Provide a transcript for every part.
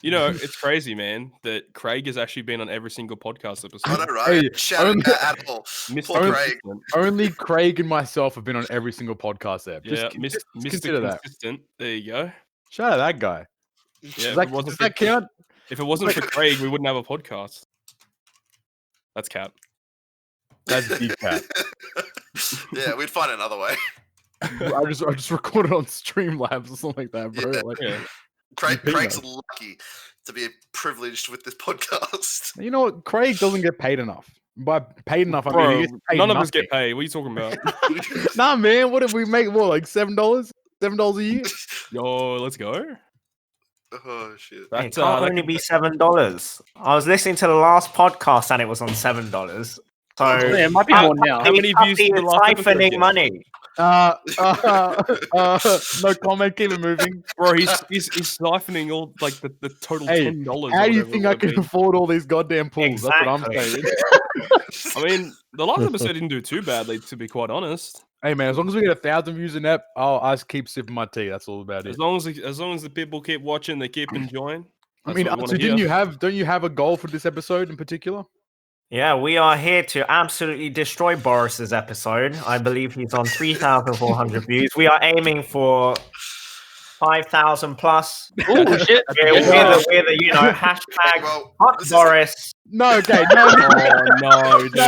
You know, it's crazy, man, that Craig has actually been on every single podcast episode. I know, right? Hey, Shout out at all. Poor Craig. Only Craig and myself have been on every single podcast there. Yeah, Just Mr. consider that. Consistent. There you go. Shout out that guy. Yeah, Does that count? If it wasn't for Craig, we wouldn't have a podcast. That's cap. That's big cap. Yeah, we'd find another way. I just recorded on Streamlabs or something like that, bro. Yeah. Like, Yeah. Craig's lucky to be privileged with this podcast. you know what? Craig doesn't get paid enough. By paid enough, I mean Bro, he gets paid none of us nothing. get paid. What are you talking about? Nah, man. What if we make more like $7? $7 a year? Yo, let's go. Oh shit! It That's can't only be $7. I was listening to the last podcast and it was on $7. So Yeah, it might be more now. How many views did the last episode siphoning get? money. No comment. Keep it moving. Bro, he's siphoning all like the total Hey, $10. How do you think I can afford all these goddamn pools? That's what I'm Exactly. saying. I mean, the last episode didn't do too badly, to be quite honest. Hey man, as long as we get 1,000 views in that, I just keep sipping my tea. That's all about it. As long as the people keep watching, they keep enjoying. I mean, that's what we so wanna don't you have a goal for this episode in particular? Yeah, we are here to absolutely destroy Boris's episode. I believe he's on 3,400 views. We are aiming for 5,000 plus. Oh shit! We're the hashtag Well, hot this is- Boris. No, okay, no, Oh no, dude. no,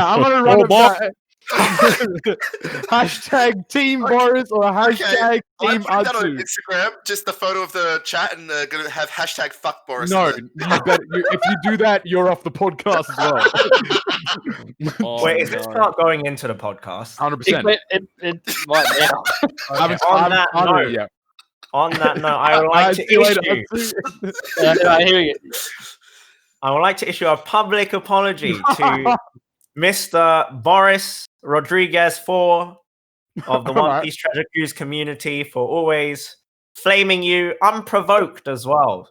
I'm gonna run Oh, it Bob. back. Hashtag Team Boris or hashtag I'm Team putting that on Atsu. Instagram. Just the photo of the chat, and gonna have hashtag fuck Boris. No, in if you do that, you're off the podcast as well. Oh, Wait, is this no. not going into the podcast? 100%. It's right now. I haven't on that started note, it yet. On that note, I would like to See you later, issue. Atsu. Right, here we go. I would like to issue a public apology to Mr. Boris Rodriguez IV of the One Alright. Piece Treasure Cruise community for always flaming you unprovoked as well.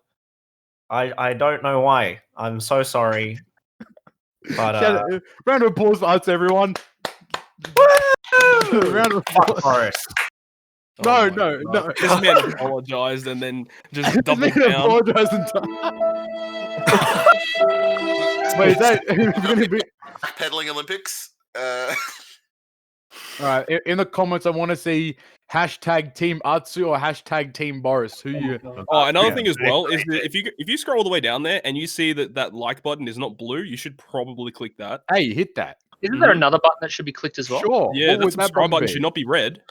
I don't know why. I'm so sorry. But Round of applause for Atsu, everyone. Round of fuck applause. Boris. No, Oh my no, God. no. This man apologized and then just doubled Man down. apologized and Wait, is that gonna be? Pedaling Olympics. All right, in the comments, I want to see hashtag Team Atsu or hashtag Team Boris. Who you? Oh, another Yeah. thing as well is that if you scroll all the way down there and you see that like button is not blue, you should probably click that. Hey, hit that. Isn't there another button that should be clicked as well? Sure. Yeah, What that would subscribe button be? should not be red.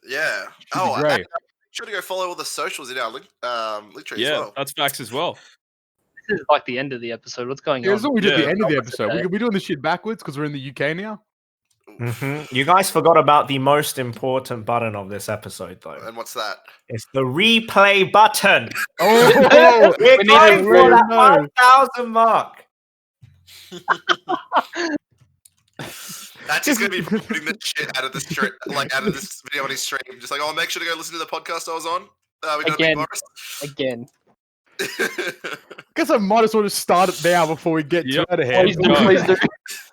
Yeah. Should be Oh, grey. and make sure to go follow all the socials in our link tree Yeah, as well. that's facts as well. This is like the end of the episode. What's going Yeah, on? that's what we did at Yeah. the end of the What's episode. today? We're doing this shit backwards because we're in the UK now. You guys forgot about the most important button of this episode, though. And what's that? It's the replay button. Oh, We're We need going to for that know. 5,000 mark. That's just gonna be putting the shit out of the stream, like out of this video on his stream. Just like, oh, make sure to go listen to the podcast I was on. We got Again. a Boris. Again. guess I might as well just start it now before we get Yep. too out of hand. Please do, please do.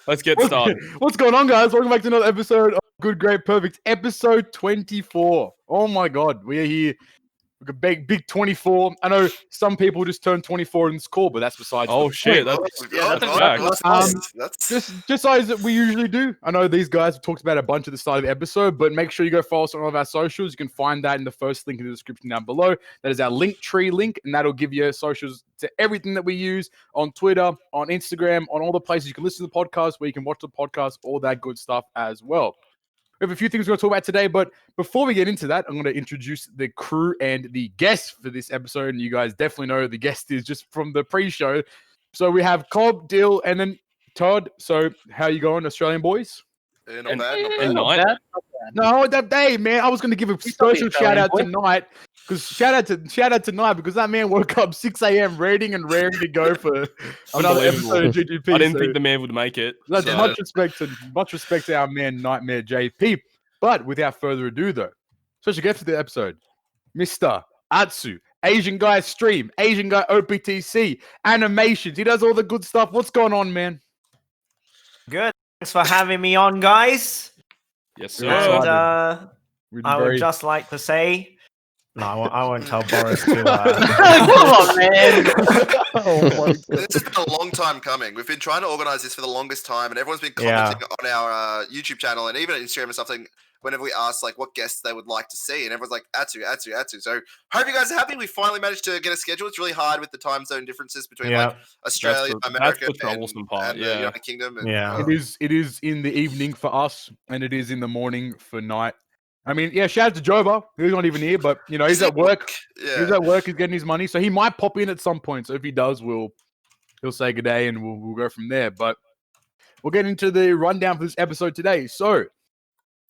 Let's get started. What's going on, guys? Welcome back to another episode of Good, Great, Perfect, episode 24. Oh my God, we are here. We've got big 24. I know some people just turned 24 in this call, but that's besides. Oh the shit, point. that's a fact. That's Just as we usually do. I know these guys have talked about a bunch at the start of the episode, but make sure you go follow us on all of our socials. You can find that in the first link in the description down below. That is our link tree link, and that'll give you socials to everything that we use on Twitter, on Instagram, on all the places you can listen to the podcast, where you can watch the podcast, all that good stuff as well. We have a few things we're going to talk about today, but before we get into that, I'm going to introduce the crew and the guests for this episode. And you guys definitely know who the guest is just from the pre-show. So we have Cobb, Dill, and then Todd. So how you going, Australian boys? not And- bad, not and bad. Knight. That- No, that day, man. I was going to give a special shout out to Knight. Because shout out to Knight because that man woke up 6 a.m. ready and raring to go for another episode of GGP. I didn't so- think the man would make it. That's so- much respect to our man Nightmare JP. But without further ado, though, special guest for the episode, Mr. Atsu, Asian Guy Stream, Asian Guy OPTC, animations. He does all the good stuff. What's going on, man? Good. Thanks for having me on, guys. Yes, Yeah, sir. And We're I would very- just like to say No, I won't tell Boris to. Come on, man. Oh my god. This has been a long time coming. We've been trying to organize this for the longest time, and everyone's been commenting on our YouTube channel and even Instagram and something. Whenever we ask like what guests they would like to see, and everyone's like Atu. So hope you guys are happy. We finally managed to get a schedule. It's really hard with the time zone differences between like Australia, America, that's the troublesome part. and the Yeah. United Kingdom. And, Yeah. It is in the evening for us, and it is in the morning for night. I mean, yeah, shout out to Joba. He's not even here, but you know, he's at work. Yeah. He's at work. He's getting his money, so he might pop in at some point. So if he does, he'll say good day, and we'll go from there. But we'll get into the rundown for this episode today. So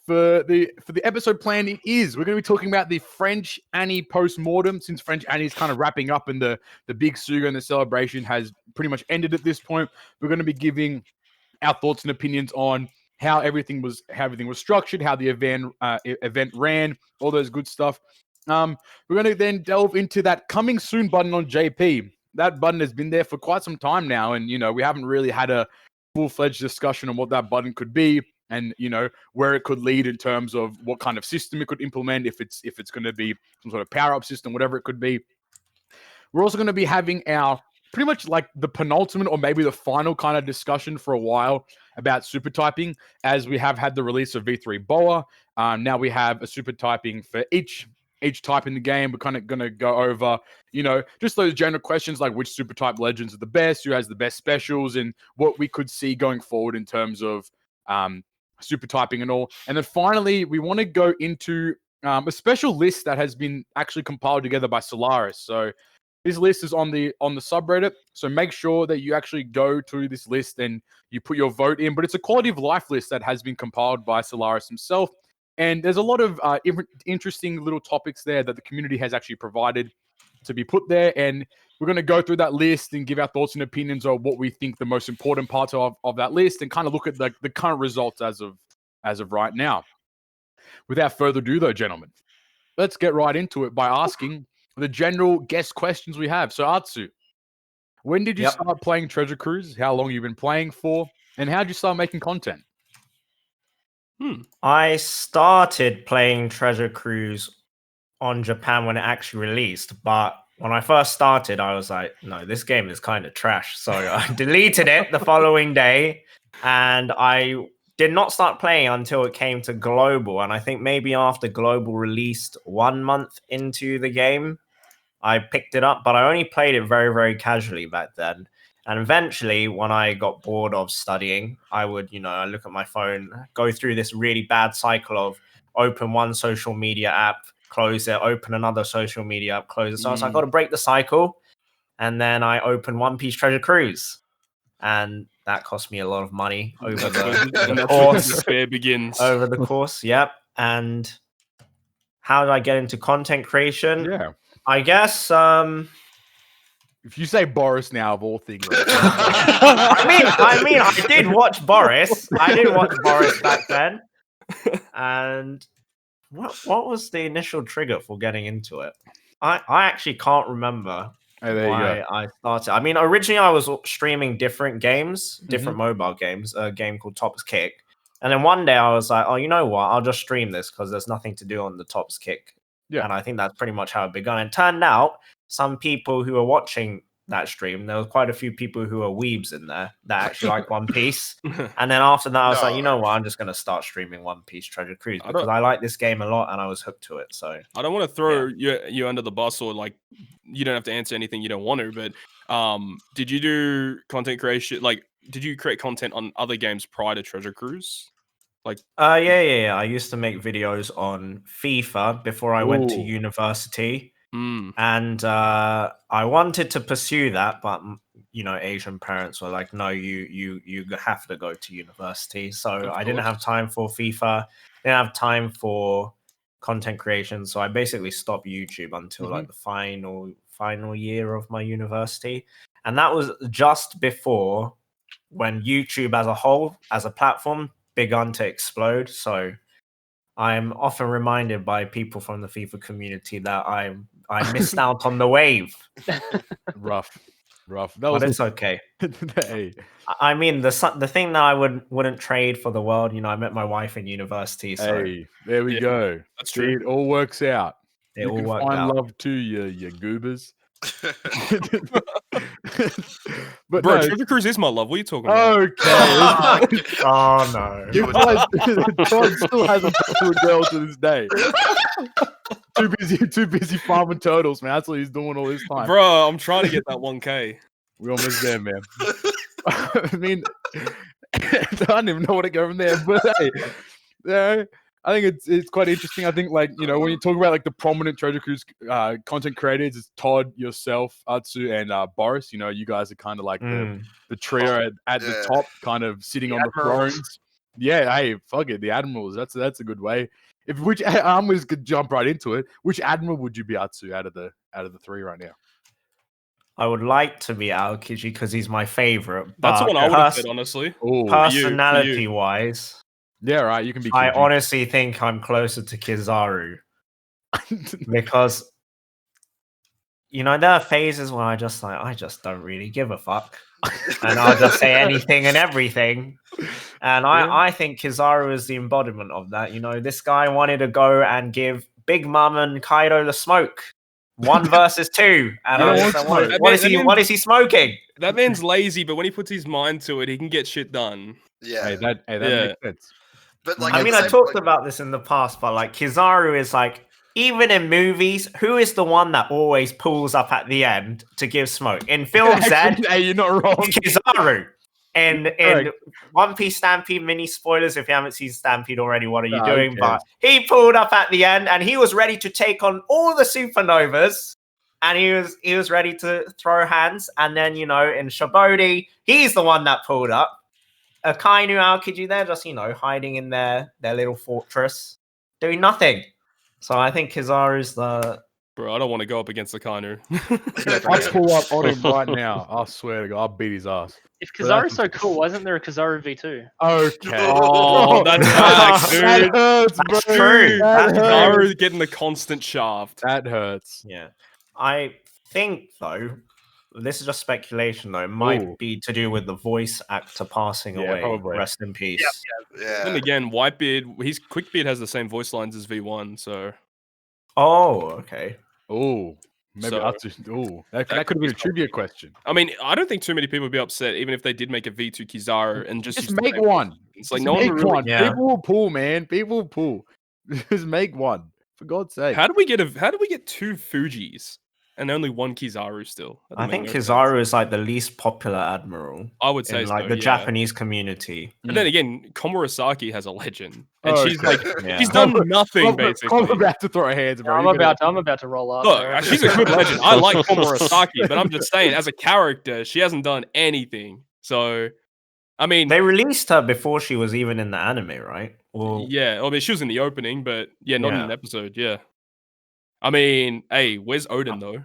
for the episode plan, we're going to be talking about the French Anni post-mortem, since French Anni is kind of wrapping up and the big Suga and the celebration has pretty much ended at this point. We're going to be giving our thoughts and opinions on how everything was structured, how the event ran, all those good stuff. We're going to then delve into that coming soon button on JP. That button has been there for quite some time now, and you know we haven't really had a full-fledged discussion on what that button could be, and you know where it could lead in terms of what kind of system it could implement, if it's going to be some sort of power-up system, whatever it could be. We're also going to be having our pretty much like the penultimate or maybe the final kind of discussion for a while about super typing, as we have had the release of V3 Boa. Now we have a super typing for each type in the game. We're kind of going to go over, you know, just those general questions like which super type legends are the best, who has the best specials, and what we could see going forward in terms of super typing and all. And then finally, we want to go into a special list that has been actually compiled together by Solaris. So this list is on the subreddit, so make sure that you actually go to this list and you put your vote in. But it's a quality of life list that has been compiled by Solaris himself, and there's a lot of interesting little topics there that the community has actually provided to be put there. And we're going to go through that list and give our thoughts and opinions on what we think the most important parts of that list, and kind of look at the current results as of right now. Without further ado, though, gentlemen, let's get right into it by asking the general guest questions we have. So, Atsu, when did you start playing Treasure Cruise? How long you been playing for? And how did you start making content? I started playing Treasure Cruise on Japan when it actually released, but when I first started, I was like, no, this game is kind of trash. So I deleted it the following day, and I did not start playing until it came to Global. And I think maybe after Global released 1 month into the game, I picked it up, but I only played it very, very casually back then. And eventually, when I got bored of studying, I would, I look at my phone, go through this really bad cycle of open one social media app, close it, open another social media app, close it. So I was like, I got to break the cycle. And then I opened One Piece Treasure Cruise. And that cost me a lot of money over the course. Despair begins. Over the course, yep. And how did I get into content creation? Yeah. I guess if you say Boris now, of all things. I mean, I did watch Boris. I did watch Boris back then. And what was the initial trigger for getting into it? I actually can't remember why I started. I mean, originally I was streaming different games, different mobile games, a game called Top's Kick. And then one day I was like, oh, you know what? I'll just stream this because there's nothing to do on the Top's Kick. Yeah. And I think that's pretty much how it began. And it turned out some people who were watching that stream, there was quite a few people who are weebs in there that actually like One Piece. And then after that, I was like, you know what? I'm just going to start streaming One Piece Treasure Cruise because I like this game a lot and I was hooked to it. So I don't want to throw you under the bus, or like you don't have to answer anything you don't want to, but did you do content creation? Like, did you create content on other games prior to Treasure Cruise? Like, yeah. I used to make videos on FIFA before I went to university. And I wanted to pursue that, but Asian parents were like, no, you have to go to university. So I didn't have time for FIFA, didn't have time for content creation. So I basically stopped YouTube until like the final year of my university. And that was just before when YouTube as a whole, as a platform, begun to explode. So I'm often reminded by people from the FIFA community that I missed out on the wave. Rough. But it's okay. Hey. I mean, the thing that I wouldn't trade for the world. I met my wife in university. So hey, there we go. That's true. It all works out. It You all can worked find out. love too, you goobers. But Bro, no, Treasure Cruise is my love. What are you talking about? okay. Oh no. You would- Todd still hasn't talked to a girl to this day. Too busy farming turtles, man. That's what he's doing all this time. Bro, I'm trying to get that 1K. We're almost there, man. I mean, I don't even know where to go from there, but hey, yeah, I think it's quite interesting. I think, like, you know, when you talk about like the prominent Treasure Cruise content creators, it's Todd, yourself, Atsu, and Boris. You know, you guys are kind of like the trio at the yeah. top, kind of sitting on the Admirals. thrones. Yeah, hey, fuck it, the admirals. That's a good way. If which I'm just gonna jump right into it. Which admiral would you be, Atsu, out of the three right now? I would like to be Aokiji because he's my favorite. That's the but one I would have said, honestly. Oh, personality wise, yeah, right. You can be. I Kiji. honestly think I'm closer to Kizaru because you know there are phases where I just don't really give a fuck, and I'll just say anything and everything. And I think Kizaru is the embodiment of that. You know, this guy wanted to go and give Big Mom and Kaido the smoke. 1 versus 2. And I was just like, what is he smoking? That man's lazy, but when he puts his mind to it, he can get shit done. Yeah. Hey, that Yeah. makes sense. But like, I at mean, the I same- talked like- about this in the past, but like Kizaru is like, even in movies, who is the one that always pulls up at the end to give smoke? In film set, Hey, you're not wrong. it's Kizaru. And in Correct. One Piece Stampede mini spoilers, if you haven't seen Stampede already, what are you Nah, who doing? But cares? he pulled up at the end and he was ready to take on all the supernovas. And he was ready to throw hands. And then, you know, in Shabodi, he's the one that pulled up. Akainu Aokiji, they're just, you know, hiding in their little fortress, doing nothing. So I think Kizaru's the... Bro, I don't want to go up against the Kainu. I'll pull up on him right now. I swear to God, I'll beat his ass. If But that's- Kizaru's so cool, why isn't there a Kizaru V2? Okay. Oh, that's facts, dude. That hurts, bro. That's true. That That's hurts. Kizaru getting the constant shaft. That hurts. Yeah. I think, though, this is just speculation, though, it might Ooh. be to do with the voice actor passing Yeah, away. probably. Rest in peace. yeah. And again, Whitebeard, his Quickbeard has the same voice lines as V1, so Oh, okay. Oh, maybe So- Atsu. Oh, that that could have been a could be trivia question. I mean, I don't think too many people would be upset even if they did make a V2 Kizaru and just Just use the make same voice one. lines. It's like Just no one make really. one. Yeah. People will pull, man. People will pull. Just make one. For God's sake. How do we get 2 Fujis and only 1 Kizaru still? That I don't think make no sense. Kizaru is like the least popular admiral I would say in like so, the yeah. Japanese community. And then again, Komurasaki has a legend, and Oh, she's okay. like Yeah. she's done nothing I'm basically. about to throw hands, bro. I'm about to roll up. Look, bro. she's a good legend. I like Komurasaki, but I'm just saying, as a character, she hasn't done anything. So, I mean, They released her before she was even in the anime, right? Well, yeah, I mean, she was in the opening, but yeah, not in Yeah. an episode. Yeah, I mean, hey, where's Odin though?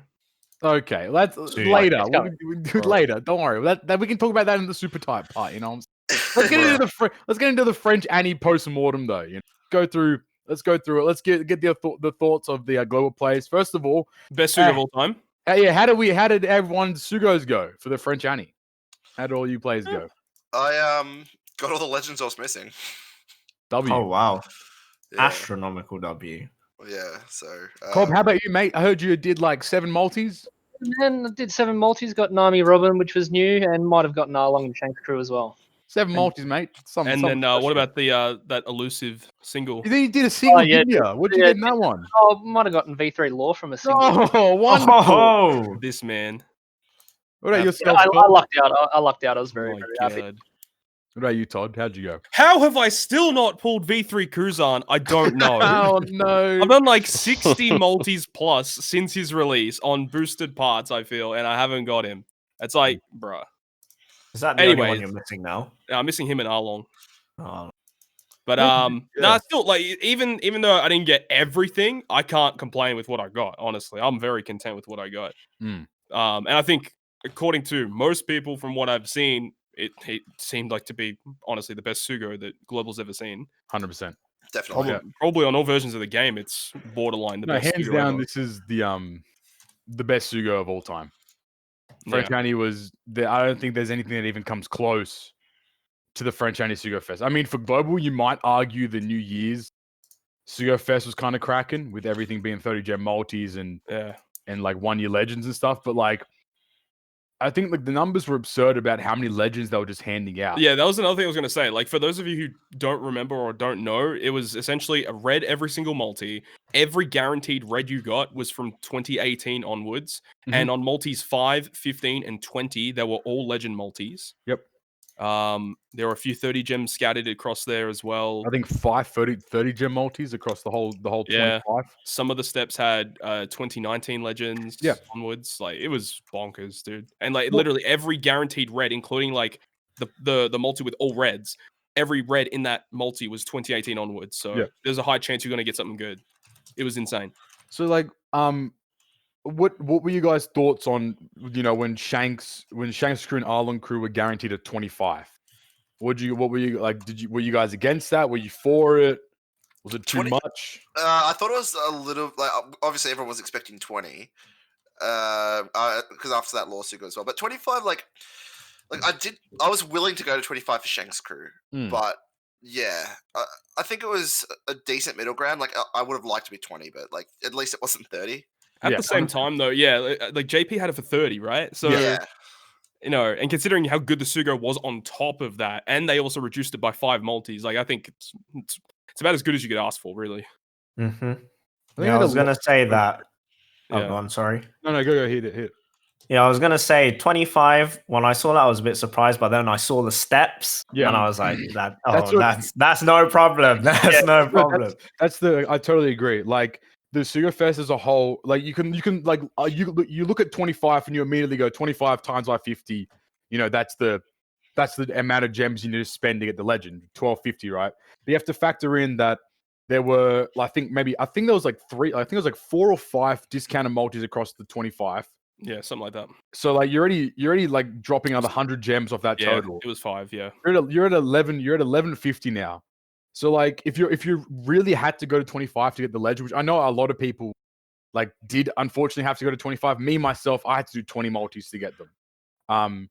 Okay, let's See, later. it's We'll coming. do it later. Don't worry. That we can talk about that in the super type part. You know, let's get into let's get into the French Annie post-mortem though. You know, let's go through it. Let's get the thoughts of the global players. First of all, Best suit of all time. yeah, how did everyone's Sugos go for the French Annie? How did all you players go? I got all the legends I was missing. W. oh wow, Yeah. astronomical W. Yeah. So Cobb, how about you, mate? I heard you did like 7 multis. And then I did 7 multis, got Nami Robin, which was new, and might have gotten along the Shanks crew as well. 7 multis, mate. And then what about the that elusive single? Then you did a single, yeah, didn't you? What'd you yeah, get in that one? Oh, might have gotten V3 Law from a single. Oh, wonderful. Oh, This man. What about Yeah, yourself? I Todd? lucked out. I lucked out. I was Oh very, my very happy. God. What about you, Todd? How'd you go? How have I still not pulled V3 Kuzan? I don't know. Oh no! I've done like 60 multis plus since his release on boosted parts, I feel, and I haven't got him. It's like, bruh. is that the only one Anyways. you're missing now? I'm missing him and Arlong. Oh, But Yeah. nah, still like even though I didn't get everything, I can't complain with what I got. Honestly, I'm very content with what I got. Mm. And I think according to most people, from what I've seen, it seemed like to be honestly the best Sugo that Global's ever seen. 100%. definitely. Probably on all versions of the game, it's borderline the No, best. hands Sugo down, ever. this is the best Sugo of all time. French Yeah. Annie was. I don't think there's anything that even comes close to the French Annie Sugo Fest. I mean, for global, you might argue the New Year's Sugo Fest was kind of cracking with everything being 30 gem multis and like 1 year legends and stuff. But like, I think like the numbers were absurd about how many legends they were just handing out. Yeah, that was another thing I was going to say. Like, for those of you who don't remember or don't know, it was essentially a red every single multi. Every guaranteed red you got was from 2018 onwards. And on multis 5, 15, and 20, they were all legend multis. Yep. There were a few 30 gems scattered across there as well. I think 30 gem multis across the whole 25. Some of the steps had 2019 legends onwards. Like, it was bonkers, dude. And like literally every guaranteed red, including like the multi with all reds, every red in that multi was 2018 onwards. So there's a high chance you're gonna get something good. It was insane. So like what were you guys' thoughts on, you know, when Shanks crew and Arlong crew were guaranteed at 25? What were you like? Were you guys against that? Were you for it? Was it too much? I thought it was a little like obviously everyone was expecting 20. Because after that lawsuit goes well. But 25, like I was willing to go to 25 for Shanks crew, but yeah, I think it was a decent middle ground. Like I would have liked to be 20, but like at least it wasn't 30. At the same time, though, like JP had it for 30, right? So, you know, and considering how good the Sugo was on top of that, and they also reduced it by 5 multis, like I think it's about as good as you could ask for, really. Mm-hmm. I was gonna say that. Oh, I'm sorry. No, go hit it. Yeah, I was gonna say 25. When I saw that, I was a bit surprised, but then I saw the steps, and I was like, that's no problem. That's no problem. I totally agree. Like the Sugo Fest as a whole, like you can like you look at 25 and you immediately go 25 times by 50. You know, that's the amount of gems you need to spend to get the legend, 1250, right? But you have to factor in that there were, I think there was like 4 or 5 discounted multis across the 25. Yeah, something like that. So like you're already like dropping another 100 gems off that total. It was 5, yeah. You're at 1150 now. So like if you really had to go to 25 to get the legend, which I know a lot of people like did unfortunately have to go to 25. Me myself, I had to do 20 multis to get them.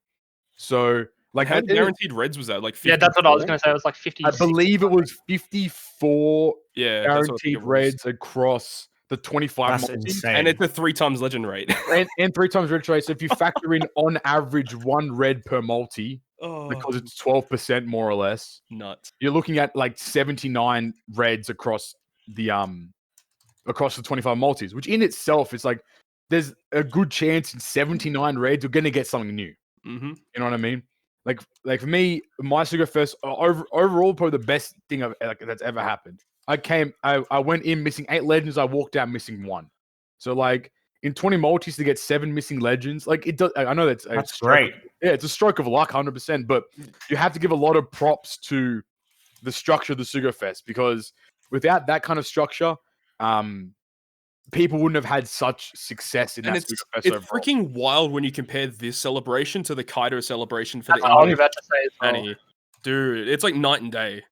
So like how many guaranteed reds was that? Like 54? Yeah, that's what I was going to say. It was like 50. I believe it was 54 guaranteed it reds across the 25 multis. And it's a 3 times legend rate. and 3 times red rate. So if you factor in on average 1 red per multi, because it's 12% more or less, nuts. You're looking at like 79 reds across the 25 multis, which in itself is like there's a good chance in 79 reds you're gonna get something new. Mm-hmm. You know what I mean? Like for me, my Sugo Fest overall probably the best thing that's ever happened. I went in missing 8 legends. I walked out missing 1. So like in 20 multis to get 7 missing legends, like it does. I know that's great. Yeah, it's a stroke of luck, 100%. But you have to give a lot of props to the structure of the Sugo Fest, because without that kind of structure, people wouldn't have had such success in that Sugo Fest. It's freaking wild when you compare this celebration to the Kaido celebration for the I was about to say as well. Anni. Dude, it's like night and day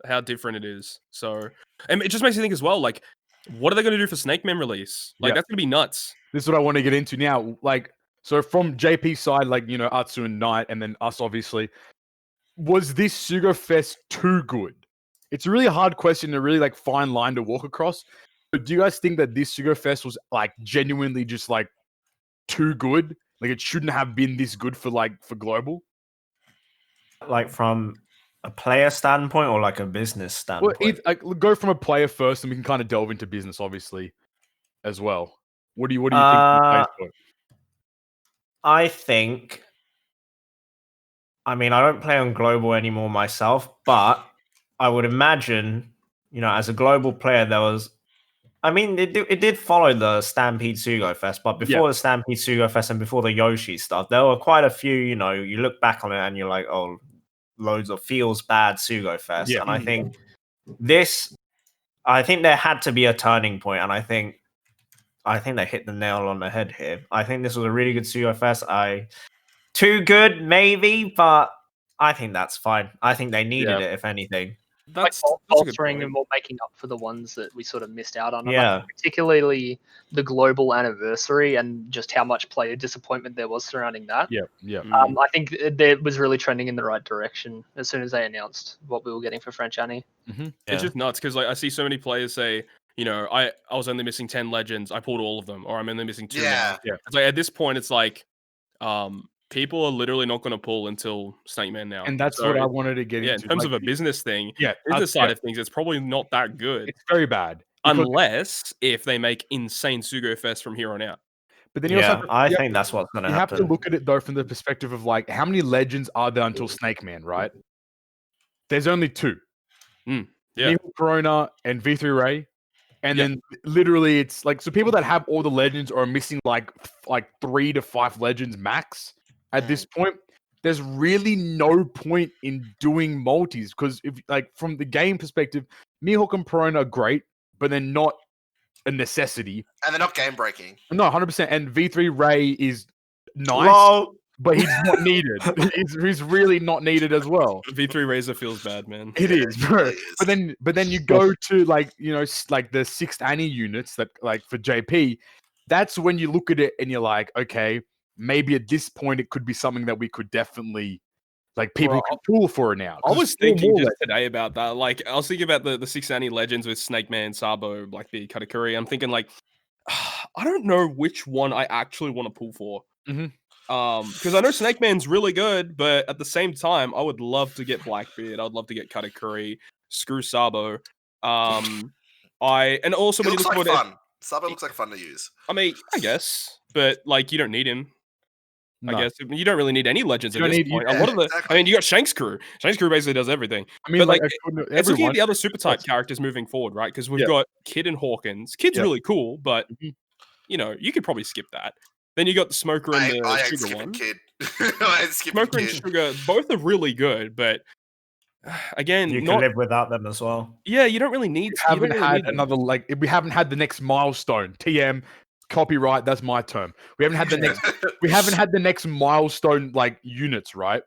how different it is. So, and it just makes you think as well, like, what are they going to do for Snake Mem release? Like, that's going to be nuts. This is what I want to get into now. Like, so from JP's side, like, you know, Atsu and Knight, and then us, obviously, was this Sugo Fest too good? It's a really hard question, a really like fine line to walk across. But do you guys think that this Sugo Fest was like genuinely just like too good? Like it shouldn't have been this good for global? Like from a player standpoint or like a business standpoint? Well, go from a player first, and we can kind of delve into business, obviously, as well. What do you think? I think. I mean, I don't play on global anymore myself, but I would imagine, you know, as a global player, there was. I mean, it did follow the Stampede Sugo Fest, but before the Stampede Sugo Fest and before the Yoshi stuff, there were quite a few, you know, you look back on it and you're like, oh, loads of feels bad Sugo Fest. And I think I think there had to be a turning point, and I think they hit the nail on the head here. I think this was a really good Sugo Fest. Too good, maybe, but I think that's fine. I think they needed it, if anything. that's like that's a good bolstering point. and more making up for the ones that we sort of missed out on. And Yeah. I think particularly the global anniversary and just how much player disappointment there was surrounding that. Yeah. I think it was really trending in the right direction as soon as they announced what we were getting for French Annie. It's just nuts because like I see so many players say, you know, I was only missing 10 legends, I pulled all of them, or I'm only missing 2 now. Yeah. It's like at this point, it's like, people are literally not going to pull until Snake Man now. And that's So what I wanted to get yeah, into. in terms like, of a business thing, yeah, business side of things, it's probably not that good. it's very bad. Because, Unless if they make insane Sugo Fest from here on out. but then you also have to, I think that's what's going to you have happen. to look at it though from the perspective of like how many legends are there until Snake Man, right? There's only 2. Yeah. Nihil Corona and V3 Ray. And Yep. then literally it's like so people that have all the legends are missing like 3 to 5 legends max at this point. There's really no point in doing multis because if like from the game perspective, Mihawk and Perona are great, but they're not a necessity. And they're not game breaking. No, 100%. And V3 Ray is nice, Lol. but he's not needed. he's really not needed as well. V3 Razor feels bad, man. It is, bro. It is. But then you go to like like the 6th Annie units that like for JP. That's when you look at it and you're like, okay, maybe at this point it could be something that we could definitely like people can pull for it now. I 'Cause was there's thinking more just legends. today about that. Like, I was thinking about the 6 Annie legends with Snake Man, Sabo, Blackbeard, Katakuri. I'm thinking like, I don't know which one I actually want to pull for. Because I know Snake Man's really good, but at the same time, I would love to get Blackbeard. I would love to get Katakuri. Screw Sabo. And also It when you looks look like forward, fun. Sabo looks like fun to use. I mean, I guess, but like you don't need him. No. I guess you don't really need any legends You at don't this need- you- point. A lot of the, exactly. I mean, you got Shanks Crew. Shanks Crew basically does everything. I mean, but like, like, everyone, it's looking at the other super type characters moving forward, right? Because we've Yeah. got Kid and Hawkins. Kid's Yeah. really cool, but Mhm. you know, you could probably skip that. Then you got the Smoker and the I ain't Sugar skipping one. Kid. I ain't skipping Smoker and Kid. Sugar, both are really good, but again, You not can live without them as well. yeah, you don't really need. We You don't haven't really had need them. another like we haven't had the next milestone. TM copyright. That's my term. We haven't had the next. We haven't had the next milestone like units, right?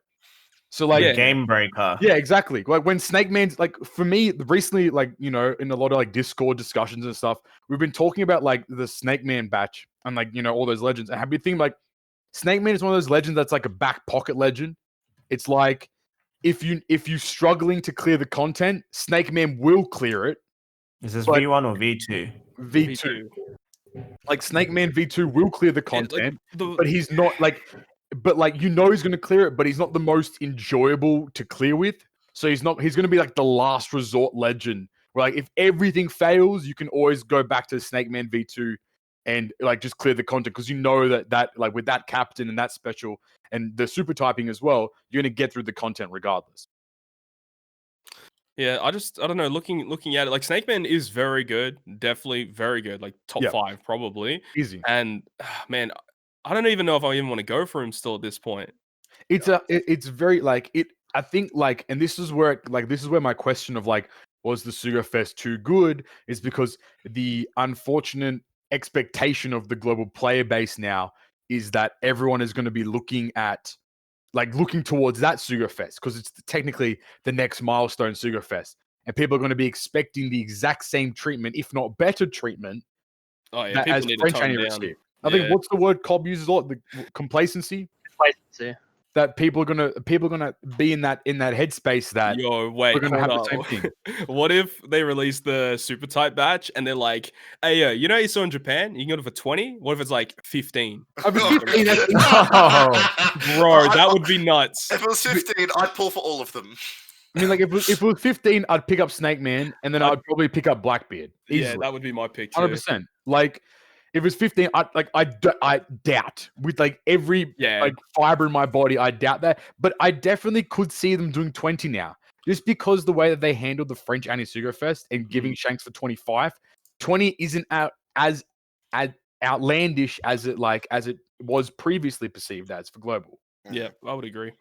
So like Yeah. Game breaker. Yeah, exactly. Like when Snake Man's like for me recently, like in a lot of like Discord discussions and stuff, we've been talking about like the Snake Man batch and like all those legends. And have you think like Snake Man is one of those legends that's like a back pocket legend. It's like if you struggling to clear the content, Snake Man will clear it. Is this But- V1 or V2? V2. Like Snake Man V2 will clear the Yeah, like, content, the- but he's not like he's going to clear it, but he's not the most enjoyable to clear with. So he's going to be like the last resort legend where like if everything fails, you can always go back to Snake Man V2 and like just clear the content because you know that like with that captain and that special and the super typing as well, you're going to get through the content regardless. Yeah, I don't know. Looking at it, like Snake Man is very good, definitely very good, like top Yeah. 5 probably. Easy. And man, I don't even know if I even want to go for him still at this point. It's very like it. I think like, and this is where my question of like, was the Suga Fest too good? Is because the unfortunate expectation of the global player base now is that everyone is going to be looking towards that Suga Fest because it's technically the next milestone Suga Fest, and people are going to be expecting the exact same treatment, if not better treatment, Oh yeah, people as need to French tone Annie down. received. I think what's the word Cobb uses a lot? The complacency. Complacency. That people are gonna be in that headspace that Yo, wait, we're gonna have hold the up. same thing. What if they release the super type batch and they're like, hey, you know, you saw in Japan, you can get it for 20? What if it's like 15? I mean, 15, that's- Bro, that would be nuts. If it was 15, I'd pull for all of them. I mean, like if it was 15, I'd pick up Snake Man, and then I'd probably pick up Blackbeard. Yeah, Easily. that would be my pick too. 100%. Like if it was 15, I doubt with like every Yeah, like fiber in my body, I doubt that. But I definitely could see them doing 20 now. Just because the way that they handled the French Anisugo Fest and giving Shanks for 25, 20 isn't as outlandish as it was previously perceived as for global. yeah, I would agree.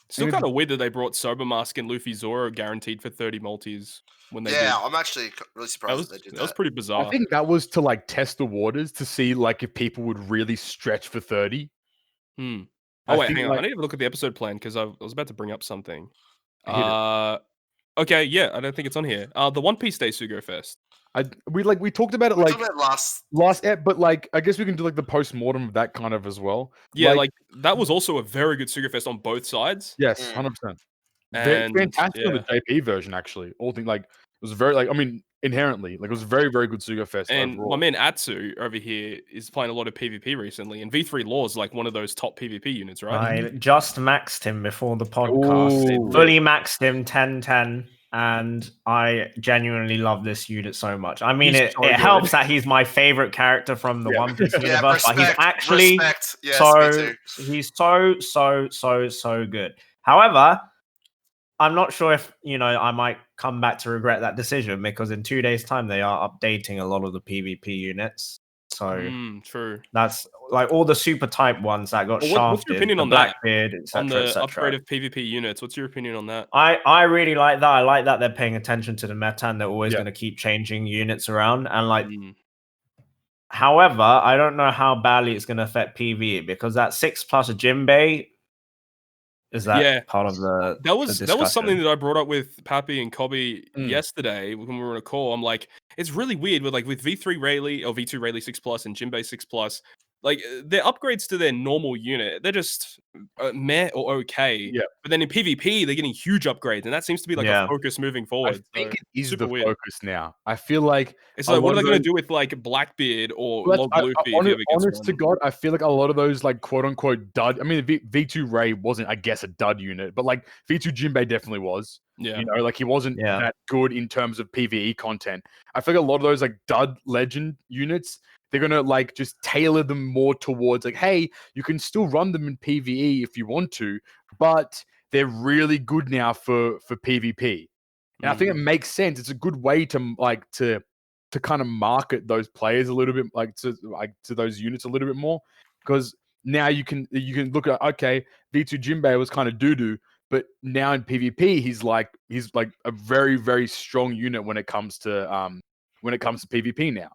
Still And kind of weird that they brought Sober Mask and Luffy Zoro guaranteed for 30 multis when they Yeah, did. I'm actually really surprised That that they did was that. pretty bizarre. I think that was to like test the waters to see like if people would really stretch for 30. Oh I wait, think, hang on. like- I need to look at the episode plan because I was about to bring up something. Hit it. Okay, yeah, I don't think it's on here. The One Piece Day Sugo Fest. We talked about it We like talked about last ep, but like I guess we can do like the post-mortem of that kind of as well. Yeah, like that was also a very good Sugo Fest on both sides. yes, 100%. Very And fantastic on yeah. the JP version actually. All things like it was very like I mean inherently like it was very very good Sugo Fest And overall. my man Atsu over here is playing a lot of PvP recently, and V3 Law is like one of those top PvP units, right? I just maxed him before the podcast. Ooh. Fully maxed him 10-10, and I genuinely love this unit so much. I mean, He's it so good. helps that he's my favorite character from the Yeah. One Piece Yeah, universe, but he's respect, actually respect. Yes, me too. he's so good. However, I'm not sure if I might come back to regret that decision because in 2 days' time they are updating a lot of the PvP units. So True. that's like all the super type ones that got Well, shafted. what's your opinion the on that? Blackbeard, On etc., the upgrade etc. of PvP units, what's your opinion on that? I really like that. I like that they're paying attention to the meta and they're always Yeah. going to keep changing units around. And like, Mm. however, I don't know how badly it's going to affect PvE because that 6+ Jinbei is that Yeah. part of the That was something discussion? that I brought up with Pappy and Cobby Mm. yesterday when we were on a call. I'm like, it's really weird with V3 Rayleigh or V2 Rayleigh 6+ and Jinbei 6+. Like their upgrades to their normal unit, they're just meh or okay. Yeah. But then in PvP, they're getting huge upgrades, and that seems to be like Yeah. a focus moving I forward. think So, it is super the weird. focus now. I feel like It's a like, what lot are of they going to those- do with like Blackbeard or Well, Log that's- Luffy if you ever gets honest to one? God, I feel like a lot of those like quote unquote dud. I mean, V2 Ray wasn't, I guess, a dud unit, but like V2 Jinbei definitely was. Yeah. You know, like he wasn't Yeah. that good in terms of PvE content. I feel like a lot of those like dud legend units, they're gonna like just tailor them more towards like, hey, you can still run them in PvE if you want to, but they're really good now for PvP. And I think it makes sense. It's a good way to like to kind of market those players a little bit, like to those units a little bit more, because now you can look at, okay, V2 Jinbei was kind of doo-doo, but now in PvP he's like a very very strong unit when it comes to PvP now.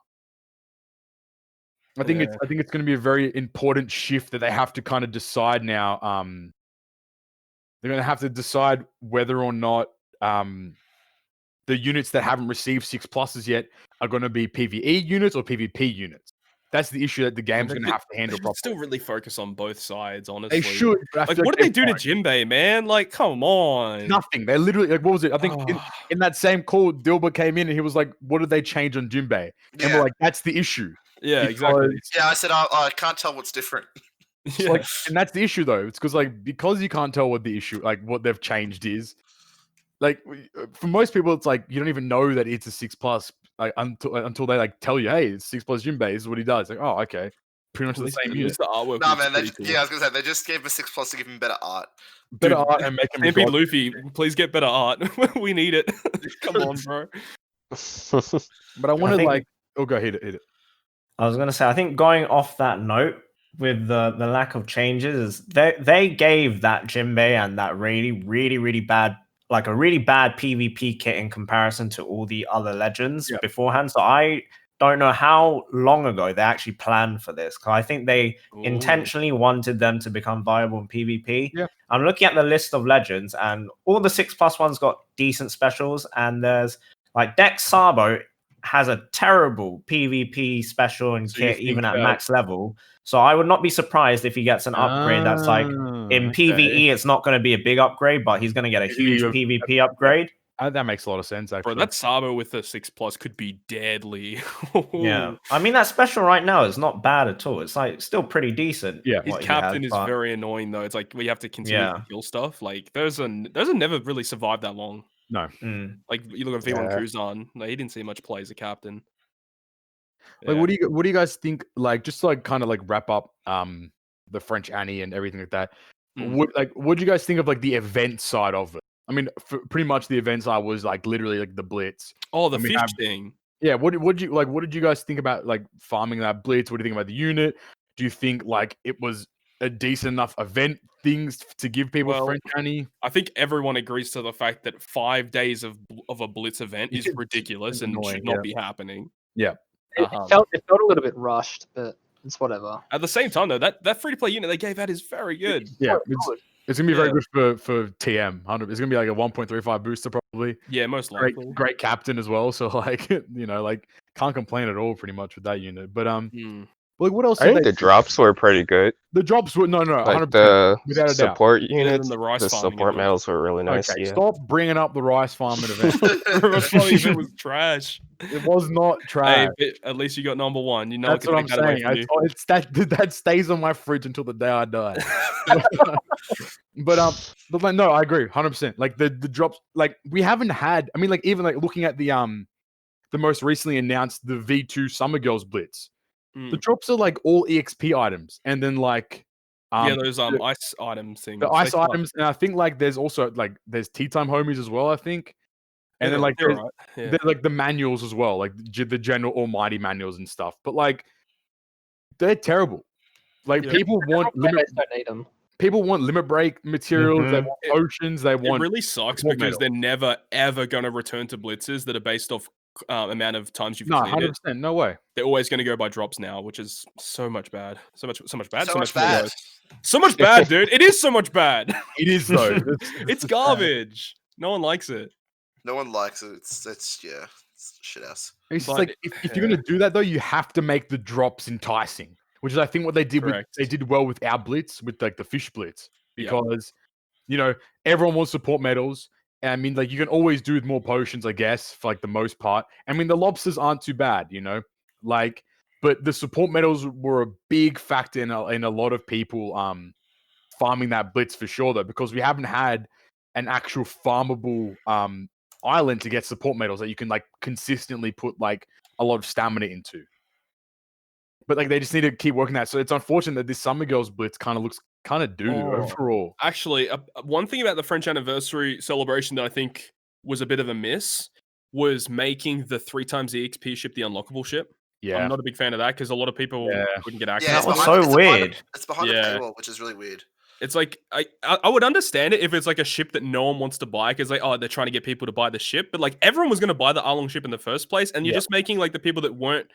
I think it's going to be a very important shift that they have to kind of decide now. They're going to have to decide whether or not the units that haven't received 6+ yet are going to be PvE units or PvP units. That's the issue that the game's going to have to handle They properly. should still really focus on both sides, honestly. They should. But I Like, feel what did they do to won't. Jinbei, man? Like, come on. Nothing. They literally, like, what was it? I think in that same call, Dilbert came in and he was like, "What did they change on Jinbei?" And we're like, "That's the issue." Yeah, exactly. Yeah, I said I can't tell what's different. Yeah. Like, and that's the issue though. It's because you can't tell what the issue, like what they've changed is. Like for most people, it's like you don't even know that it's a 6+, like until they like tell you, hey, it's 6+ Jinbei. This is what he does. Like, oh, okay, pretty much the same At unit. least the artwork Nah, looks man. pretty cool. Yeah, I was gonna say they just gave him a 6+ to give him better art. Better Dude, art and make him Stampede god. Luffy, please get better art. We need it. Come on, bro. But I want to think- like, go hit it. I was going to say, I think going off that note with the lack of changes, is they gave that Jinbei and that really bad, like a really bad PvP kit in comparison to all the other legends beforehand. So I don't know how long ago they actually planned for this. Because I think they intentionally wanted them to become viable in PvP. Yeah. I'm looking at the list of legends and all the 6+ ones got decent specials. And there's like Dex Sabo has a terrible PvP special and kit even at max level. So I would not be surprised if he gets an upgrade that's like in PvE, it's not going to be a big upgrade, but he's going to get a huge PvP upgrade. That makes a lot of sense, actually. Bro, that Sabo with the 6+ could be deadly. Yeah. I mean, that special right now is not bad at all. It's like still pretty decent. Yeah. His captain is very annoying though. It's like we have to continue to kill stuff. Like those are never really survived that long. No. Like you look at V1 Kuzan, like, he didn't see much play as a captain. Like, what do you guys think? Like, just to like kind of like wrap up the French Annie and everything like that. What do you guys think of like the event side of it? I mean, pretty much the event side was like literally like the Blitz. Oh, the fish thing. Yeah. What did you guys think about like farming that Blitz? What do you think about the unit? Do you think like it was a decent enough event things to give people French Annie? I think everyone agrees to the fact that 5 days of a Blitz event is ridiculous and should not be happening. Yeah. It felt a little bit rushed, but it's whatever. At the same time, though, that free-to-play unit they gave out is very good. Yeah, it's gonna be very good for TM. It's gonna be like a 1.35 booster probably. Yeah, most likely. Great captain as well. So like, like can't complain at all pretty much with that unit. But like what else? I think the drops were pretty good. The drops were no, Like 100%, the without a doubt. support Better units, than the rice the farming support event. medals were really nice. Okay, Yeah. stop bringing up the rice farming event. Rice farming event was trash. It was not trash. Hey, at least you got number one. You know, That's what I'm saying. It's that stays on my fridge until the day I die. but like, no, I agree, 100%. Like the drops, like we haven't had. I mean, like even like looking at the most recently announced the V2 Summer Girls Blitz, the drops are like all EXP items, and then like those ice items things. The ice items, and I think like there's also like there's tea time homies as well. I think. And then like there's like the manuals as well, like the general almighty manuals and stuff. But like they're terrible. Like people want limit. Don't need them. People want limit break materials. They want potions. They want. It really sucks because they're never ever going to return to blitzes that are based off amount of times you've cleared it. 100%. No way. They're always going to go by drops now, which is so much bad. So much bad. So much bad. So much bad, dude. It is so much bad. It is though. It's garbage. No one likes it. No one likes it. It's shit ass. It's just like if you're gonna do that though, you have to make the drops enticing, which is I think what they did. They did well with our blitz, with like the fish blitz, because everyone wants support medals. And I mean, like you can always do with more potions, I guess, for like the most part. I mean, the lobsters aren't too bad, like, but the support medals were a big factor in a lot of people farming that blitz for sure, though, because we haven't had an actual farmable island to get support medals that you can like consistently put like a lot of stamina into. But like they just need to keep working that. So it's unfortunate that this Summer Girls Blitz kind of looks kind of doo-doo overall. Actually, one thing about the French anniversary celebration that I think was a bit of a miss was making the 3 times EXP ship the unlockable ship. Yeah, I'm not a big fan of that because a lot of people couldn't get access. Yeah, that was so weird. It's behind the paywall, which is really weird. It's like I would understand it if it's like a ship that no one wants to buy because like they're trying to get people to buy the ship, but like everyone was going to buy the Arlong ship in the first place, and you're just making like the people that weren't,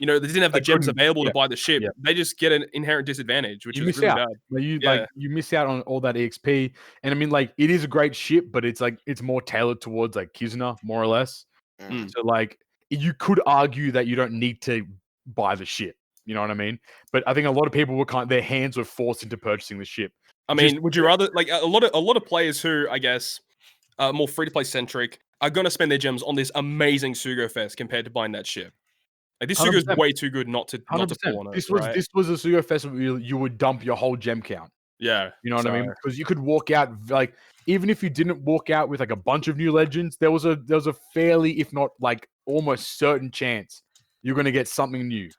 they didn't have the gems available to buy the ship. Yeah. They just get an inherent disadvantage, which is really bad. You miss out on all that EXP, and I mean like it is a great ship, but it's like it's more tailored towards like Kizuna more or less. So like you could argue that you don't need to buy the ship. You know what I mean? But I think a lot of people were their hands were forced into purchasing the ship. I mean, would you rather like a lot of players who I guess are more free to play centric are going to spend their gems on this amazing Sugo Fest compared to buying that ship? Like this Sugo is way too good not to pull on it. This was a Sugo Fest where you would dump your whole gem count. Yeah, you know what I mean? Because you could walk out like even if you didn't walk out with like a bunch of new legends, there was a fairly, if not like almost certain chance you're going to get something new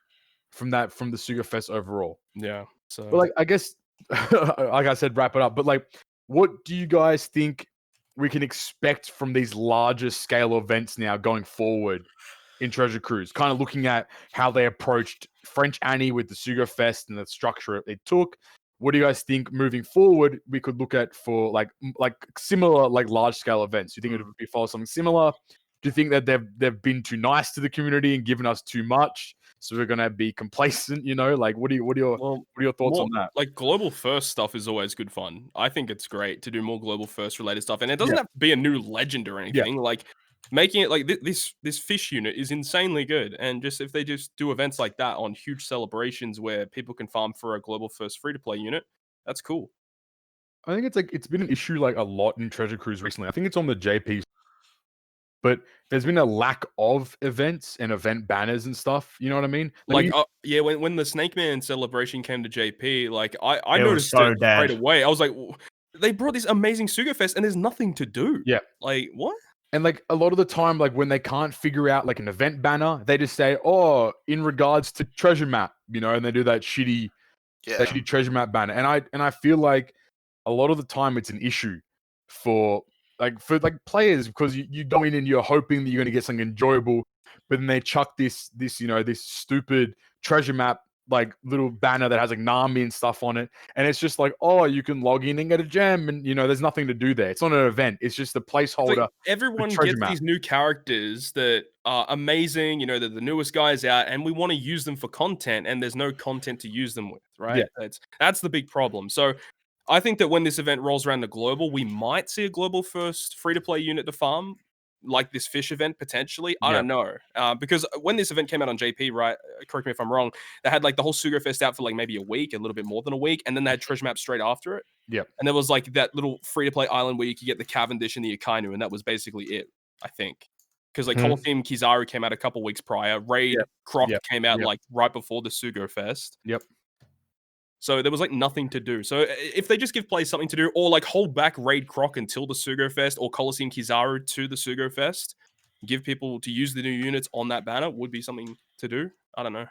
from the Sugo Fest overall. Yeah. So, but like I guess, like I said, wrap it up. But like, what do you guys think we can expect from these larger scale events now going forward in Treasure Cruise? Kind of looking at how they approached French Annie with the Sugo Fest and the structure it took. What do you guys think moving forward we could look at for like similar like large scale events? Do you think it would be follow something similar? Do you think that they've been too nice to the community and given us too much, so we're gonna be complacent? Like what are your thoughts on that? Like global first stuff is always good fun. I think it's great to do more global first related stuff, and it doesn't have to be a new legend or anything. Like making it like this fish unit is insanely good, and just if they just do events like that on huge celebrations where people can farm for a global first free to play unit, that's cool. I think it's been an issue like a lot in Treasure Cruise recently. I think it's on the JP. But there's been a lack of events and event banners and stuff. You know what I mean? Like when the Snake Man celebration came to JP, like I noticed it right away. I was like, they brought this amazing Sugo Fest and there's nothing to do. Yeah. Like what? And like a lot of the time, like when they can't figure out like an event banner, they just say, in regards to treasure map, and they do that shitty treasure map banner. And I feel like a lot of the time it's an issue for players, because you go in and you're hoping that you're going to get something enjoyable, but then they chuck this stupid treasure map like little banner that has like Nami and stuff on it, and it's just like, you can log in and get a gem, and there's nothing to do there. It's not an event. It's just a placeholder. Like everyone gets these new characters that are amazing. They're the newest guys out, and we want to use them for content, and there's no content to use them with, right? Yeah. That's the big problem. So I think that when this event rolls around the global, we might see a global first free-to-play unit to farm like this fish event potentially. I don't know. Because when this event came out on JP, right? Correct me if I'm wrong. They had like the whole Sugo Fest out for like maybe a week, a little bit more than a week, and then they had treasure map straight after it. Yep. And there was like that little free to play island where you could get the Cavendish and the Akainu, and that was basically it, I think. Because like Coliseum Kizaru came out a couple weeks prior. Raid Croc came out like right before the Sugo Fest. Yep. So there was like nothing to do. So if they just give players something to do, or like hold back Raid Croc until the Sugo Fest, or Coliseum Kizaru to the Sugo Fest, give people to use the new units on that banner would be something to do. I don't know.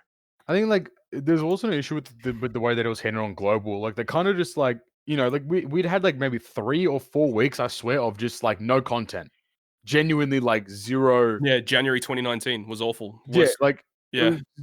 I think like there's also an issue with the way that it was handled on global. Like they kind of just like, you know, like we'd had like maybe 3 or 4 weeks, I swear, of just like no content. Genuinely like zero. Yeah, January 2019 was awful.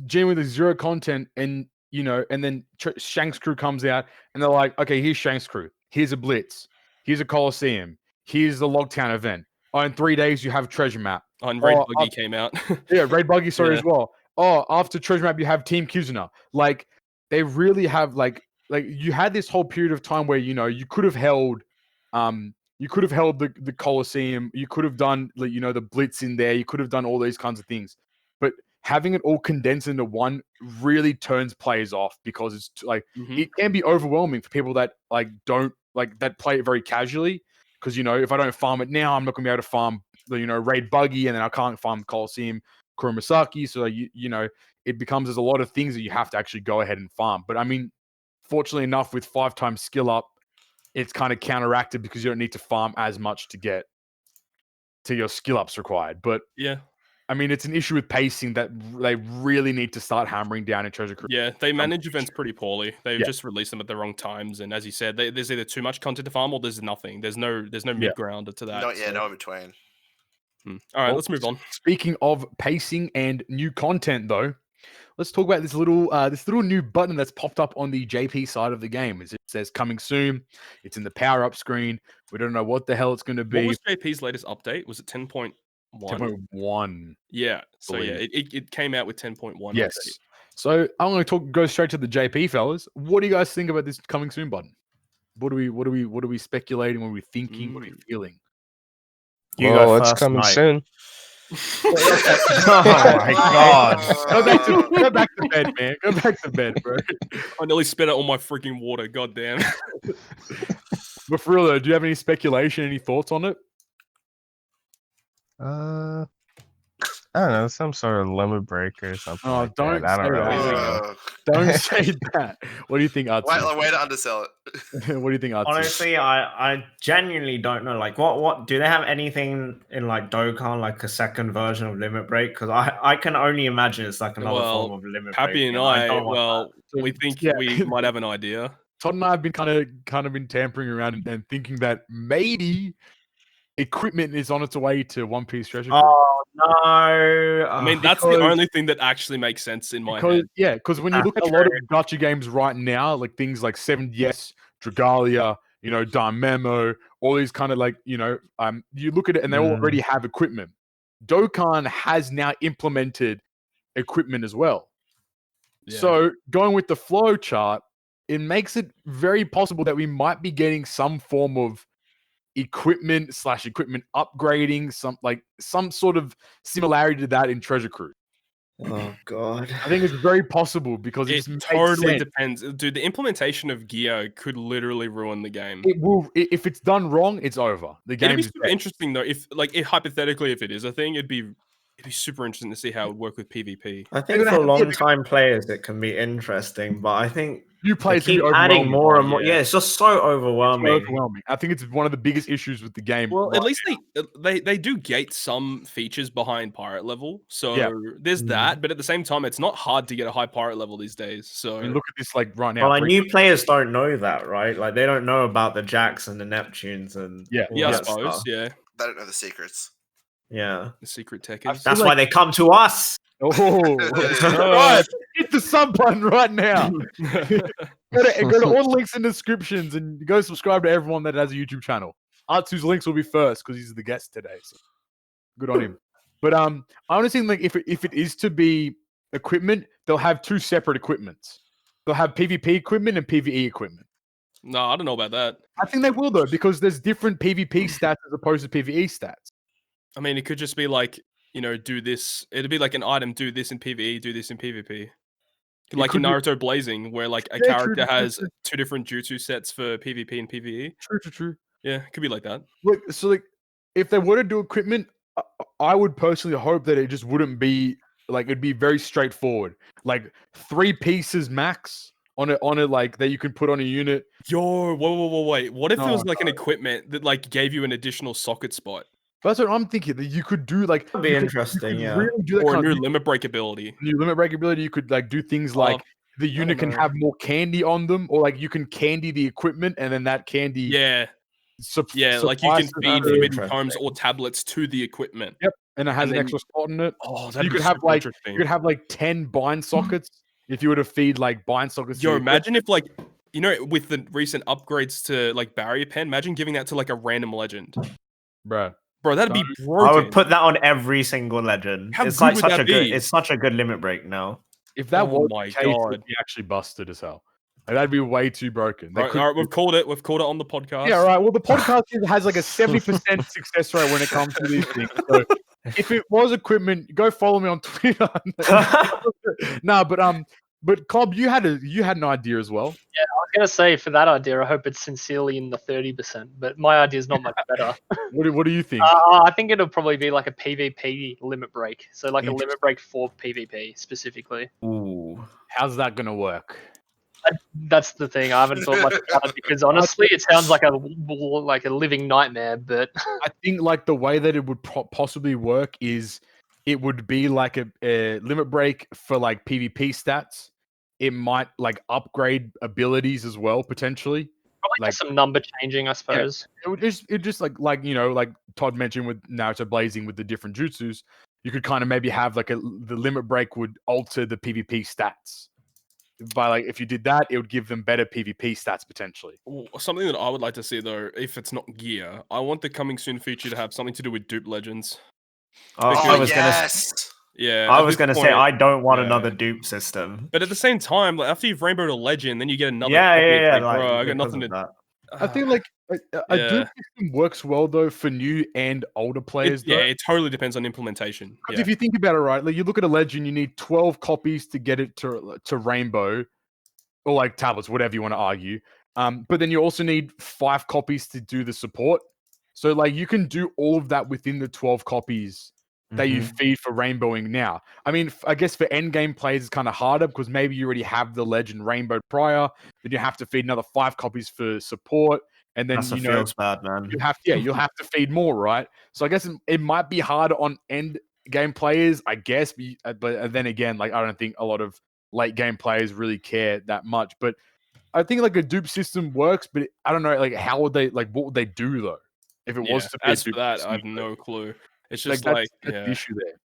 Genuinely zero content, and you know, and then Shank's crew comes out and they're like, okay, here's Shank's crew. Here's a blitz. Here's a Coliseum. Here's the Logtown event. Oh, in 3 days you have a treasure map. And Raid Buggy came out. Raid Buggy, sorry, as well. Oh, after treasure map you have Team Kizuna. Like they really have like you had this whole period of time where, you know, you could have held the Coliseum, you could have done, you know, the blitz in there, you could have done all these kinds of things, but having it all condensed into one really turns players off, because it's like it can be overwhelming for people that like don't like that play it very casually, because, you know, if I don't farm it now, I'm not gonna be able to farm the, you know, Raid Buggy, and then I can't farm Coliseum Kuromasaki, so you know, it becomes there's a lot of things that you have to actually go ahead and farm. But I mean, fortunately enough, with 5 times skill up, it's kind of counteracted because you don't need to farm as much to get to your skill ups required. But yeah, I mean, it's an issue with pacing that they really need to start hammering down in Treasure Cruise. Yeah, they manage events pretty poorly. They just release them at the wrong times, and as you said, there's either too much content to farm or there's nothing. There's no mid ground to that. No in between. All right, let's move on. Speaking of pacing and new content, though, let's talk about this little new button that's popped up on the JP side of the game. It says coming soon. It's in the power up screen. We don't know what the hell it's going to be. What was JP's latest update? Was it 10.1? 10.1. Yeah. So yeah, it came out with 10.1. Yes. Update. So I'm going to go straight to the JP fellas. What do you guys think about this coming soon button? What are we speculating? What are we thinking? What are we feeling? Well, it's coming soon. Oh my god! Go back to bed, man. Go back to bed, bro. I nearly spit out all my freaking water. God damn. But for real though, do you have any speculation, any thoughts on it? I don't know, some sort of limit break or something. Oh, like don't that. I don't say really that. know. Don't say that. What do you think, Artsy? Way to undersell it. What do you think, Artsy? Honestly, I genuinely don't know. Like, what do they have anything in like Dokkan, like a second version of Limit Break? Because I can only imagine it's like another form of Limit Break. Happy and we think we might have an idea. Todd and I have been kind of been tampering around and thinking that maybe equipment is on its way to One Piece Treasure Cruise. Oh no! I mean, that's the only thing that actually makes sense in my head. Yeah, because when you look at a lot of gacha games right now, like things like 7DS, Dragalia, you know, Memo, all these kind of like, you know, you look at it and they already have equipment. Dokkan has now implemented equipment as well. Yeah. So going with the flow chart, it makes it very possible that we might be getting some form of equipment upgrading, some sort of similarity to that in Treasure Cruise. Oh god! I think it's very possible because it totally depends, dude. The implementation of Geo could literally ruin the game. It will, if it's done wrong, it's over. The game is super interesting though. If hypothetically, if it is a thing, it'd be super interesting to see how it would work with PvP. I think for long-time players, it can be interesting, but I think you keep adding more and more. Yeah, it's just so overwhelming. I think it's one of the biggest issues with the game. Well, at least they do gate some features behind pirate level, so there's that. But at the same time, it's not hard to get a high pirate level these days. So look at this, like right now. Well, new players don't know that, right? Like they don't know about the Jacks and the Neptunes and I suppose, They don't know the secrets. Yeah, the secret tech is. That's why they come to us. Right. Hit the sub button right now. go to all the links in the descriptions and go subscribe to everyone that has a YouTube channel. Artsu's links will be first because he's the guest today. So good on him. But I honestly think like if it is to be equipment, they'll have 2 separate equipments. They'll have PvP equipment and PvE equipment. No, I don't know about that. I think they will though, because there's different PvP stats as opposed to PvE stats. I mean, it could just be like, do this. It'd be like an item, do this in PvE, do this in PvP. Like in Naruto Blazing, where like a character has 2 different jutsu sets for PvP and PvE. True. Yeah, it could be like that. Like, if they were to do equipment, I would personally hope that it just wouldn't be like it'd be very straightforward. Like 3 pieces max on it, like that you can put on a unit. Yo, wait. What if it was like an equipment that like gave you an additional socket spot? That's what I'm thinking. That you could do like That'd be interesting, yeah. Really do that Or a kind new of limit break ability. new limit break ability. You could like do things like the unit can have more candy on them, or like you can candy the equipment, and then that candy. Yeah. Like you can feed forbidden tomes or tablets to the equipment. Yep, and it has an extra spot in it. Oh, so you could have like 10 bind sockets if you were to feed like bind sockets. Yo, imagine if like with the recent upgrades to like barrier pen, imagine giving that to like a random legend, Bro, that'd be broken. I would put that on every single legend. It's like such a good limit break now. If that was the case, it would be actually busted as hell. Like, that'd be way too broken. All right, we've called it. We've called it on the podcast. Yeah, right. Well, the podcast has like a 70% success rate when it comes to these things. So if it was equipment, go follow me on Twitter. But Cobb, you had an idea as well. Yeah, I was gonna say for that idea, I hope it's sincerely in the 30%. But my idea is not much better. What do you think? I think it'll probably be like a PvP limit break. So like a limit break for PvP specifically. Ooh, how's that gonna work? That's the thing. I haven't thought much about it because honestly, it sounds like a living nightmare. But I think like the way that it would possibly work is it would be like a limit break for like PvP stats. It might like upgrade abilities as well potentially. Probably like some number changing, I suppose. Yeah, it just like Todd mentioned with Naruto Blazing with the different jutsus, you could kind of maybe have like the limit break would alter the PvP stats. By like if you did that, it would give them better PvP stats potentially. Something that I would like to see though, if it's not gear, I want the coming soon feature to have something to do with dupe legends. I was gonna say I don't want another dupe system. But at the same time, like after you've rainbowed a legend, then you get another. Yeah. Bro, I got nothing to. That. I think like a dupe system works well though for new and older players. It totally depends on implementation. Because if you think about it, right, like you look at a legend, you need 12 copies to get it to rainbow, or like tablets, whatever you want to argue. But then you also need 5 copies to do the support. So like you can do all of that within the 12 copies that you feed for rainbowing now. I mean, I guess for endgame players, it's kind of harder because maybe you already have the legend rainbowed prior, then you have to feed another 5 copies for support, and then feels bad, man. You'll have to feed more, right? So I guess it might be harder on end game players, I guess, but then again, like I don't think a lot of late game players really care that much. But I think like a dupe system works, but I don't know, like how would they, like what would they do though if it was to be as for that, I have no clue. It's just that's the issue there.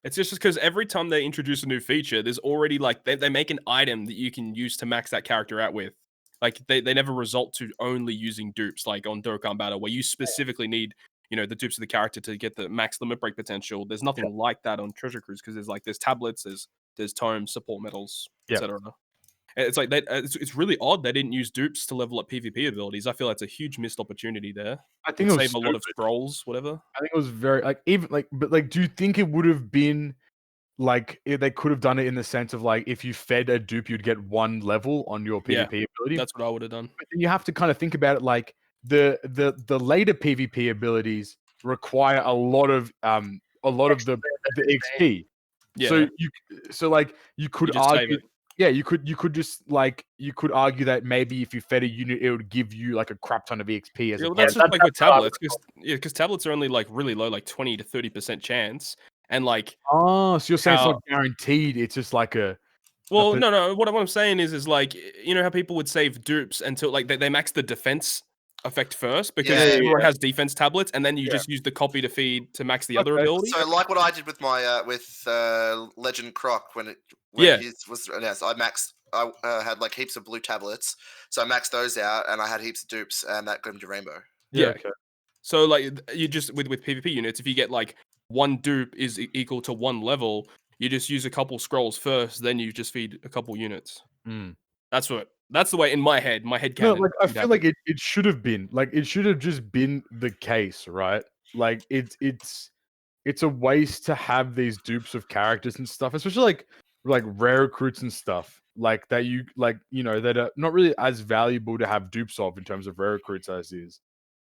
It's just because every time they introduce a new feature, there's already like they make an item that you can use to max that character out with. Like they never result to only using dupes like on Dokkan Battle, where you specifically need the dupes of the character to get the max limit break potential. There's nothing like that on Treasure Cruise because there's tablets, there's tomes, support medals, etc. It's like it's really odd they didn't use dupes to level up PvP abilities. I feel that's a huge missed opportunity there. I think it would save a lot of scrolls, whatever. I think it was very but do you think it would have been like they could have done it in the sense of like if you fed a dupe, you'd get 1 level on your PvP ability? That's what I would have done. But then you have to kind of think about it like the later PvP abilities require a lot of the XP. Yeah. So you could argue. Yeah, you could just like argue that maybe if you fed a unit, it would give you like a crap ton of EXP. That's just like with tablets, because tablets are only like really low, like 20 to 30% chance, and like. Oh, so you're saying it's not guaranteed? It's just like a. Well, no. What I'm saying is like how people would save dupes until like they max the defense effect first because everyone has defense tablets, and then you just use the copy to feed to max the other ability. So like what I did with my Legend Croc when his was announced, I had like heaps of blue tablets, so I maxed those out, and I had heaps of dupes, and that got him to rainbow. Yeah. Okay. So like you just with PvP units, if you get like 1 dupe is equal to 1 level, you just use a couple scrolls first, then you just feed a couple units. That's the way in my head canon. No, like I feel like it should have been like it should have just been the case, right? like it's a waste to have these dupes of characters and stuff, especially like rare recruits and stuff like that. You like that are not really as valuable to have dupes of in terms of rare recruits as is,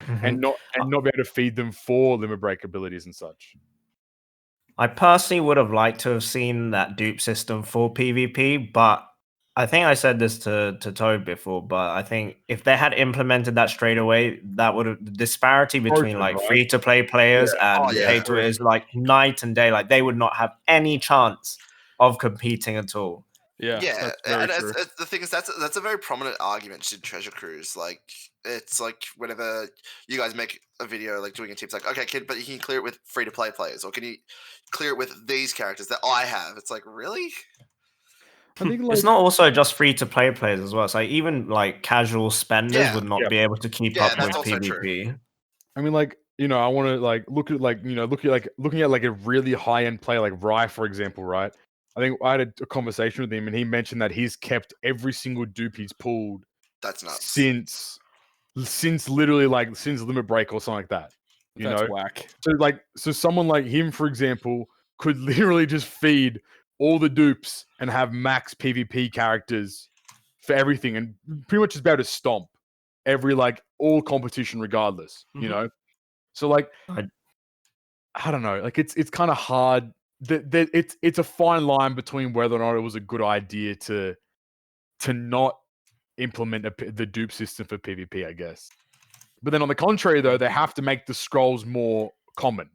and not be able to feed them for limit break abilities and such. I personally would have liked to have seen that dupe system for PvP, but I think I said this to Toad before, but I think if they had implemented that straight away, that would have the disparity between like free to play players and pay to is like night and day. Like they would not have any chance of competing at all. And the thing is that's a very prominent argument in Treasure Cruise. Like it's like whenever you guys make a video like doing a tip, it's like, okay, kid, but you can clear it with free to play players, or can you clear it with these characters that I have? It's like, really? I think it's not also just free to play players as well. It's like even like casual spenders would not be able to keep up with PvP. True. I mean, like I want to like look at like looking at like a really high end player like Rye, for example, right? I think I had a conversation with him, and he mentioned that he's kept every single dupe he's pulled. That's nuts. Since literally like since Limit Break or something like that. That's whack. So someone like him, for example, could literally just feed all the dupes and have max PvP characters for everything, and pretty much is about to stomp every like all competition regardless. So like I don't know, like it's kind of hard. It's a fine line between whether or not it was a good idea to not implement the dupe system for PvP, I guess. But then on the contrary, though, they have to make the scrolls more common.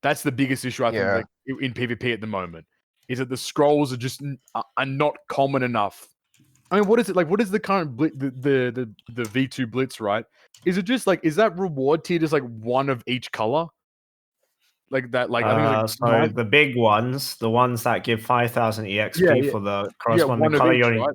That's the biggest issue I think like, in PvP at the moment, is that the scrolls are just are not common enough. I mean, what is it like? What is the current the V2 Blitz, right? Is it just like, is that reward tier just like one of each color? Like that, like I think so the big ones, the ones that give 5,000 EXP for the corresponding color,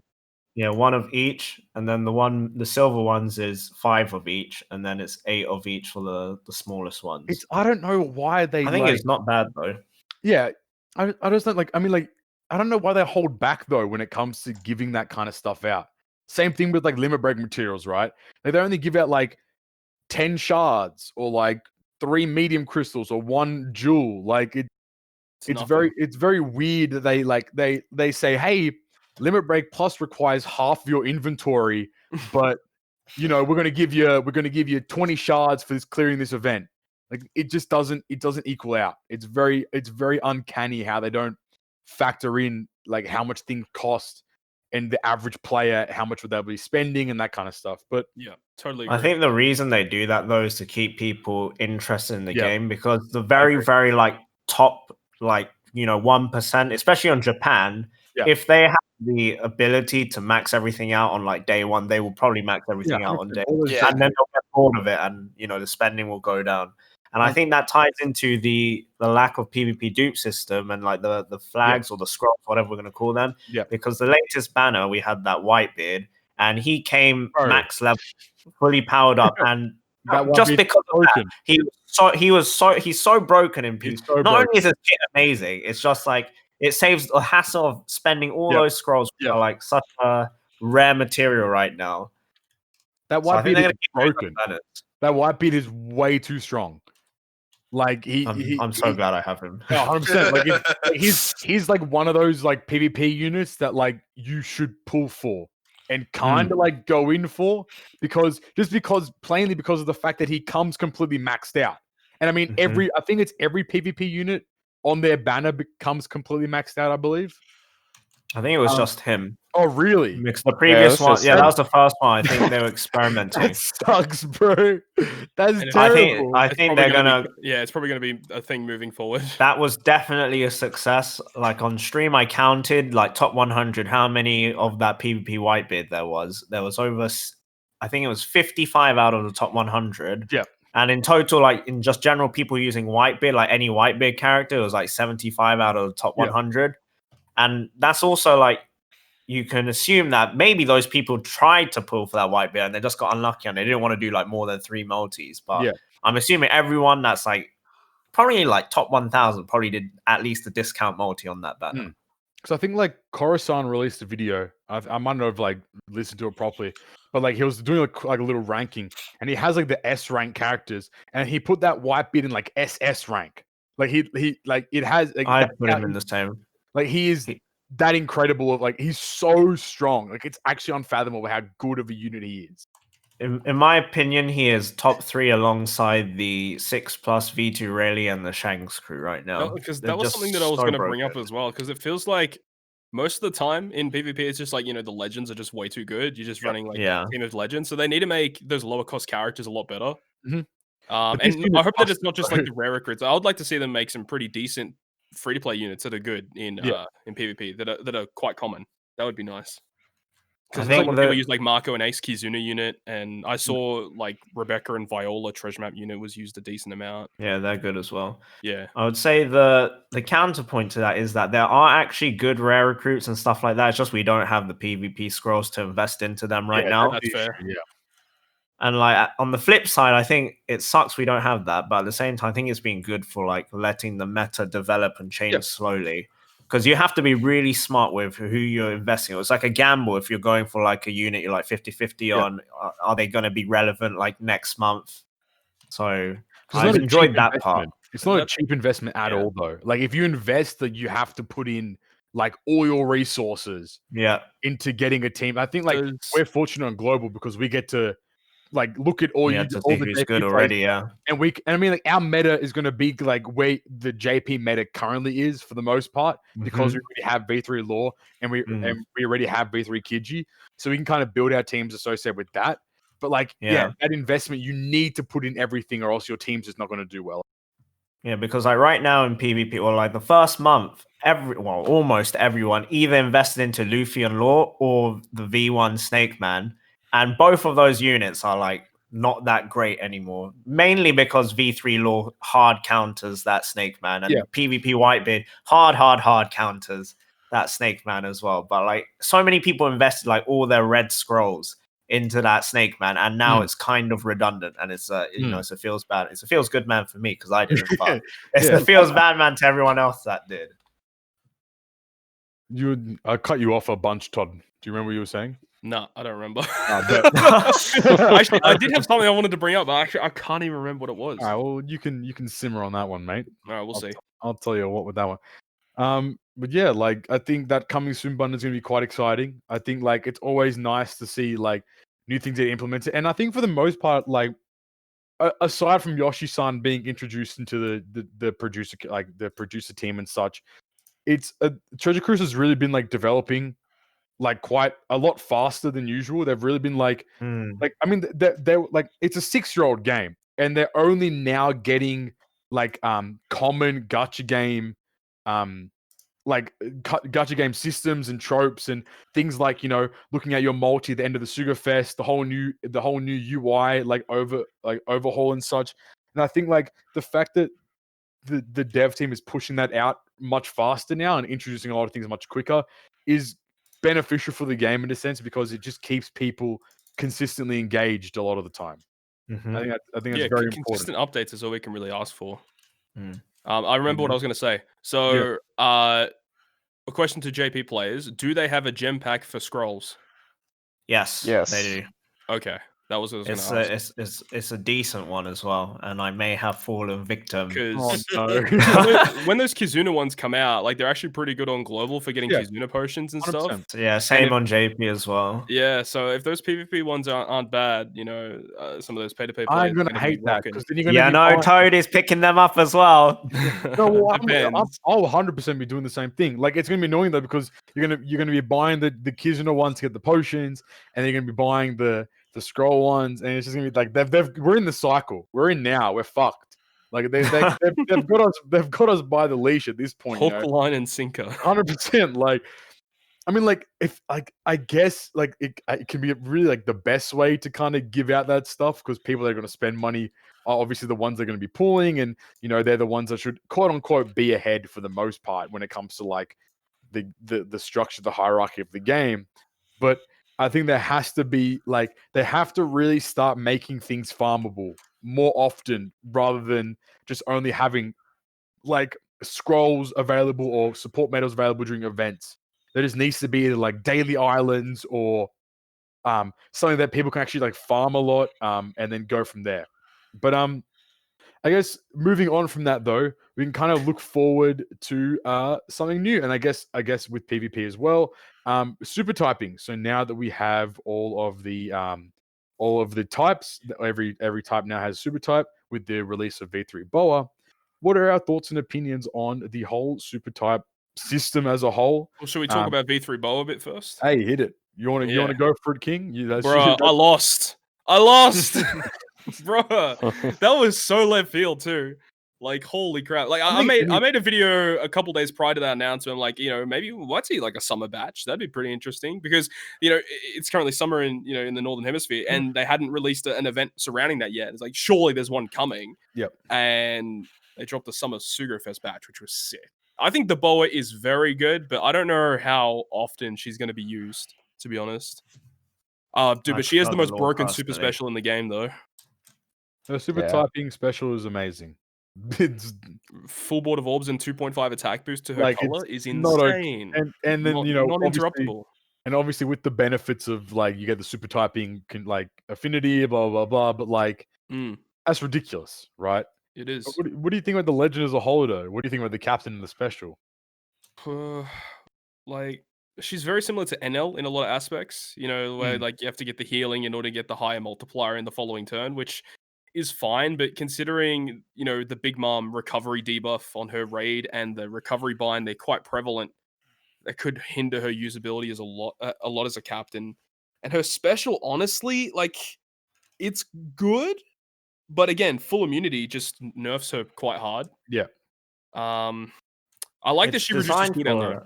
one of each, and then the silver ones is 5 of each, and then it's 8 of each for the smallest ones. I don't know why they. I think it's not bad though. Yeah, I just don't like. I mean, like I don't know why they hold back though when it comes to giving that kind of stuff out. Same thing with like limit break materials, right? Like they only give out like 10 shards or like 3 medium crystals or 1 jewel. Like it's very weird that they say, hey, Limit Break Plus requires half of your inventory, but we're gonna give you 20 shards for clearing this event. Like it just doesn't equal out. It's very uncanny how they don't factor in like how much things cost and the average player, how much would they be spending and that kind of stuff. But yeah, totally agree. I think the reason they do that though is to keep people interested in the game, because the very like top like 1%, especially on Japan, if they have the ability to max everything out on like day one, they will probably max everything out on day one. And then they'll get bored of it, and the spending will go down. And I think that ties into the lack of PvP dupe system and like the flags or the scrolls, whatever we're going to call them. Because the latest banner, we had that Whitebeard, and he came max level, fully powered up, and just because of that, he's so broken in PvP. Not only is his kit amazing, it's just like it saves the hassle of spending all those scrolls for like such a rare material right now. That Whitebeard is broken. That Whitebeard is way too strong. Like I'm so glad I have him. 100%. Like he's like one of those like PvP units that like you should pull for and kind of like go in for, because plainly because of the fact that he comes completely maxed out. And I mean I think it's every PvP unit on their banner becomes completely maxed out, I believe. I think it was just him. Oh, really? Because the previous one, that was the first one. I think they were experimenting. That sucks, bro. That's terrible. I think they're gonna. It's probably gonna be a thing moving forward. That was definitely a success. Like on stream, I counted like top 100 how many of that PvP Whitebeard there was. There was over, I think it was 55 out of the top 100. Yeah. And in total, like in just general people using Whitebeard, like any Whitebeard character, it was like 75 out of the top 100. And that's also like, you can assume that maybe those people tried to pull for that Whitebeard and they just got unlucky and they didn't want to do like more than 3 multis. But I'm assuming everyone that's like probably like top 1,000 probably did at least a discount multi on that banner. Because I think like Coruscant released a video I might not have like listened to it properly, but like he was doing like a little ranking, and he has like the S rank characters, and he put that Whitebeard in like SS rank. Like he like it has. Like, I'd put him in the same. Like he is that incredible. Of like he's so strong. Like it's actually unfathomable how good of a unit he is. In my opinion, he is top 3 alongside the 6+ V2 Rayleigh and the Shanks crew right now. Because They're that was just something that I was so going to bring up broken. as well. Because it feels like most of the time in PvP, it's just like, the legends are just way too good. You're just running like a team of legends. So they need to make those lower cost characters a lot better. Mhm. And I hope that it's not just like the rare recruits. I would like to see them make some pretty decent free to play units that are good in PvP that are quite common. That would be nice. Because a lot of people use like Marco and Ace Kizuna unit, and I saw like Rebecca and Viola treasure map unit was used a decent amount. Yeah, they're good as well. Yeah, I would say the counterpoint to that is that there are actually good rare recruits and stuff like that. It's just we don't have the PvP scrolls to invest into them right now. That's fair. Yeah. And like on the flip side, I think it sucks we don't have that, but at the same time, I think it's been good for like letting the meta develop and change slowly. Because you have to be really smart with who you're investing in. It's like a gamble if you're going for like a unit, you're like 50-50 on are they going to be relevant like next month? So I've enjoyed that part. It's not a cheap investment at all, though. Like if you invest, that you have to put in like all your resources into getting a team. I think like we're fortunate on Global because we get to like look at all the JP good already, and I mean like our meta is going to be like where the JP meta currently is for the most part because we already have V3 Law and we already have V3 Kiji, so we can kind of build our teams associated with that. But like that investment you need to put in everything or else your team's just not going to do well. Yeah, because like right now in PvP or like the first month, almost everyone either invested into Luffy and Law or the V1 Snake Man. And both of those units are like not that great anymore. Mainly because V3 Law hard counters that Snake Man and PvP Whitebeard hard counters that Snake Man as well. But like so many people invested like all their red scrolls into that Snake Man, and now it's kind of redundant, and it's it's a feels bad. It's a feels good man for me because I didn't, but it's the feels bad man to everyone else that did. I cut you off a bunch, Todd. Do you remember what you were saying? No, I don't remember. Actually, I did have something I wanted to bring up, but actually, I can't even remember what it was. All right, well, you can simmer on that one, mate. All right, we'll see. I'll tell you what with that one. But yeah, like I think that coming soon button is going to be quite exciting. I think like it's always nice to see like new things get implemented, and I think for the most part, like aside from Yoshi-san being introduced into the producer like the producer team and such, it's Treasure Cruise has really been like developing like quite a lot faster than usual. They've really been like I mean they're like it's a 6-year-old game, and they're only now getting like common gacha game like gacha game systems and tropes and things like looking at your multi at the end of the Sugar Fest, the whole new UI like overhaul and such. And I think like the fact that the dev team is pushing that out much faster now and introducing a lot of things much quicker is beneficial for the game in a sense because it just keeps people consistently engaged a lot of the time. I think that's very important. Consistent updates is all we can really ask for. I remember what I was going to say. So, a question to JP players: do they have a gem pack for scrolls? Yes, they do. Okay, that was what I was going to ask. It's a decent one as well, and I may have fallen victim. Because when those Kizuna ones come out, like they're actually pretty good on global for getting Kizuna potions and 100%. Stuff. Yeah, same on JP as well. Yeah, so if those PvP ones aren't bad, some of those pay-to-pay players, I'm gonna hate that because then you're gonna Toad is picking them up as well. No, well, I'll 100% be doing the same thing. Like it's gonna be annoying though because you're gonna be buying the Kizuna ones to get the potions, and then you're gonna be buying the scroll ones, and it's just gonna be like we're in the cycle. We're in now. We're fucked. Like they've got us by the leash at this point. Hook, line, and sinker. 100%. Like, I mean, like if I guess like it can be really like the best way to kind of give out that stuff because people that are going to spend money are obviously the ones that are going to be pooling, and they're the ones that should quote unquote be ahead for the most part when it comes to like the structure, the hierarchy of the game, but. I think there has to be like they have to really start making things farmable more often rather than just only having like scrolls available or support medals available during events. There just needs to be like daily islands or something that people can actually like farm a lot and then go from there. But I guess moving on from that though, we can kind of look forward to something new, and I guess with PvP as well, super typing. So now that we have all of the types, every type now has super type with the release of V3 Boa. What are our thoughts and opinions on the whole super type system as a whole? Well, should we talk about V3 Boa a bit first? Hey, hit it. You want to go for it, King? Bro, I lost. Bro, that was so left field too. Like, holy crap! Like, I made a video a couple days prior to that announcement. Like, maybe what's he like a summer batch? That'd be pretty interesting because it's currently summer in in the northern hemisphere, and they hadn't released an event surrounding that yet. It's like surely there's one coming. Yep. And they dropped the summer Sugar Fest batch, which was sick. I think the Boa is very good, but I don't know how often she's going to be used. To be honest, dude, but she has the most broken super special in the game, though. Her super typing special is amazing. It's full board of orbs and 2.5 attack boost to her color is insane. And then not interruptible. And obviously with the benefits of like you get the super typing like affinity, blah blah blah. But like that's ridiculous, right? It is. What do you think about the legend as a whole, though? What do you think about the captain and the special? Like, she's very similar to NL in a lot of aspects. Where like you have to get the healing in order to get the higher multiplier in the following turn, which is fine, but considering the Big Mom recovery debuff on her raid and the recovery bind, they're quite prevalent. That could hinder her usability as a lot as a captain. And her special, honestly, like it's good, but again, full immunity just nerfs her quite hard. Yeah. I like that she reduces cooldown though.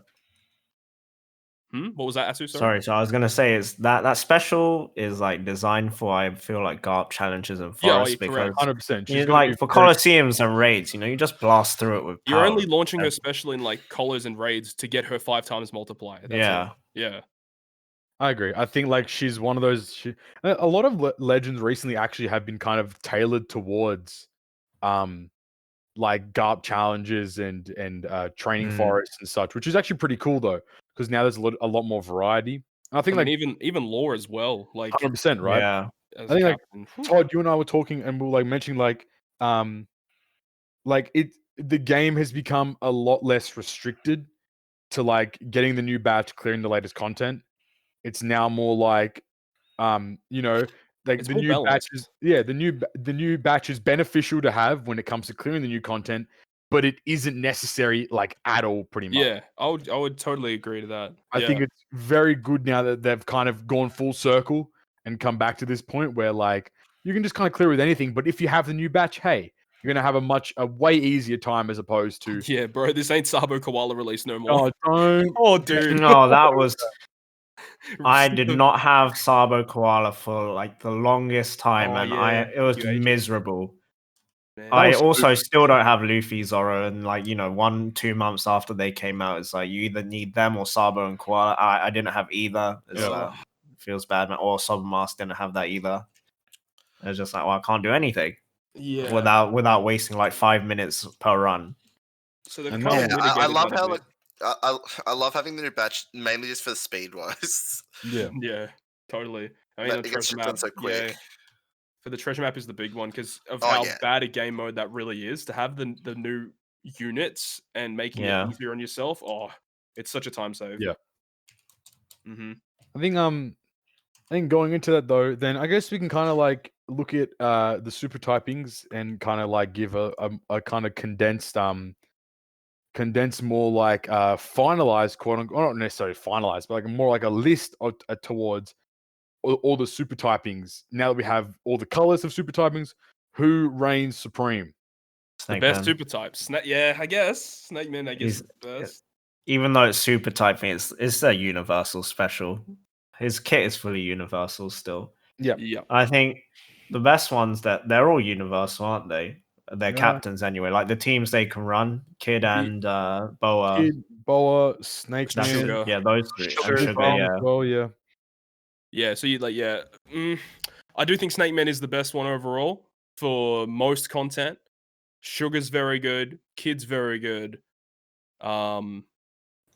What was that, Asu? Sorry, so I was gonna say is that special is like designed for I feel like GARP challenges and forests because 100%. Like for Colosseums and raids, you just blast through it with power. You're only launching her special in like colos and raids to get her 5 times multiplier. That's it. Yeah. I agree. I think like she's one of those. A lot of legends recently actually have been kind of tailored towards, like GARP challenges and training forests and such, which is actually pretty cool though, because now there's a lot more variety. I think even lore as well, like 100%, right? Yeah. I think like Todd, you and I were talking and we were like mentioning like the game has become a lot less restricted to like getting the new batch, clearing the latest content. It's now more like like it's the new batches. Yeah, the new batch is beneficial to have when it comes to clearing the new content, but it isn't necessary like at all, pretty much. Yeah, I would totally agree to that. I think it's very good now that they've kind of gone full circle and come back to this point where like you can just kind of clear with anything, but if you have the new batch, hey, you're gonna have a way easier time as opposed to bro, this ain't Sabo Koala release no more. Oh, don't. Oh, dude. No, that was. I did not have Sabo Koala for like the longest time, and it was miserable. Man. I also still don't have Luffy, Zoro, and like 1-2 months after they came out, it's like you either need them or Sabo and Koala. I didn't have either. It feels bad, man. Or Submask didn't have that either. It's just like, well, I can't do anything. Yeah. Without wasting like 5 minutes per run. So I love how like I love having the new batch mainly just for the speed wise. Yeah, totally. I mean, the treasure map, so quick. For the treasure map is the big one because of how bad a game mode that really is. To have the new units and making it easier on yourself, it's such a time save. Yeah. I think going into that though, then I guess we can kind of like look at the super typings and kind of like give a kind of condensed more like finalized quote unquote, not necessarily finalized, but like more like a list towards all the super typings. Now that we have all the colors of super typings, who reigns supreme? The best super types. I guess Snake Man. I guess is the best. Even though it's super typing, it's a universal special. His kit is fully universal still. Yeah. I think the best ones that they're all universal, aren't they? They're captains anyway. Like the teams they can run, Kid and Boa. Boa, Snake Man. Sugar. Yeah, those three. Sugar, Well, yeah. Yeah, so you like, I do think Snake Man is the best one overall for most content. Sugar's very good. Kid's very good.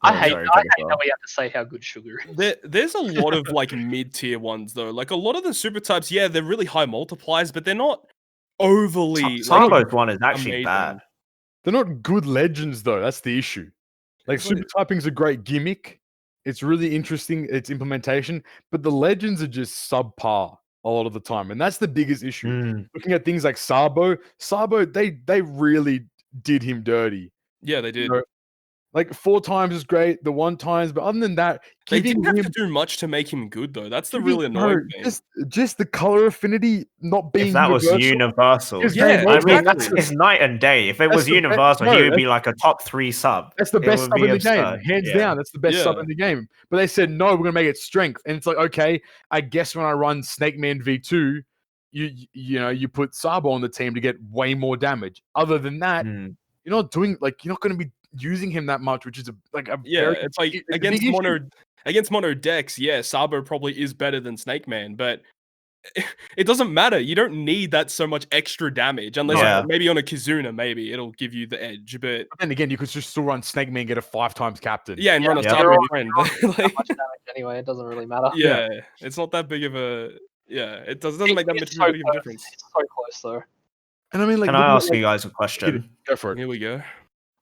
I Oh, hate sorry, I take it hate off. that we have to say how good sugar is. There's a lot of like mid-tier ones though. Like a lot of the super types, yeah, they're really high multipliers, but they're not overly like Sarbo's one is actually amazing. bad. They're not good legends though. That's the issue. Like It's like- super typing's a great gimmick. It's really interesting, its implementation, but the legends are just subpar a lot of the time, and that's the biggest issue. Mm. Looking at things like Sabo, they really did him dirty. Yeah, they did. You know, like 4 times is great, the 1 times, but other than that, They giving didn't have him to do much to make him good though. That's the giving- really bro, annoying thing. just the color affinity not being If that was universal, is Yeah, game I over. mean exactly. that's it's night and day. If it That's was the be- universal, no, he would be like a top 3 sub. That's the It best would sub be in the game, absurd. hands Yeah. down. That's the best sub Yeah. in the game. But they said no, we're gonna make it strength, and it's like okay, I guess when I run Snake Man V2, you put Sabo on the team to get way more damage. Other than that, Mm. you're not going to be using him that much, which is a Yeah, very, it's like it's a against big issue. mono decks, yeah, Sabo probably is better than Snake Man, but it doesn't matter. You don't need that so much extra damage unless Yeah. maybe on a Kizuna, maybe it'll give you the edge. But But then again, you could just still run Snake Man, get a 5 times captain. yeah, and run a Yeah. Sabo You're all- friend. That Like, much damage anyway, it doesn't really matter. yeah, it's not that big of a it doesn't make that much It's so big of a close. difference. It's so close though. And I mean, like, Can I looking at, ask like- you guys a question? Go for it. Here we go.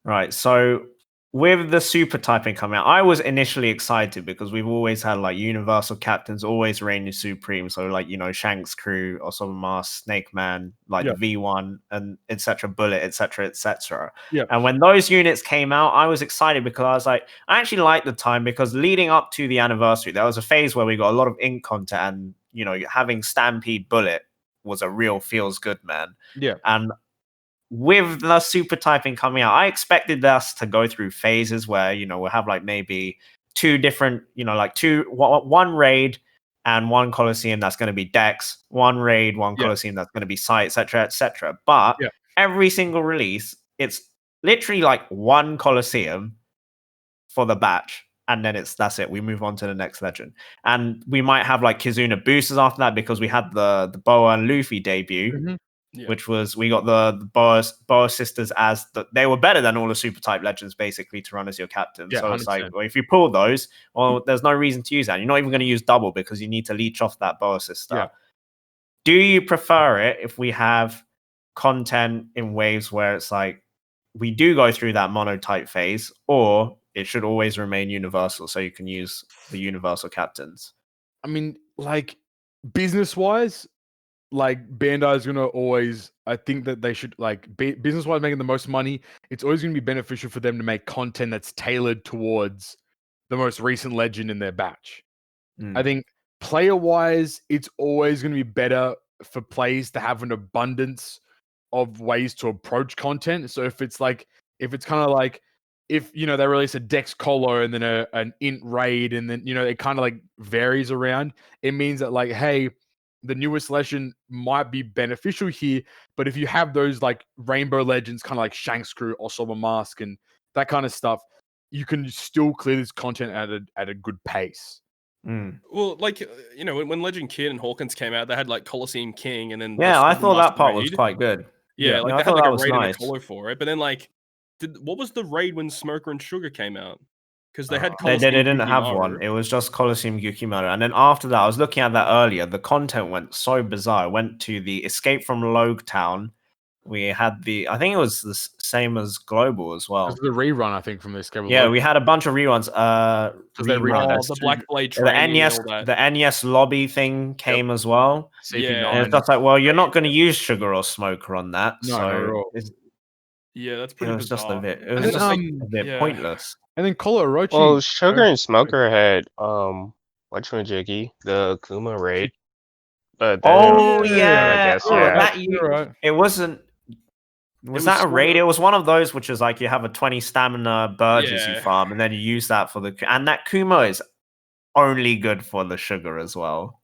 Right. So with the super typing coming out, I was initially excited because we've always had like universal captains always reigning supreme. So like, Shanks crew, Osobama, Snake Man, like Yeah. the V1 and etc. Bullet, etc. etc. Yeah. And when those units came out, I was excited because I was like, I actually liked the time because leading up to the anniversary, there was a phase where we got a lot of ink content and having Stampede Bullet was a real feels good, man. Yeah. And with the super typing coming out, I expected us to go through phases where we'll have like maybe 2 different, one raid and 1 Colosseum that's going to be decks, 1 raid, 1 Yeah. Colosseum that's going to be site, etc., etc. But Yeah. every single release, it's literally like 1 Colosseum for the batch, and then that's it. We move on to the next legend, and we might have like Kizuna boosters after that because we had the Boa and Luffy debut. Mhm. Yeah. Which was we got the Boa sisters as they were better than all the super type legends basically to run as your captain. Yeah, so it's like 100%. well, if you pull those, well, there's no reason to use that. You're not even going to use double because you need to leech off that Boa sister. Yeah. Do you prefer it if we have content in waves where it's like we do go through that monotype phase, or it should always remain universal so you can use the universal captains? I mean, like, business-wise, like, Bandai is gonna always. I think that they should business-wise making the most money. It's always gonna be beneficial for them to make content that's tailored towards the most recent legend in their batch. I think player-wise, it's always gonna be better for players to have an abundance of ways to approach content. So if it's kind of like if they release a Dex Colo and then an int raid and then it kind of like varies around, it means that like, hey, the newest legend might be beneficial here, but if you have those like rainbow legends, kind of like Shanks crew, Osoba Mask, and that kind of stuff, you can still clear this content at a good pace. Well, like when Legend Kid and Hawkins came out, they had like Colosseum King, and then Yeah, I Osoba thought Mask that part was raid. quite good. Yeah, Yeah. like I they had thought like that a was raid nice. and a colo for it. But then like, what was the raid when Smoker and Sugar came out? Because they had They Colosseum didn't have Yukimaru. one. It was just Colosseum Yukimaru. And then after that, I was looking at that earlier. The content went so bizarre. I went to the Escape from Logue Town. We had I think it was the same as Global as well. This is a rerun, I think, from this game. Yeah, we had a bunch of reruns. Because they rerun. Oh, the Black Blade The training NES, and all that. the NES lobby thing came as well. Yeah. And it's just like, well, you're not going to use Sugar or Smoker on that. No, not at so all. Yeah, that's it pretty was just bizarre. a bit, it And was then, just like, a bit yeah. pointless. And then Colo Orochi. Well, Sugar and Smoker had whatchamajiggy, the Kuma raid. But that Oh didn't- yeah, I guess, oh, yeah. that You're right. it wasn't. Was was that a sort raid? of- It was one of those which is like you have a 20 stamina Burgess you Yeah. farm, and then you use that for and that Kuma is only good for the Sugar as well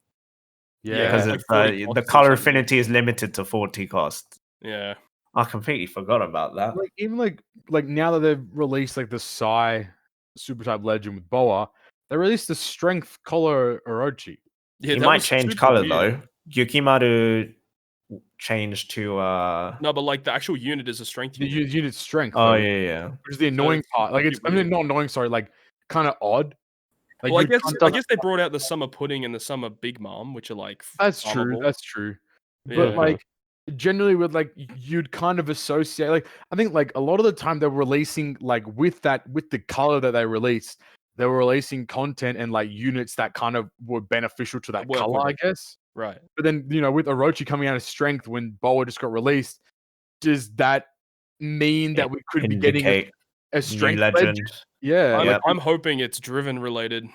Yeah, because like it's 40 the costs or color something. affinity is limited to 40 cost. Yeah. I completely forgot about that. like even like now that they've released like the Psy Super Type Legend with Boa, they released the Strength Colo Orochi. Yeah, He that might was change super color weird. though. Yukimaru changed to No, but like the actual unit is a strength The unit. unit strength. Oh though, yeah, yeah. which is the annoying it's part. Like it's pretty weird. not annoying. Sorry, like kind of odd. Like, Well, I you'd guess kind I of- guess they brought out the summer pudding and the summer big mom, which are like that's true. farmable. That's true. Yeah. But like generally with like you'd kind of associate like I think like a lot of the time they're releasing like with the color that they released, they were releasing content and like units that kind of were beneficial to that Work color, with I it. guess. Right. But then with Orochi coming out of strength when Boa just got released, does that mean that we could be getting Indicate a new strength legend. Yeah. Yep. I'm hoping it's driven related.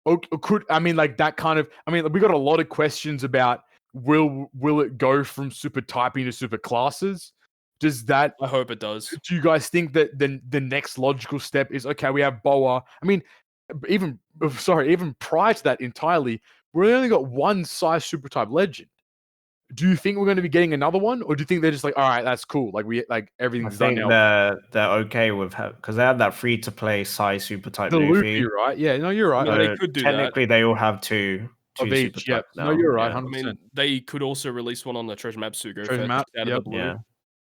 Or could I mean like that kind of we got a lot of questions about will it go from super typing to super classes? Does that I hope it does. do you guys think that the next logical step is okay, we have Boa. I mean, even prior to that entirely, we only got one size super type legend. Do you think we're going to be getting another one, or do you think they're just like, all right, that's cool, like we like I everything's done think now? they're okay with because they have that free to play size super type The Luffy. Luffy, right? Yeah, no, you're right. I mean, So they could do technically, they all have two Of super each, yeah. types No, now. you're right, Yeah. 100%. I mean, they could also release one on the Treasure Map Sugo Treasure Fest Map, out of yep. the blue. Yeah.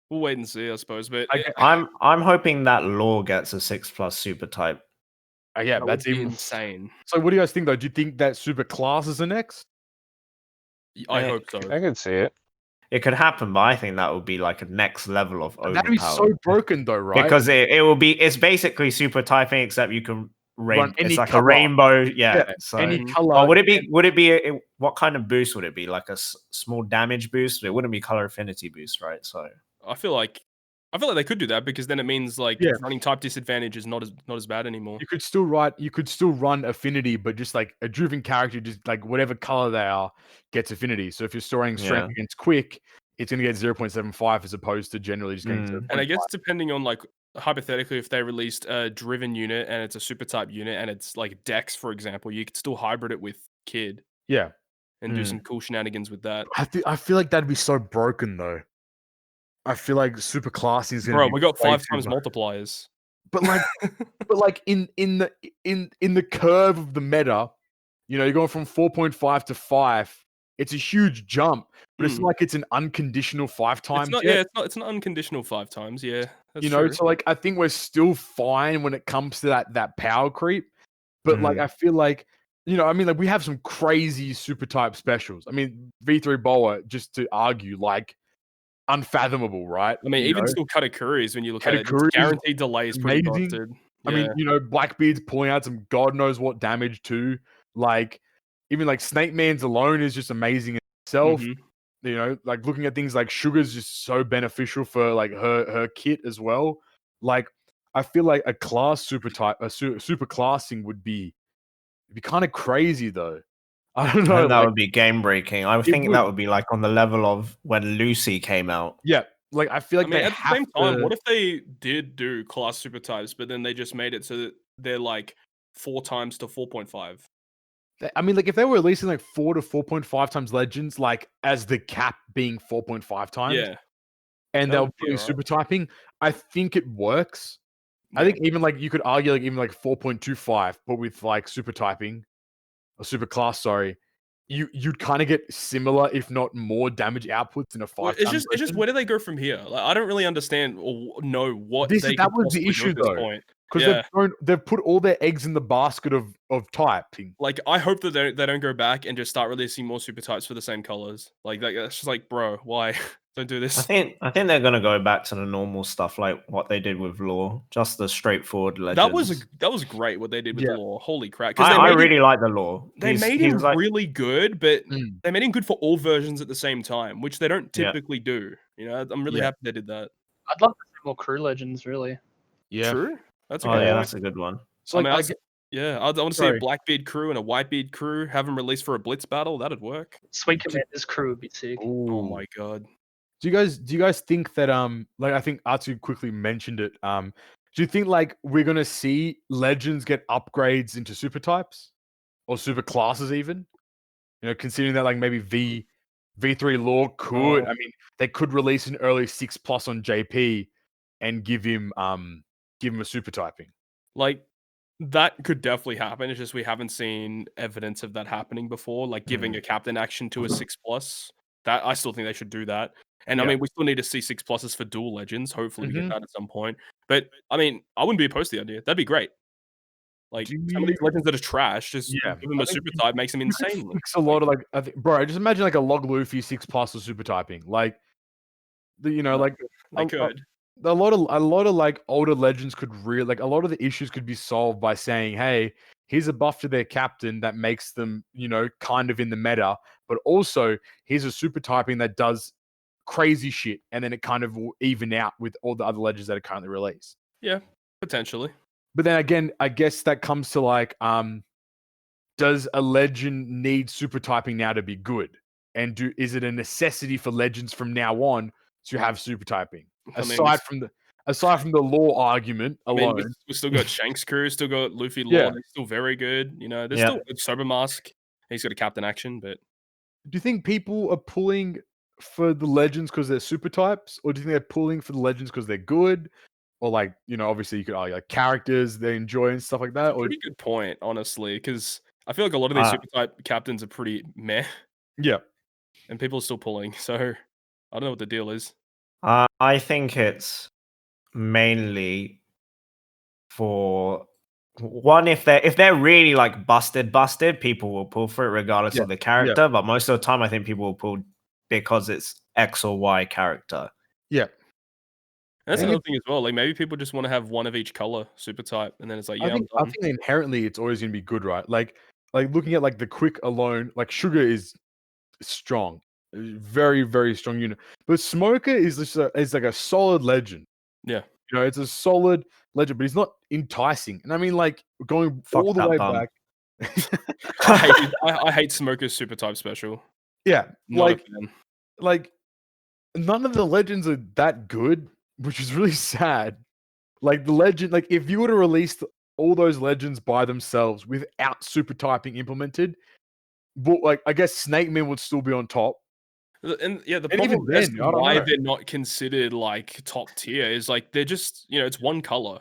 We'll wait and see, I suppose. But I'm hoping that Law gets a 6+ super type. Yeah, that that's would be even insane. So what do you guys think though? Do you think that super classes are next? I Eh, hope so. I could see it. It could happen, but I think that would be like a next level of overpowered. That'd be so broken though, right? Because it will be it's basically super typing except you can Run any it's like color. a rainbow. Yeah. Yeah, So any Mhm. color. oh, would it be what kind of boost would it be? Like a small damage boost? It wouldn't be color affinity boost, right? So I feel like they could do that because then it means like Yeah. running type disadvantage is not as bad anymore. You could still run affinity, but just like a driven character, just like whatever color they are gets affinity. So if you're storing strength Yeah. against quick, it's gonna get 0.75 as opposed to generally just getting 0.5. And I guess depending on like hypothetically, if they released a driven unit and it's a super type unit and it's like Dex, for example, you could still hybrid it with Kid Yeah. and do some cool shenanigans with that. I feel like that'd be so broken though. I feel like super classing is gonna Bro, be we got way 5 too times much. multipliers. But like in the curve of the meta, you're going from 4.5 to 5. It's a huge jump, but it's not like it's an unconditional 5 times. It's not. yet. Yeah, it's not unconditional 5 times. Yeah, that's You know, true. so like I think we're still fine when it comes to that power creep. But like I feel like, I mean, like we have some crazy super type specials. I mean, V3 Boa, just to argue, like unfathomable, right? I mean, You even know? still Katakuri's when you look at it, Katakuri's just guaranteed delay is pretty amazing. busted. I mean, Blackbeard's pulling out some god knows what damage too. Like even like Snake Man's alone is just amazing in itself. Mhm. Like looking at things like Sugar's just so beneficial for like her kit as well. Like I feel like a class super type, a super classing would be kind of crazy though. I don't know. And that Like, would be game breaking. I think that would be like on the level of when Lucy came out. yeah, like I feel like I mean, they at the have same time, to- what if they did do class super types, but then they just made it so that they're like 4 times to 4.5? I mean, like if they were releasing like 4 to 4.5 times legends, like as the cap being 4.5 times, Yeah, and that they're would be putting alright. super typing, I think it works. I Yeah. think even like you could argue like even like 4.25, but with like super typing or super class, sorry, you'd kind of get similar, if not more, damage outputs in a 5 Well, it's just where do they go from here? Like, I don't really understand or know what they that could was the possibly do issue at this though, point. because Yeah, they've put all their eggs in the basket of typing. like I hope that they don't go back and just start releasing more super types for the same colors. Like that's just like, bro, why don't do I this? think they're gonna go back to the normal stuff like what they did with Law, just the straightforward legends. That was great what they did with Yeah. the Law. Holy crap! Because I really like the Law. they He's made him like, really good, but Mm. they made him good for all versions at the same time, which they don't Yeah. typically do. I'm really Yeah. happy they did that. I'd love to see more crew legends, really. Yeah. True. That's a oh good yeah, point. that's a good one. So I like, mean, I want to see a Sorry. Blackbeard crew and a Whitebeard crew. Have them released for a Blitz battle. That'd work. Sweet Commander's crew would be sick. Oh Ooh. my god. Do you guys think that like I think Artu quickly mentioned it. Do you think like we're gonna see legends get upgrades into super types or super classes even? Considering that like maybe V3 Law could, Oh. I mean, they could release an early 6+ on JP and give him a super typing. Like that could definitely happen. It's just we haven't seen evidence of that happening before. Like giving a captain action to a 6+. That I still think they should do that. And I Yeah. mean, we still need to see 6+s for dual legends. Hopefully, we Mhm. get that at some point. But I mean, I wouldn't be opposed to the idea. That'd be great. Like Do some of these you- legends that are trash, just Yeah, give them I a think super type makes them you could insanely. fix a lot of like, I think, bro. Just imagine like a log Luffy 6+ or super typing, like No, like They a, could. a lot of like older legends could like a lot of the issues could be solved by saying, hey, here's a buff to their captain that makes them, kind of in the meta, but also here's a super typing that does crazy shit, and then it kind of will even out with all the other legends that are currently released. Yeah, potentially. But then again, I guess that comes to like, does a legend need super typing now to be good? And is it a necessity for legends from now on to have super typing? I mean, Aside from the law argument alone. we still got Shanks crew, still got Luffy Law. Yeah. They're still very good. There's Yeah. still Sober Mask. He's got a captain action, but Do you think people are pulling for the legends because they're super types, or do you think they're pulling for the legends because they're good, or like obviously you could argue like characters they enjoy and stuff like that? Or pretty good point, honestly, because I feel like a lot of these super type captains are pretty meh, yeah, and people are still pulling. So I don't know what the deal is. I think it's mainly for one, if they're really like busted, people will pull for it regardless of the character. But most of the time, I think people will pull because it's X or Y character. yeah. And that's I think another thing as well. Like maybe people just want to have one of each color super type, and then it's like, yeah, I I'm done. think inherently it's always going to be good, right? Like looking at like the quick alone, like Sugar is strong, very very strong unit, but Smoker is just is like a solid legend. Yeah, It's a solid legend, but he's not enticing. And I mean, like going Fuck all the that way bum. back. I hate Smoker's super type special. Yeah, Not a fan. like none of the legends are that good, which is really sad. Like the legend, like if you would have released all those legends by themselves without super typing implemented, but like I guess Snake Man would still be on top. And yeah, the And even problem as then, to I don't why know. they're not considered like top tier is like they're just it's one color.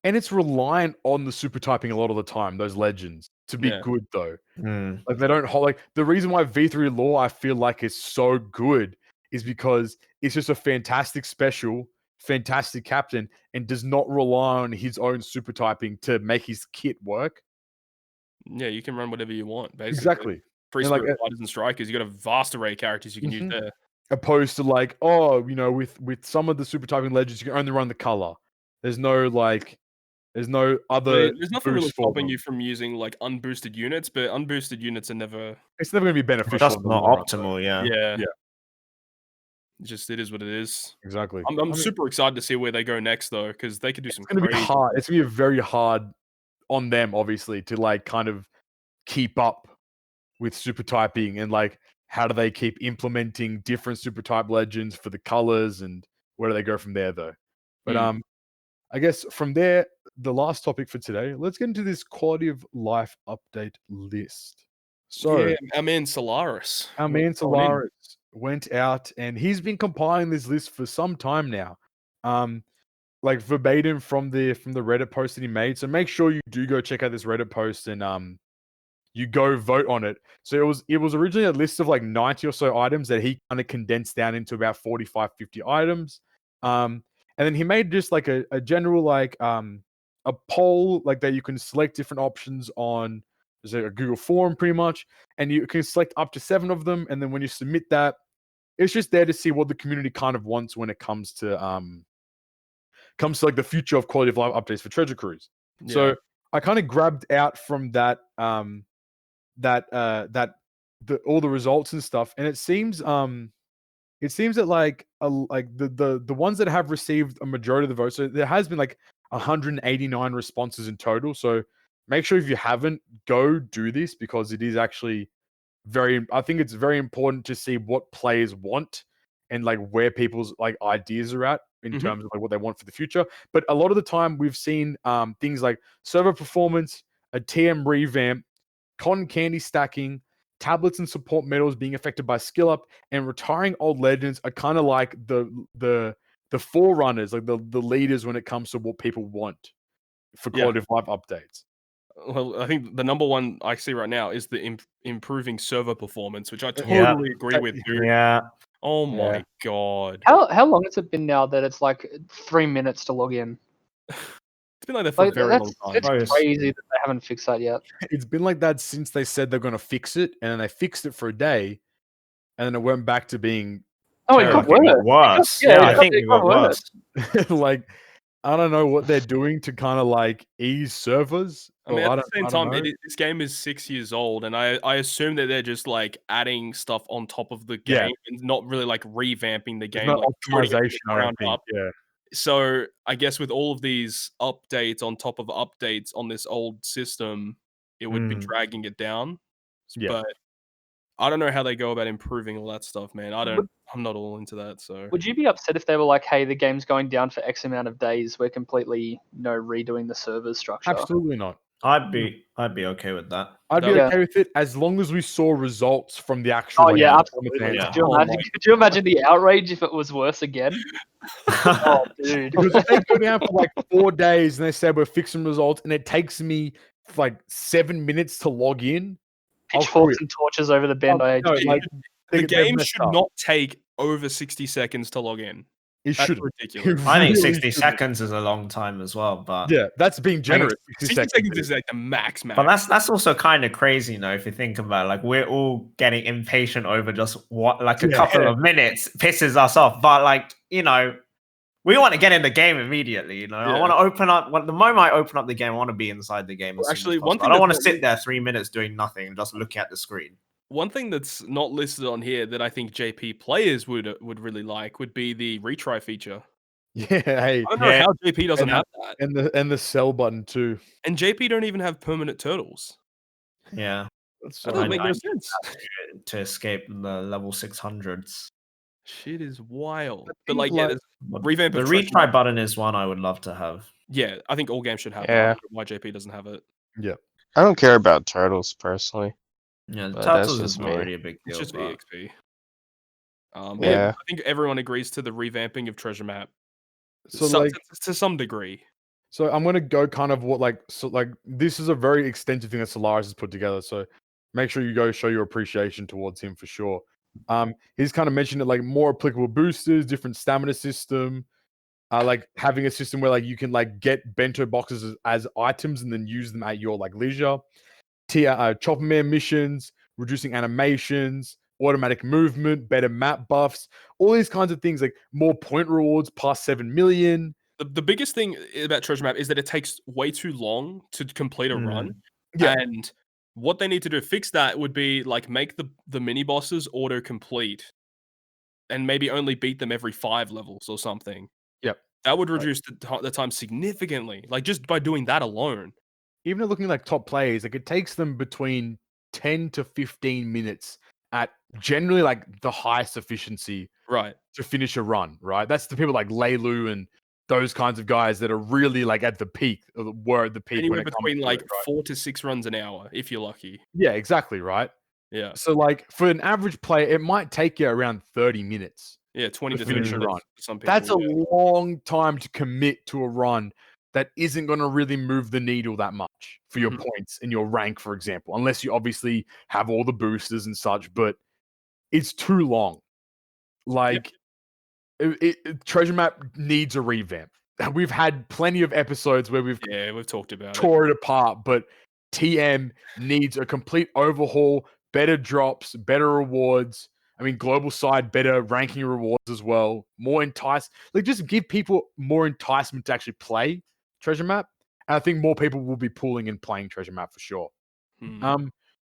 And it's reliant on the super typing a lot of the time, those legends, to be Yeah. good though. Mm. Like they don't hold like the reason why V3 Law I feel like is so good is because it's just a fantastic special, fantastic captain, and does not rely on his own super typing to make his kit work. Yeah, you can run whatever you want, basically. Exactly. Free And, like, spirit fighters and strikers, you got a vast array of characters you can use there. Opposed to like, with some of the super typing legends, you can only run the color. There's no other There's nothing really boost for stopping them. you from using like unboosted units, but unboosted units are never. It's never going to be beneficial. That's in the not long run, optimal. Yeah. Yeah. It is what it is. exactly. I'm super excited to see where they go next though, because they could do some. It's going to be crazy hard. stuff. It's going to be very hard on them, obviously, to like kind of keep up with super typing and like how do they keep implementing different super type legends for the colors and where do they go from there though? But I guess from there, the last topic for today, let's get into this quality of life update list. So yeah, our man Solaris. our man Solaris went out and he's been compiling this list for some time now. Like verbatim from the Reddit post that he made. So make sure you do go check out this Reddit post and you go vote on it. So it was originally a list of like 90 or so items that he kind of condensed down into about 45, 50 items. And then he made just like a general like a poll like that you can select different options on. There's a Google form pretty much, and you can select up to 7 of them. And then when you submit that, it's just there to see what the community kind of wants when it comes to like the future of quality of life updates for Treasure Cruise. Yeah. So I kind of grabbed out from that all the results and stuff, and it seems that like the ones that have received a majority of the votes. So there has been like 189 responses in total. So make sure if you haven't, go do this because it is actually I think it's very important to see what players want and like where people's like ideas are at in terms of like what they want for the future. But a lot of the time we've seen things like server performance, a TM revamp, cotton candy stacking, tablets and support medals being affected by skill up, and retiring old legends are kind of like the forerunners, like the leaders when it comes to what people want for quality of life updates. Well, I think the number one I see right now is the improving server performance, which I totally agree with, dude. Yeah. Oh my god. How long has it been now that it's like 3 minutes to log in? It's been like that for a very long time. It's crazy that they haven't fixed that yet. It's been like that since they said they're going to fix it, and then they fixed it for a day, and then it went back to being. Oh, it got worse. I think it got worse. Like, I don't know what they're doing to kind of like ease servers. I mean, at the same time, this game is 6 years old, and I assume that they're just like adding stuff on top of the game and not really like revamping the game, not like optimization. I ground think. up. Yeah. So I guess with all of these updates on top of updates on this old system, it would be dragging it down. Yeah. But I don't know how they go about improving all that stuff, man. I'm not all into that. So would you be upset if they were like, "Hey, the game's going down for X amount of days. We're completely, redoing the server structure"? Absolutely not. I'd be okay with that. I'd be okay with it as long as we saw results from the actual. Oh yeah, absolutely. Yeah. Could you imagine the outrage if it was worse again? Oh, dude. Because if they go down for like 4 days and they say we're fixing results, and it takes me like 7 minutes to log in, pitchforks and torches over the bend. The game should not take over 60 seconds to log in. It should. Ridiculous. I think 60 seconds is a long time as well, but yeah, that's being generous. 60 seconds is like the max. But that's also kind of crazy, if you think about it. Like, we're all getting impatient over just a couple of minutes pisses us off. But like, we want to get in the game immediately. I want to open up. The moment I open up the game, I want to be inside the game. Actually, I don't want to sit there 3 minutes doing nothing and just looking at the screen. One thing that's not listed on here that I think JP players would really like would be the retry feature. Yeah, hey, I don't know how JP doesn't have that, and the sell button too. And JP don't even have permanent turtles. Yeah, that doesn't make no sense to escape the level 600s. Shit is wild. But revamp the retry button is one I would love to have. Yeah, I think all games should have that. Why JP doesn't have it? Yeah, I don't care about turtles personally. Yeah, the turtles is already a big deal. It's just EXP. I think everyone agrees to the revamping of treasure map. So to some degree. So I'm gonna go kind of this is a very extensive thing that Solaris has put together. So make sure you go show your appreciation towards him for sure. He's kind of mentioned it like more applicable boosters, different stamina system, like having a system where like you can like get bento boxes as items and then use them at your like leisure. Chopper Man missions, reducing animations, automatic movement, better map buffs, all these kinds of things, like more point rewards past 7 million. The biggest thing about treasure map is that it takes way too long to complete a run. Yeah. And what they need to do to fix that would be like make the mini bosses auto complete and maybe only beat them every 5 levels or something. Yep. That would reduce the time significantly, like just by doing that alone. Even looking like top players, like it takes them between 10 to 15 minutes at generally like the highest efficiency to finish a run, right? That's the people like Leilu and those kinds of guys that are really like at the peak, or were at the peak. Anywhere between like 4 to 6 runs an hour, if you're lucky. Yeah, exactly, right? Yeah. So like for an average player, it might take you around 30 minutes. Yeah, 20 to finish a run. Some people, that's a long time to commit to a run that isn't going to really move the needle that much for your points and your rank, for example, unless you obviously have all the boosters and such, but it's too long. Like, Treasure Map needs a revamp. We've had plenty of episodes where we've talked about tore it apart, but TM needs a complete overhaul, better drops, better rewards. I mean, global side, better ranking rewards as well. More like just give people more enticement to actually play Treasure Map. And I think more people will be pulling and playing Treasure Map for sure.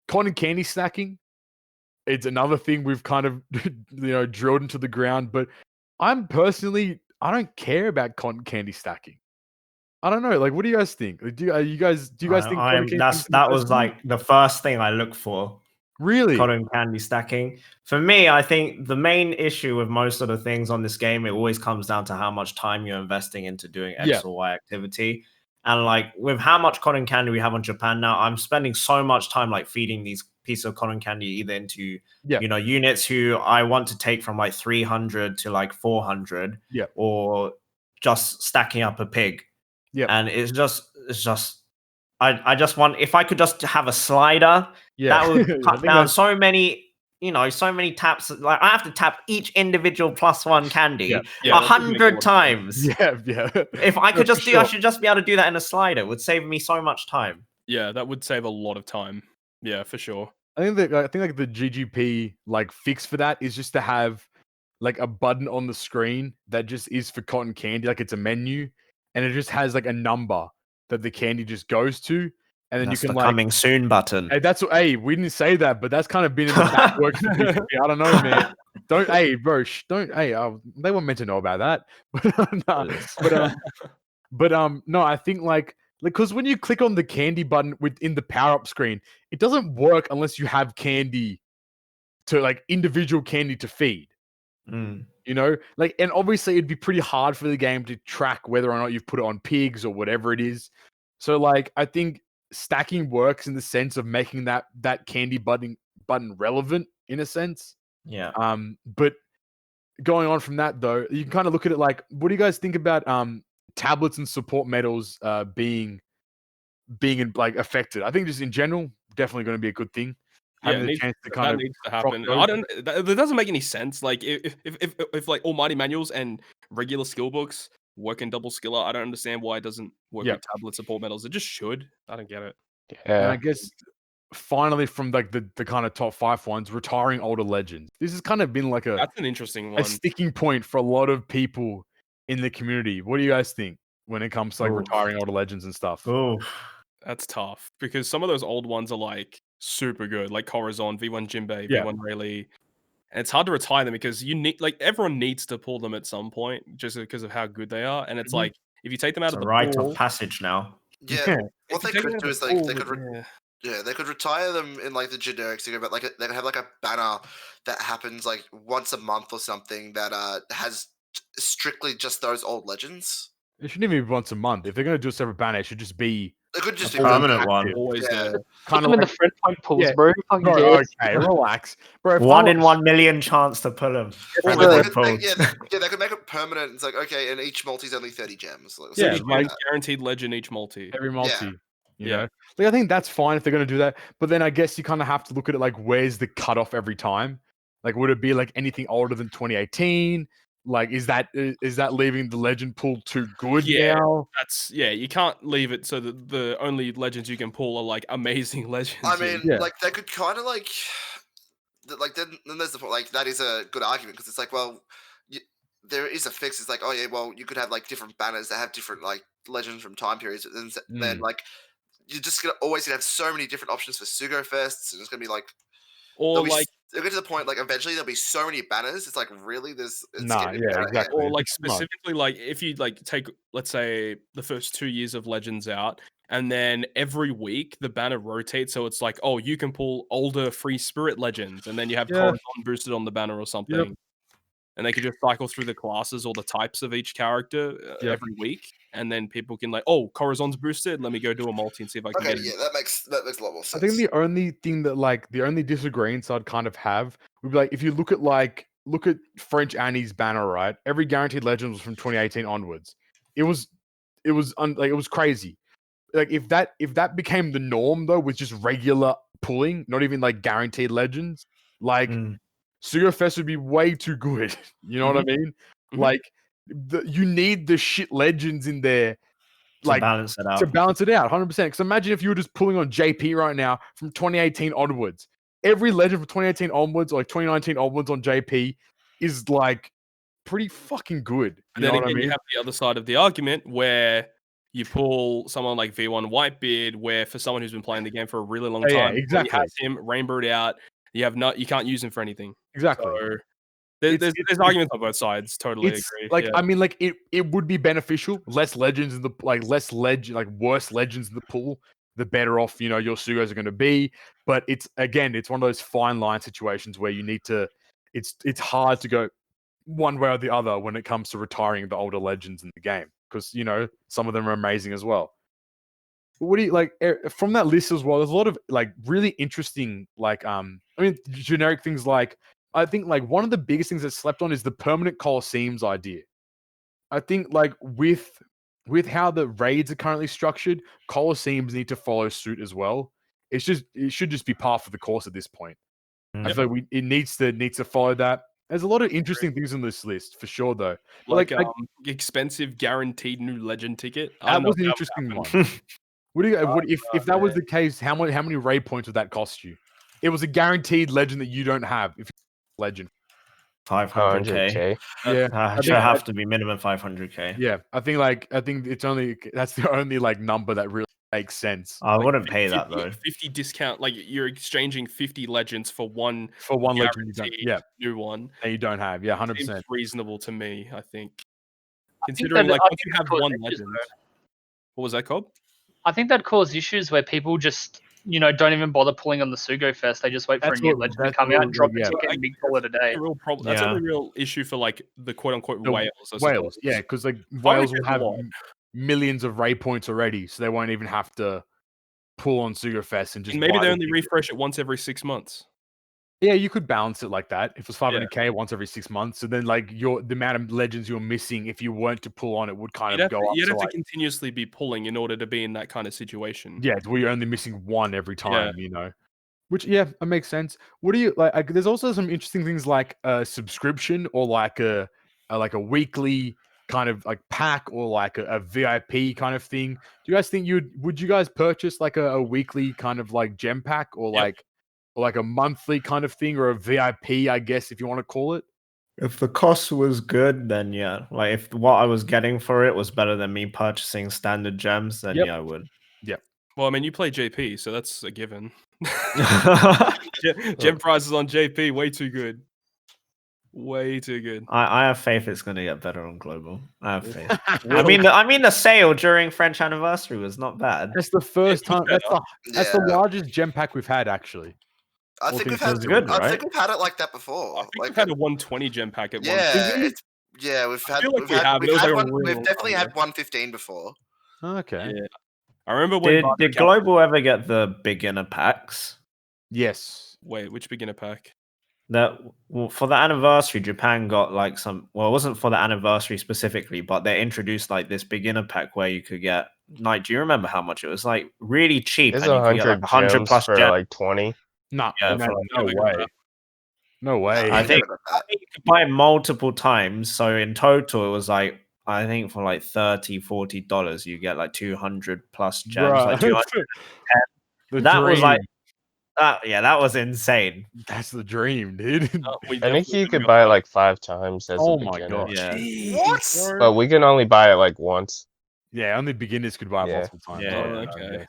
Cotton candy stacking. It's another thing we've kind of drilled into the ground, but I don't care about cotton candy stacking. I don't know. Like, what do you guys think? Do you guys think that was like the first thing I look for? Really? Cotton candy stacking. For me, I think the main issue with most of the things on this game, it always comes down to how much time you're investing into doing X or Y activity. And like with how much cotton candy we have on Japan now, I'm spending so much time like feeding these pieces of cotton candy either into units who I want to take from like 300 to like 400, or just stacking up a pig. And it's just I just want, if I could just have a slider that would cut down so many so many taps. Like I have to tap each individual +1 candy Yeah. Yeah, 100 times. Yeah, yeah. If I could No, just for do, I sure. should just be able to do that in a slider. It would save me so much time. Yeah, that would save a lot of time. Yeah, for sure. I think like the GGP like fix for that is just to have like a button on the screen that just is for cotton candy, like it's a menu, and it just has like a number that the candy just goes to, and then That's you the can like. coming soon button. Hey, that's what. Hey, we didn't say that, but that's kind of been in the back works. For GGP. I don't know, man. Don't. Hey, bro. Don't. Hey, they weren't meant to know about that. No, I think like because when you click on the candy button within the power up screen, it doesn't work unless you have candy to like individual candy to feed. Mm. You know, like, and obviously it'd be pretty hard for the game to track whether or not you've put it on pigs or whatever it is. So, like, I think stacking works in the sense of making that candy button relevant in a sense. Yeah. But going on from that though, you can kind of look at it like, what do you guys think about tablets and support medals being like affected? I think just in general, definitely going to be a good thing. Yeah, Having the chance to kind that of needs to happen. those. I don't. That doesn't make any sense. Like if like almighty manuals and regular skill books work in double skiller, I don't understand why it doesn't work Yeah. with tablet support medals. It just should. I don't get it. And I Yeah. guess finally from like the kind of top 5 ones, retiring older legends. This has kind of been like a That's an interesting one. sticking point for a lot of people in the community. What do you guys think when it comes to like Oof. retiring older legends and stuff? Oh, That's tough because some of those old ones are like super good, like Corazon, V1 Jinbei, Yeah. V1 Rayleigh. And it's hard to retire them because you need like everyone needs to pull them at some point just because of how good they are. And it's Mhm. like if you take them out it's of a the rite pool, of passage now. Yeah, Yeah. what if you they take them could out do of is the like pool, they could yeah. yeah, they could retire them in like the generics. They could have like a banner that happens like once a month or something that has strictly just those old legends. It shouldn't even be once a month. If they're going to do a separate banner, it should just be It could just be full permanent permanent. one. Always Yeah. there. Put kind them of in the like, friend point pools, yeah. bro. Fucking bro, yes. okay, relax, bro. if 1 I'm- in 1 million chance to pull them. Or the- they could make, they could make it permanent. It's like, okay, and each multi's only 30 gems. Like, Yeah, 30 like- gems guaranteed legend each multi. every multi. Yeah. You Yeah. know, like I think that's fine if they're going to do that. But then I guess you kind of have to look at it like, where's the cutoff every time? Like, would it be like anything older than 2018? Like, is that leaving the legend pool too good Yeah. now? You can't leave it so that the only legends you can pull are like amazing legends. I mean, Yeah. like they could kind of like then there's the point. Like that is a good argument because it's like, well, there is a fix. It's like, oh yeah, well, you could have like different banners that have different like legends from time periods. And then like you're just always gonna have so many different options for Sugo Fests, and it's gonna be like, or like they'll get to the point like eventually there'll be so many banners. It's like really it's Nah, getting yeah, out of hand. exactly. or like It's too much. specifically like if you like take let's say the first 2 years of legends out and then every week the banner rotates so it's like, oh, you can pull older free spirit legends and then you have Yeah. Corazon boosted on the banner or something. And they could just cycle through the classes or the types of each character every week, and then people can like, oh, Corazon's boosted. Let me go do a multi and see if I can Okay, get it. yeah, that makes a lot more sense. I think the only thing that like the only disagreements I'd kind of have would be like if you look at French Annie's banner, right? Every guaranteed legend was from 2018 onwards. It was crazy. Like if that became the norm though, with just regular pulling, not even like guaranteed legends, like Sugo Fest would be way too good. You know what I mean? Mhm. Like you need the shit legends in there To balance it out. to balance it out 100%. Because imagine if you were just pulling on JP right now from 2018 onwards. Every legend from 2018 onwards or like 2019 onwards on JP is like pretty fucking good. You And then know what again, I mean? you have the other side of the argument where you pull someone like V1 Whitebeard, where for someone who's been playing the game for a really long Yeah, time, exactly. when you have him rainbowed out, you can't use him for anything. Exactly. So there's arguments on both sides. Totally It's agree. like yeah. I mean, like it would be beneficial. Less legends in the worse legends in the pool, the better off your Sugos are going to be. But it's one of those fine line situations where you need to. It's hard to go one way or the other when it comes to retiring the older legends in the game because some of them are amazing as well. What do you like from that list as well? There's a lot of like really interesting generic things like. I think like one of the biggest things that slept on is the permanent Colosseums idea. I think like with how the raids are currently structured, Colosseums need to follow suit as well. It should just be par for the course at this point. I feel like it needs to follow that. There's a lot of interesting things on this list for sure, though. Like expensive guaranteed new legend ticket. I That don't know was an if interesting would one. happen. What do you? If that was the case, how many raid points would that cost you? It was a guaranteed legend that you don't have. If you're a legend, 500k. Yeah, Should have to be minimum 500k. yeah. I think it's only that's the only like number that really makes sense. I Like, wouldn't pay that though. 50 discount, like you're exchanging 50 legends for one legend you don't. guaranteed Yeah, new one. that you don't have. Yeah, Seems 100%. reasonable to me. I think, I think considering that- like I once think you that have caused one issues, legend, what was that called? I think that caused issues where people just, don't even bother pulling on the Sugo Fest. They just wait for a new legend to come out and drop a ticket and big call it a day. A real problem. That's a real issue for like the quote unquote whales. Whales, yeah, because like whales will have millions of raid points already, so they won't even have to pull on Sugo Fest and just. And maybe they only refresh it once every 6 months. Yeah, you could balance it like that. If it was 500k once every 6 months, so then like the amount of legends you're missing if you weren't to pull on it would kind of go up. You'd have to like, continuously be pulling in order to be in that kind of situation. Yeah, where you're only missing one every time, Which it makes sense. What do you like? There's also some interesting things like a subscription or like a weekly kind of like pack or like a VIP kind of thing. Do you guys think would you guys purchase like a weekly kind of like gem pack or like a monthly kind of thing or a VIP, I guess, if you want to call it? If the cost was good, then yeah. Like if what I was getting for it was better than me purchasing standard gems, then yeah, I would. Yeah. Well, I mean, you play JP, so that's a given. Gem prices on JP, way too good. Way too good. I have faith it's going to get better on global. I have faith. I mean, the sale during French anniversary was not bad. That's the first time. That's the largest gem pack we've had, actually. I think we've had it like that before. I think we've had a 120 gem pack at one. We've definitely had 115 before. Okay. Yeah. I remember when did global ever get the beginner packs? Yes. Wait, which beginner pack? For the anniversary, Japan got like some. Well, it wasn't for the anniversary specifically, but they introduced like this beginner pack where you could get. Like, do you remember how much it was? Like really cheap. It's 100 plus for like 20. No, yeah, no way. No way. I think you could buy it multiple times. So in total, it was like I think for like $30-$40, you get like 200 plus gems. Like 200. That was like that was insane. That's the dream, dude. I think you could buy it like 5 times as a beginner. My god. Yeah. What? But we can only buy it like once. Yeah, only beginners could buy it multiple times. Yeah. Okay.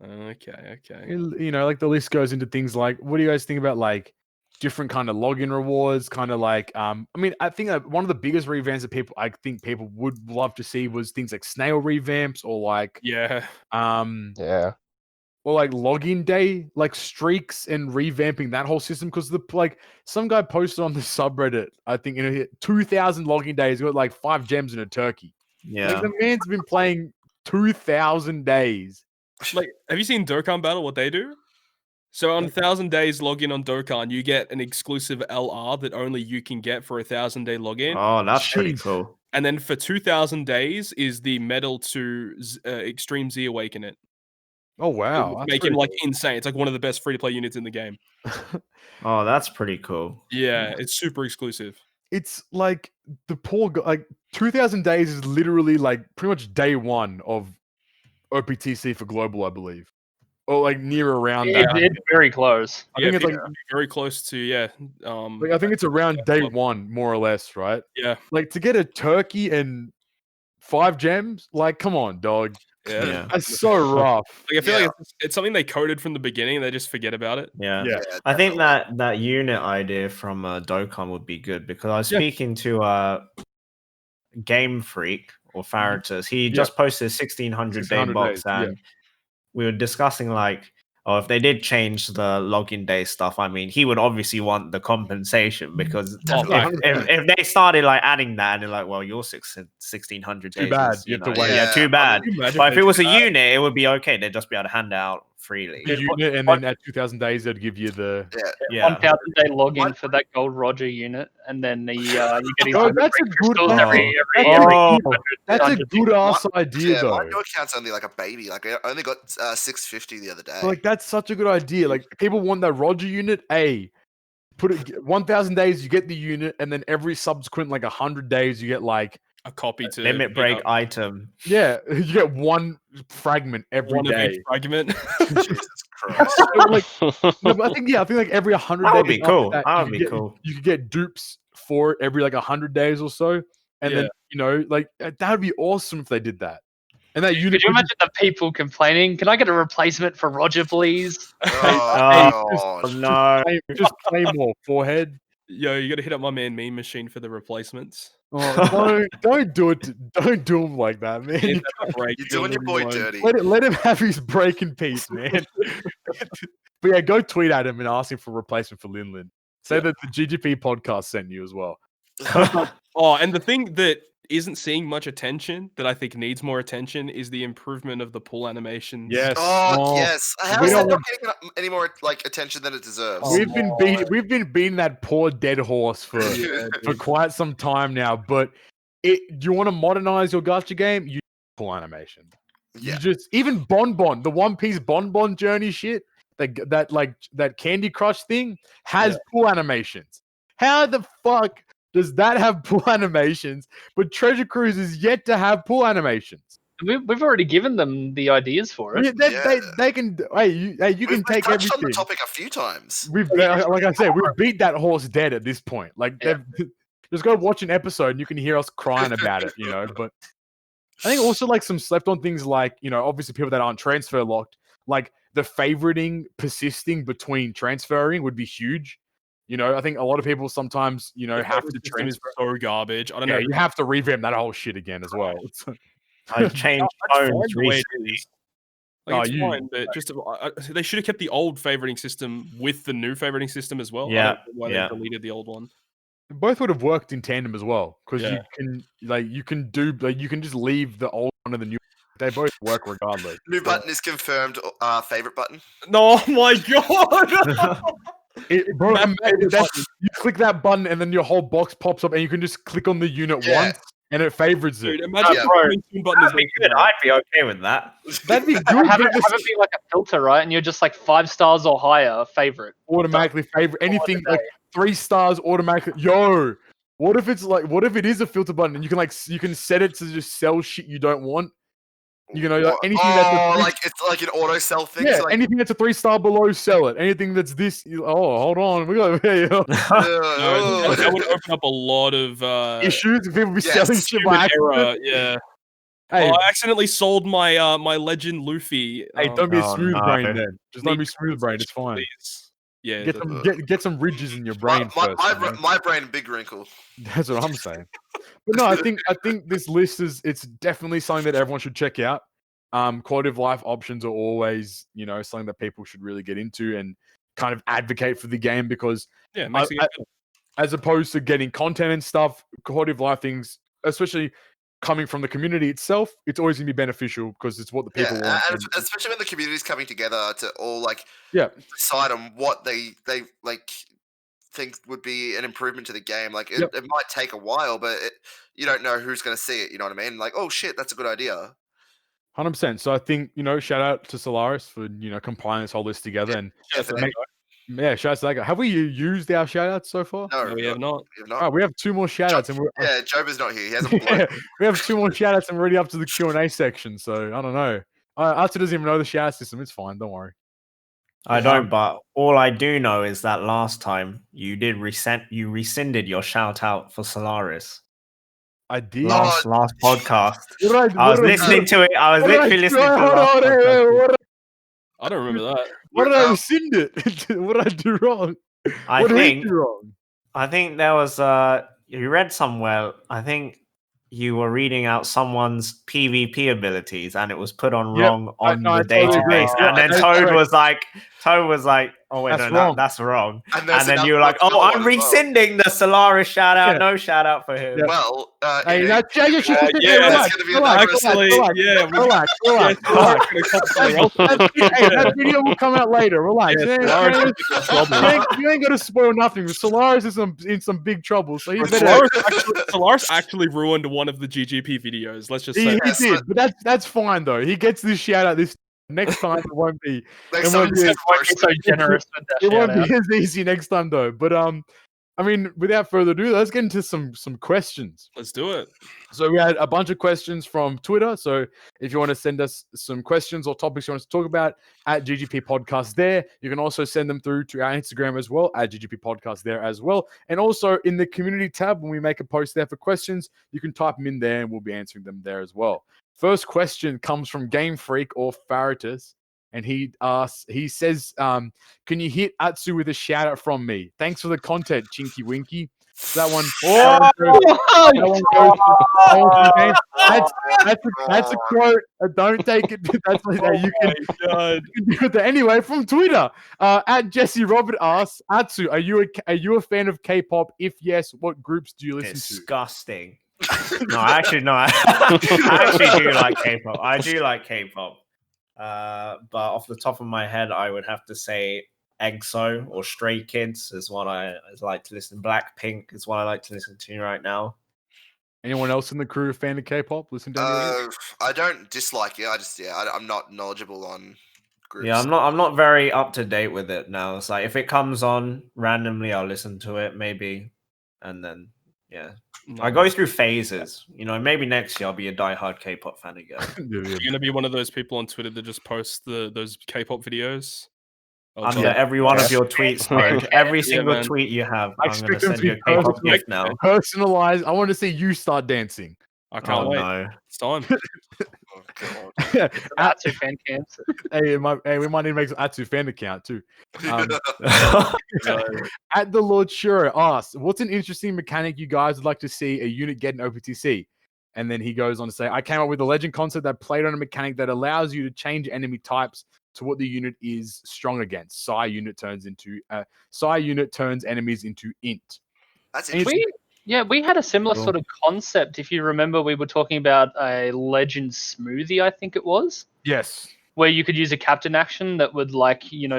Like the list goes into things like, what do you guys think about like different kind of login rewards? Kind of like, I mean, I think one of the biggest revamps that people would love to see was things like snail revamps or like, or like login day, like streaks and revamping that whole system. Because some guy posted on the subreddit, I think 2,000 login days, got like 5 gems and a turkey. Yeah, like, the man's been playing 2,000 days. Like, have you seen Dokkan Battle? What they do? So on 1,000 days login on Dokkan, you get an exclusive LR that only you can get for 1,000-day login. Oh, that's pretty cool. And then for 2,000 days is the medal to Extreme Z Awaken it. Oh wow! Make him like insane. It's like one of the best free-to-play units in the game. Oh, that's pretty cool. Yeah, it's super exclusive. It's like the poor guy. Like 2,000 days is literally like pretty much day one of OPTC for global, I believe, or like near around that. It's very close. I think it's like very close to like, I think it's around day one, more or less, right? Yeah. Like to get a turkey and 5 gems, like come on, dog. Yeah. That's so rough. Like I feel like it's something they coded from the beginning and they just forget about it. Yeah. I think that unit idea from Dokkan would be good because I was speaking to Game Freak or Faratus. He just posted a 1,600 day box and we were discussing like, if they did change the login day stuff, I mean, he would obviously want the compensation because if they started like adding that and they're like, well, your 1,600 days, too bad. you have to wait. Yeah, too bad. But if it was a unit, it would be okay. They'd just be able to hand out freely. The unit, and then at 2,000 days, they'd give you the 1,000-day login for that gold Roger unit, and then you get his that's a good. That's a good ass idea, though. My new account's only like a baby. Like I only got 650 the other day. Like that's such a good idea. Like people want that Roger unit. Put it 1,000 days, you get the unit, and then every subsequent 100 days, you get like a copy to limit break item. Yeah, you get one fragment every day. Of each fragment. Jesus Christ! I think like every 100 days. That would be cool. That would be cool. You could get dupes for every 100 days or so, and then that would be awesome if they did that. And that unit. Could you imagine the people complaining? Can I get a replacement for Roger, please? No. Just Claymore forehead. Yo, you got to hit up my man Meme Machine for the replacements. Oh, don't do it. Don't do him like that, man. You're doing your boy dirty. Let him have his break in peace, man. But yeah, go tweet at him and ask him for a replacement for Linlin. Say that the GGP podcast sent you as well. And the thing that isn't seeing much attention that I think needs more attention is the improvement of the pull animations. Yes. Yes. How is that not getting any more attention than it deserves? We've been beating that poor dead horse for quite some time now. But do you want to modernize your gacha game? You pull animation. Yeah. You just even Bonbon, the One Piece Bonbon journey shit, that Candy Crush thing has pull animations. How the fuck does that have pull animations, but Treasure Cruise is yet to have pull animations? We've already given them the ideas for it. They can. You can take everything. On the topic a few times. Like I said, we've beat that horse dead at this point. Just go watch an episode and you can hear us crying about it. But I think also some slept on things obviously people that aren't transfer locked, like the favoriting persisting between transferring would be huge. I think a lot of people sometimes, have to transfer. So garbage. I don't know. You have to revamp that whole shit again as well. I changed phones recently. It's fine, but they should have kept the old favoriting system with the new favoriting system as well. Yeah. Why they deleted the old one. Both would have worked in tandem as well, because you can just leave the old one and the new. They both work regardless. New button is confirmed. Favorite button. No, my god. You click that button and then your whole box pops up and you can just click on the unit once and it favorites it. Dude, imagine that'd be good. I'd be okay with that. That'd be good. Have it be like a filter, right? And you're just 5 stars or higher favorite. Automatically favorite. Anything 3 stars automatically. Yo, what if it is a filter button and you can set it to just sell shit you don't want? Anything that's it's like an auto sell thing. Yeah, so anything that's a 3-star below, sell it. Anything that's this, hold on, we got that would open up a lot of issues. If people be selling shit by accident. Yeah. Hey, I accidentally sold my my legend Luffy. Hey, don't be a smooth brain then. Just don't be smooth brain. It's fine. Please. Yeah. Get some ridges in your brain first. My brain, big wrinkle. That's what I'm saying. But no, I think this list it's definitely something that everyone should check out. Quality of life options are always, something that people should really get into and kind of advocate for the game, because as opposed to getting content and stuff, quality of life things, especially coming from the community itself, it's always gonna be beneficial because it's what the people want. And especially when the community is coming together to all decide on what they think would be an improvement to the game. It might take a while, but you don't know who's going to see it. You know what I mean? Oh shit, that's a good idea. 100%. So I think shout out to Solaris for compiling this whole list together and shout out to that guy. Have we used our shout outs so far? No, we have not. Oh, we have 2 more shout outs. Joba's not here. He hasn't we have 2 more shout outs and we're already up to the Q&A section. So I don't know. Arthur doesn't even know the shout out system. It's fine. Don't worry. I don't, but all I do know is that last time you rescinded your shout out for Solaris. I did. Last podcast. I was listening to it. I was literally listening to it. I don't remember that. What did I rescind it? What did I do wrong? What did I do wrong? I think there was you read somewhere. I think you were reading out someone's PvP abilities, and it was put on wrong on the database. And then Toad was like, Oh wait, That's no, wrong. that's wrong. And And then you're like, oh, I'm rescinding the Solaris shout out. Yeah. No shout out for him. Yeah. Well, Hey, in that's a- relax, gonna be relax, Actually, yeah, relax. Hey, that video will come out later. Relax. You ain't gonna spoil nothing. Solaris is in some big trouble, so he better. Solaris actually ruined one of the GGP videos. Let's just say He did, but that's fine though. He gets this shout out this next time. It won't be. next it time won't be, it's so generous with that it won't shout-out. be as easy next time though. But I mean, without further ado, let's get into some questions. let's do it. So we had a bunch of questions from Twitter. So if you want to send us some questions or topics you want us to talk about at GGP Podcast there, you can also send them through to our Instagram as well at GGP Podcast there as well. And also in the community tab, when we make a post there for questions, you can type them in there and we'll be answering them there as well. First question comes from Game Freak or Faratus. And he says, can you hit Atsu with a shout out from me? Thanks for the content, Chinky Winky. So that one. That's a quote. Don't take it. That's you can do it there. Anyway, from Twitter, at Jesse Robert asks, Atsu, are you a fan of K-pop? If yes, what groups do you listen to? Disgusting. No, I actually do like K-pop. I do like K-pop. But off the top of my head, I would have to say EXO or Stray Kids is what I like to listen. Blackpink is what I like to listen to right now. Anyone else in the crew a fan of K-pop? Listen to anyone? I don't dislike it. I'm not knowledgeable on groups. Yeah, I'm not very up to date with it now. It's like if it comes on randomly, I'll listen to it maybe, and then yeah. I go through phases. You know, maybe next year I'll be a diehard K-pop fan again. You're gonna be one of those people on Twitter that just post those K-pop videos. Under every one of your tweets, bro. Every single tweet you have, I'm gonna send you a K-pop gift now. Personalized. I want to see you start dancing. I can't wait. No. It's time. Atsu fan camps. Hey, we might need to make an Atsu fan account too. At the Lord Shuro asks, what's an interesting mechanic you guys would like to see a unit get in OPTC? And then he goes on to say, I came up with a legend concept that played on a mechanic that allows you to change enemy types to what the unit is strong against. Psi unit turns enemies into int. That's interesting. We had a similar sort of concept. If you remember, we were talking about a legend smoothie, I think it was. Yes. Where you could use a captain action that would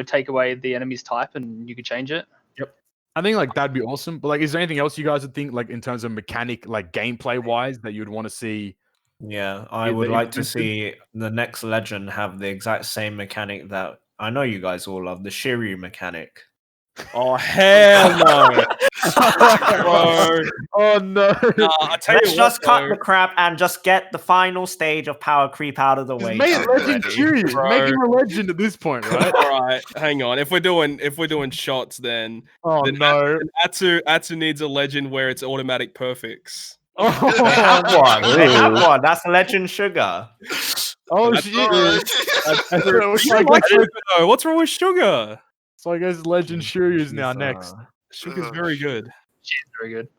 take away the enemy's type and you could change it. Yep. I think that'd be awesome. But is there anything else you guys would think in terms of mechanic, gameplay wise, that you'd want to see? Yeah, I would like to see the next legend have the exact same mechanic that I know you guys all love, the Shiryu mechanic. Oh hell no! Oh no! Let's just cut the crap and just get the final stage of power creep out of the way. Make legend Shiryu. Make him a legend at this point, right? All right, hang on. If we're doing shots, then no, Atsu needs a legend where it's automatic perfects. Oh, they have one. That's Legend Sugar. Oh shit! What's wrong with Sugar? So I guess Legend Shiryu is now next. Sugar's very good. She's very good.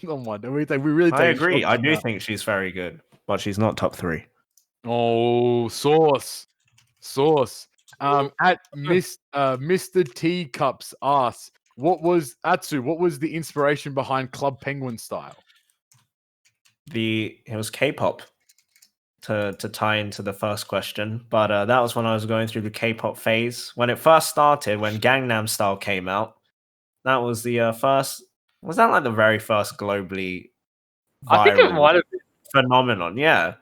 Oh my! We really. I agree. I do think she's very good, but she's not top 3. Oh, sauce. At Mr. Teacups asks, what was the inspiration behind Club Penguin style? It was K-pop. To tie into the first question, but that was when I was going through the K-pop phase. When it first started, when Gangnam Style came out, that was the first. Was that the very first globally I think it might have been phenomenon? Yeah,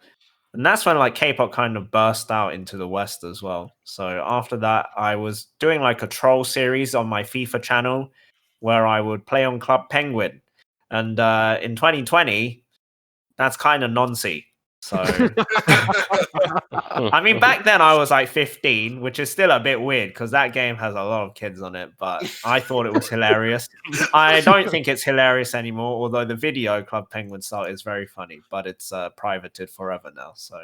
and that's when K-pop kind of burst out into the West as well. So after that, I was doing a troll series on my FIFA channel where I would play on Club Penguin, and in 2020, that's kind of nonsense. So, I mean, back then I was 15, which is still a bit weird because that game has a lot of kids on it, but I thought it was hilarious. I don't think it's hilarious anymore, although the video Club Penguin style is very funny, but it's privated forever now. So,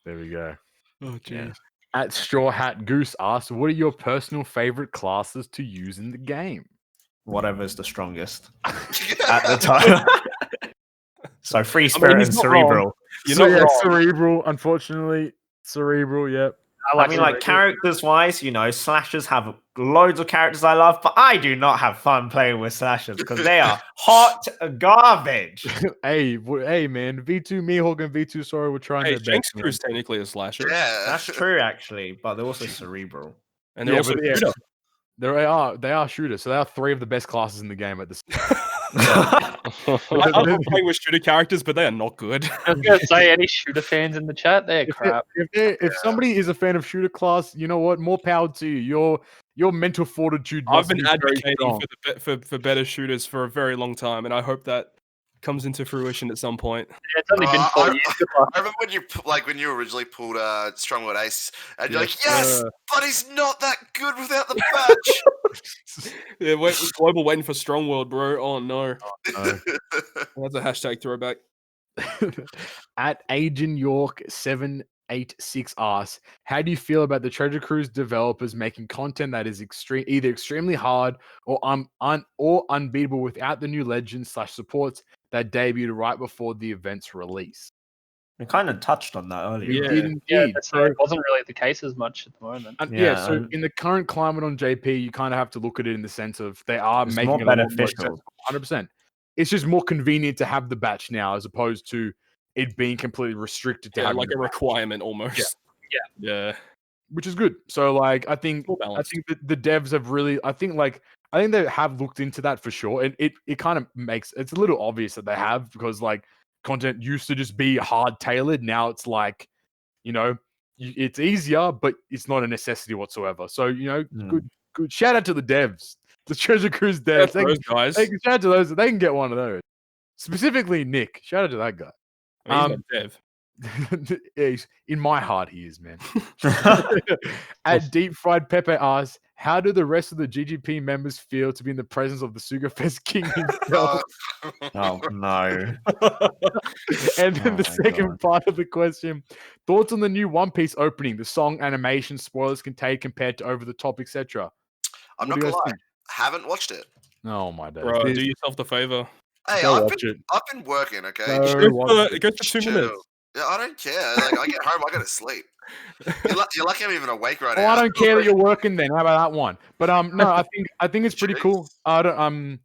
there we go. Oh, geez. Yeah. At Straw Hat Goose asks, what are your personal favorite classes to use in the game? Whatever's the strongest at the time. So, Free Spirit and Cerebral. Cerebral, unfortunately. Cerebral, yep. I mean, like characters-wise, slashers have loads of characters I love, but I do not have fun playing with slashers because they are hot garbage. Hey, man, V2 Mihawk and V2 Sora were trying their Jinx best. Crew's technically a slasher. Yeah, That's true, actually, but they're also cerebral. And they're also shooter. They are shooters, so they are 3 of the best classes in the game at this. I love playing with shooter characters, but they are not good. I was gonna say, any shooter fans in the chat, they're crap. If somebody is a fan of shooter class, you know what? More power to you. Your mental fortitude. I've been advocating for better shooters for a very long time, and I hope that comes into fruition at some point. Yeah, it's only been 4 years. I remember when you originally pulled Strongworld Ace, and you're like, yes, but he's not that good without the patch. Yeah, global waiting for Strong World, bro. Oh no. That's a hashtag throwback. At Agent York 786 asks, how do you feel about the Treasure Cruise developers making content that is either extremely hard or unbeatable without the new legends / supports that debuted right before the event's release? We kind of touched on that earlier. So it wasn't really the case as much at the moment. So in the current climate on JP, you kind of have to look at it in the sense of they are making more it beneficial. 100%. It's just more convenient to have the batch now as opposed to it being completely restricted to like a requirement almost. Yeah. Which is good. So like I think that the devs have really I think they have looked into that for sure. And it kind of makes it's a little obvious that they have because like content used to just be hard tailored. Now it's like, it's easier, but it's not a necessity whatsoever. So, good shout out to the devs. The Treasure Cruise devs. Guys. Shout out to those. They can get one of those. Specifically Nick. Shout out to that guy. He's a dev. In my heart, he is, man. At Deep Fried Pepe asks, how do the rest of the GGP members feel to be in the presence of the Sugafest King himself? Oh, no. And then the second part of the question, thoughts on the new One Piece opening, the song, animation, spoilers contained compared to over the top, etc. I'm not gonna lie, haven't watched it. Oh my days. Bro, do yourself the favor. Hey, I've been working, okay? Go for 2 minutes. Yeah, I don't care. Like, I get home, I go to sleep. You're lucky I'm even awake right now. I don't care that you're working then. How about that one? But no, I think it's pretty cool. I don't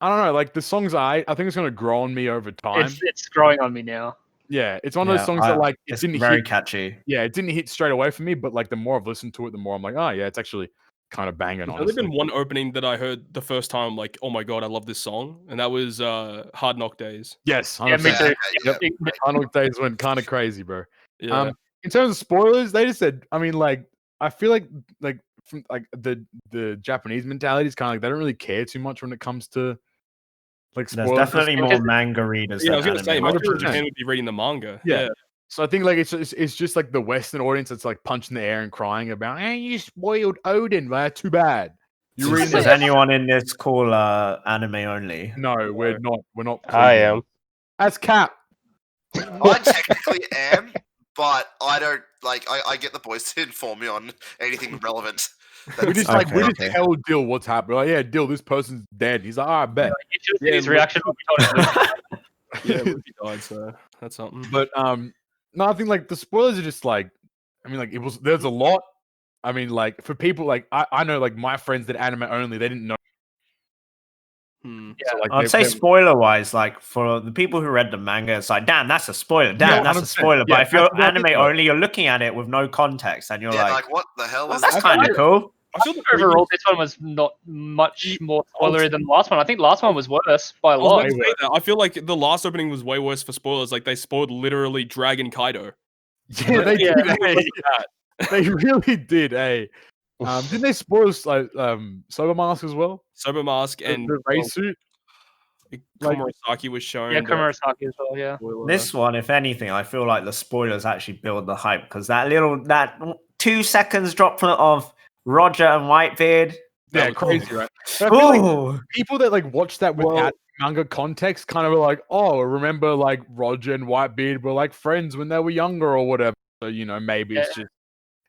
know. Like the songs, I think it's gonna grow on me over time. It's growing on me now. Yeah, it's one of those songs that like it's very catchy. Yeah, it didn't hit straight away for me, but like the more I've listened to it, the more I'm like, oh yeah, it's actually kind of banging. There's only been one opening that I heard the first time, like, oh my god, I love this song, and that was Hard Knock Days. Yes, me too. Hard Knock Days went kind of crazy, bro. Yeah. In terms of spoilers, they just said, I mean, like, I feel like from like the Japanese mentality is kind of like they don't really care too much when it comes to like spoilers. There's definitely more manga readers. Yeah, I was gonna say, most people in 100%. Japan would be reading the manga. Yeah. So I think like it's just like the Western audience that's like punching the air and crying about, hey, you spoiled Odin, man. Too bad. Is anyone in this call anime only? No, we're not. We're not. I am. That's Cap. I technically am, but I don't like. I get the boys to inform me on anything relevant. We just tell Dill what's happening. Like, yeah, Dill, this person's dead. He's like, I bet. His reaction. Yeah, he died, so that's something. But no, I think like the spoilers are just like, I mean, like there's a lot. I mean, like for people like I know like my friends that anime only, they didn't know. Yeah, so, like, I'd say spoiler wise, like for the people who read the manga, it's like, damn, that's a spoiler. Damn, that's a spoiler. But if you're anime only, you're looking at it with no context, and you're like, what the hell is that's kind of cool. I feel overall this one was not much more spoilery than the last one. I think the last one was worse by a lot. I feel like the last opening was way worse for spoilers. Like they spoiled literally Dragon Kaido. Yeah, they did. They really did. Didn't they spoil like Sober Mask as well? Sober Mask and the race suit. Komurasaki was shown. Yeah, Komurasaki as well. Yeah. This one, if anything, I feel like the spoilers actually build the hype because that 2 seconds drop of Roger and Whitebeard. Yeah, crazy, right? Like people that like watch that without manga context kind of were like, oh, remember like Roger and Whitebeard were like friends when they were younger or whatever. So maybe it's just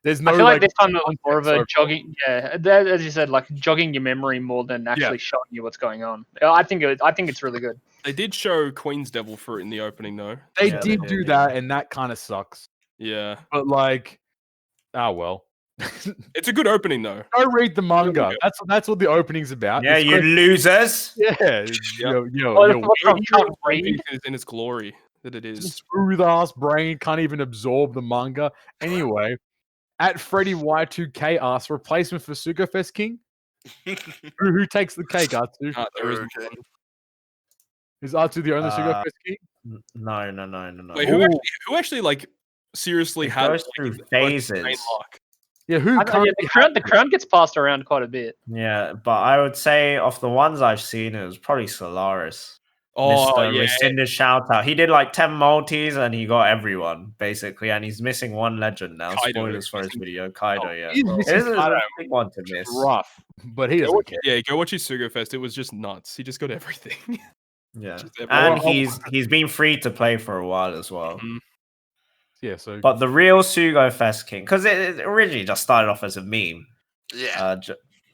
there's no. I feel like this time it was more of a jogging. Yeah, as you said, like jogging your memory more than actually showing you what's going on. I think it's really good. They did show Queen's Devil Fruit in the opening though. They did do that, and that kind of sucks. Yeah, but like. Ah, well. It's a good opening though. Go read the manga. That's what the opening's about. Yeah, you losers. Yeah. Yo, What's wrong? Can't read? Is in its glory that it is. Smooth ass brain can't even absorb the manga. Anyway, at Freddy Y2K asks replacement for Sugofest King. Who takes the cake, Atsu? There is Okay. Is Atsu the only Sugofest King? No. Wait, who actually like seriously It had goes like, through the most insane phases. luck? Yeah, who? The crown gets passed around quite a bit. Yeah, but I would say of the ones I've seen, it was probably Solaris. Oh Mr. yeah, Rescinded shout out. He did like 10 multis and he got everyone basically, and he's missing one legend now. Kaido. Spoilers for his video, Kaido. Yeah, He's missing this is Kaido. a big one to miss. Rough, but he go doesn't watch, care. yeah, go watch his Sugo Fest. It was just nuts. He just got everything. Yeah, Just everyone. and he's been free to play for a while as well. Mhm. Yeah, so But the real Sugo Fest King, because it originally just started off as a meme, Yeah.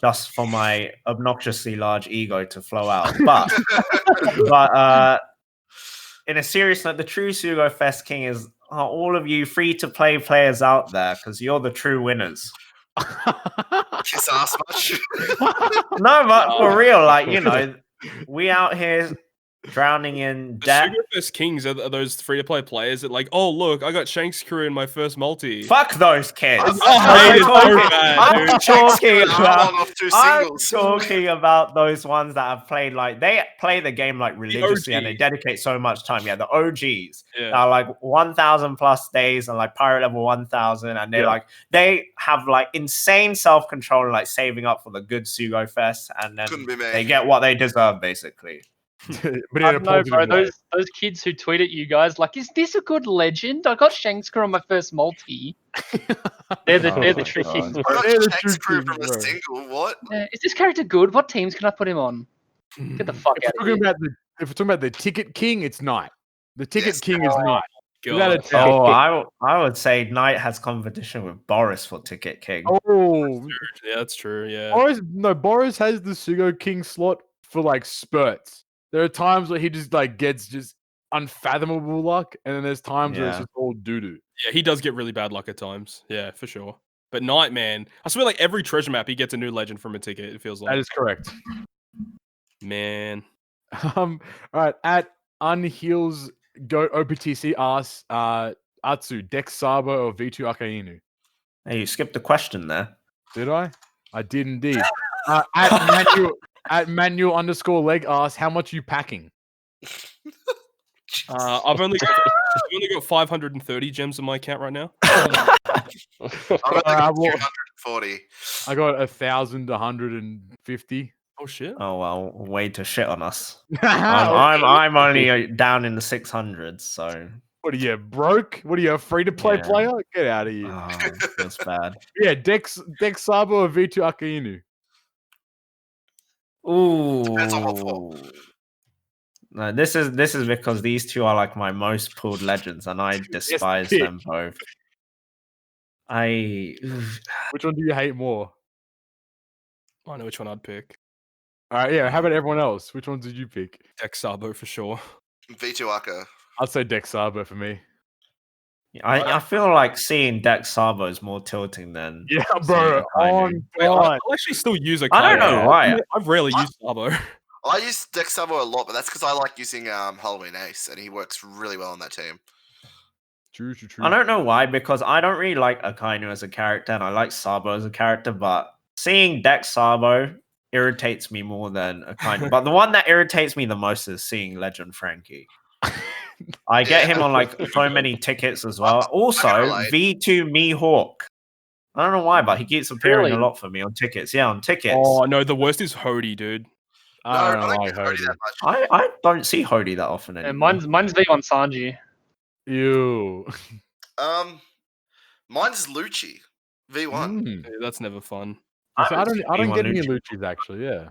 just for my obnoxiously large ego to flow out. But in a serious note, the true Sugo Fest King is all of you free to play players out there, because you're the true winners. Kiss ass much. No, but for real, like, you know, we out here drowning in The debt. Sugo Fest Kings are those free to play players that like, oh look, I got Shanks crew in my first multi. Fuck those kids. I hate it so bad, I'm dude. talking about. off 2 I'm singles. talking about those ones that have played like they play the game like religiously and they OGs. dedicate so much time. Yeah, the OGs Yeah. that are like 1,000 plus days and like pirate level 1,000, and they're Yeah. like they have like insane self control and like saving up for the good Sugo Fest, and then Couldn't be me. they get what they deserve basically. but I in a don't know, bro. positive way. Those kids who tweet at you guys like, "Is this a good legend? I got Shanksker on my first multi." They're the true God. kings. I Bro. got They're the Shanks true crew from kings, a bro. single. What? Is this character good? What teams can I put him on? Get the fuck If out we're of talking here. about if we're talking about the Ticket King, it's Knight. The Ticket Yes. King is Knight. Without a God. doubt. Oh, I would say Knight has competition with Boris for Ticket King. Oh, Yeah, that's true. Yeah. Boris has the Sugo King slot for like spurts. There are times where he just like gets just unfathomable luck, and then there's times where it's Yeah. just all doo doo. Yeah, he does get really bad luck at times. Yeah, for sure. But Knight, man, I swear, like every treasure map, he gets a new legend from a ticket. It feels That like, is correct. man. All right. At Unheals Go OPTC asks Atsu, Dex Sabo or V2 Akainu? Hey, you skipped the question there. Did I? I did indeed. At Manual underscore leg asks, how much are you packing? I've only got 530 gems in my account right now. I got well, 240. I got 1,150. Oh shit. Oh well, way to shit on us. I'm only down in the 600s, so What are you, broke? What are you, a free-to-play Yeah. player? Get out of here. feels bad. Yeah, Dex Sabo or V2 Akainu? Depends on what for. Ooh. No, this is because these two are like my most pulled legends, and I despise pick. them both. Which one do you hate more? I know which one I'd pick. All right, yeah. How about everyone else? Which ones did you pick? Dex Sabo for sure. V2 Aka. I'd say Dex Sabo for me. I feel like seeing Dex Sabo is more tilting than Yeah, seeing bro. Akainu. Wait, God. I'll actually still use a I don't card. know why. I've rarely used Sabo. I use Dex Sabo a lot, but that's because I like using Halloween Ace, and he works really well on that team. True. I don't know why, because I don't really like Akainu as a character, and I like Sabo as a character, but seeing Dex Sabo irritates me more than Akainu. But the one that irritates me the most is seeing Legend Frankie. I get him on like so many tickets as well. Also, relate. V2 Mihawk. I don't know why, but he keeps appearing Really? a lot for me on tickets. Yeah, on tickets. Oh no, the worst is Hody, dude. I don't I like don't get Cody Hody. that much. I don't see Hody that often anymore. And mine's V1 Sanji. Ew. Mine's Lucci. V1. Mm. Yeah, that's never fun. So I don't get any V1 Luchis actually. Yeah.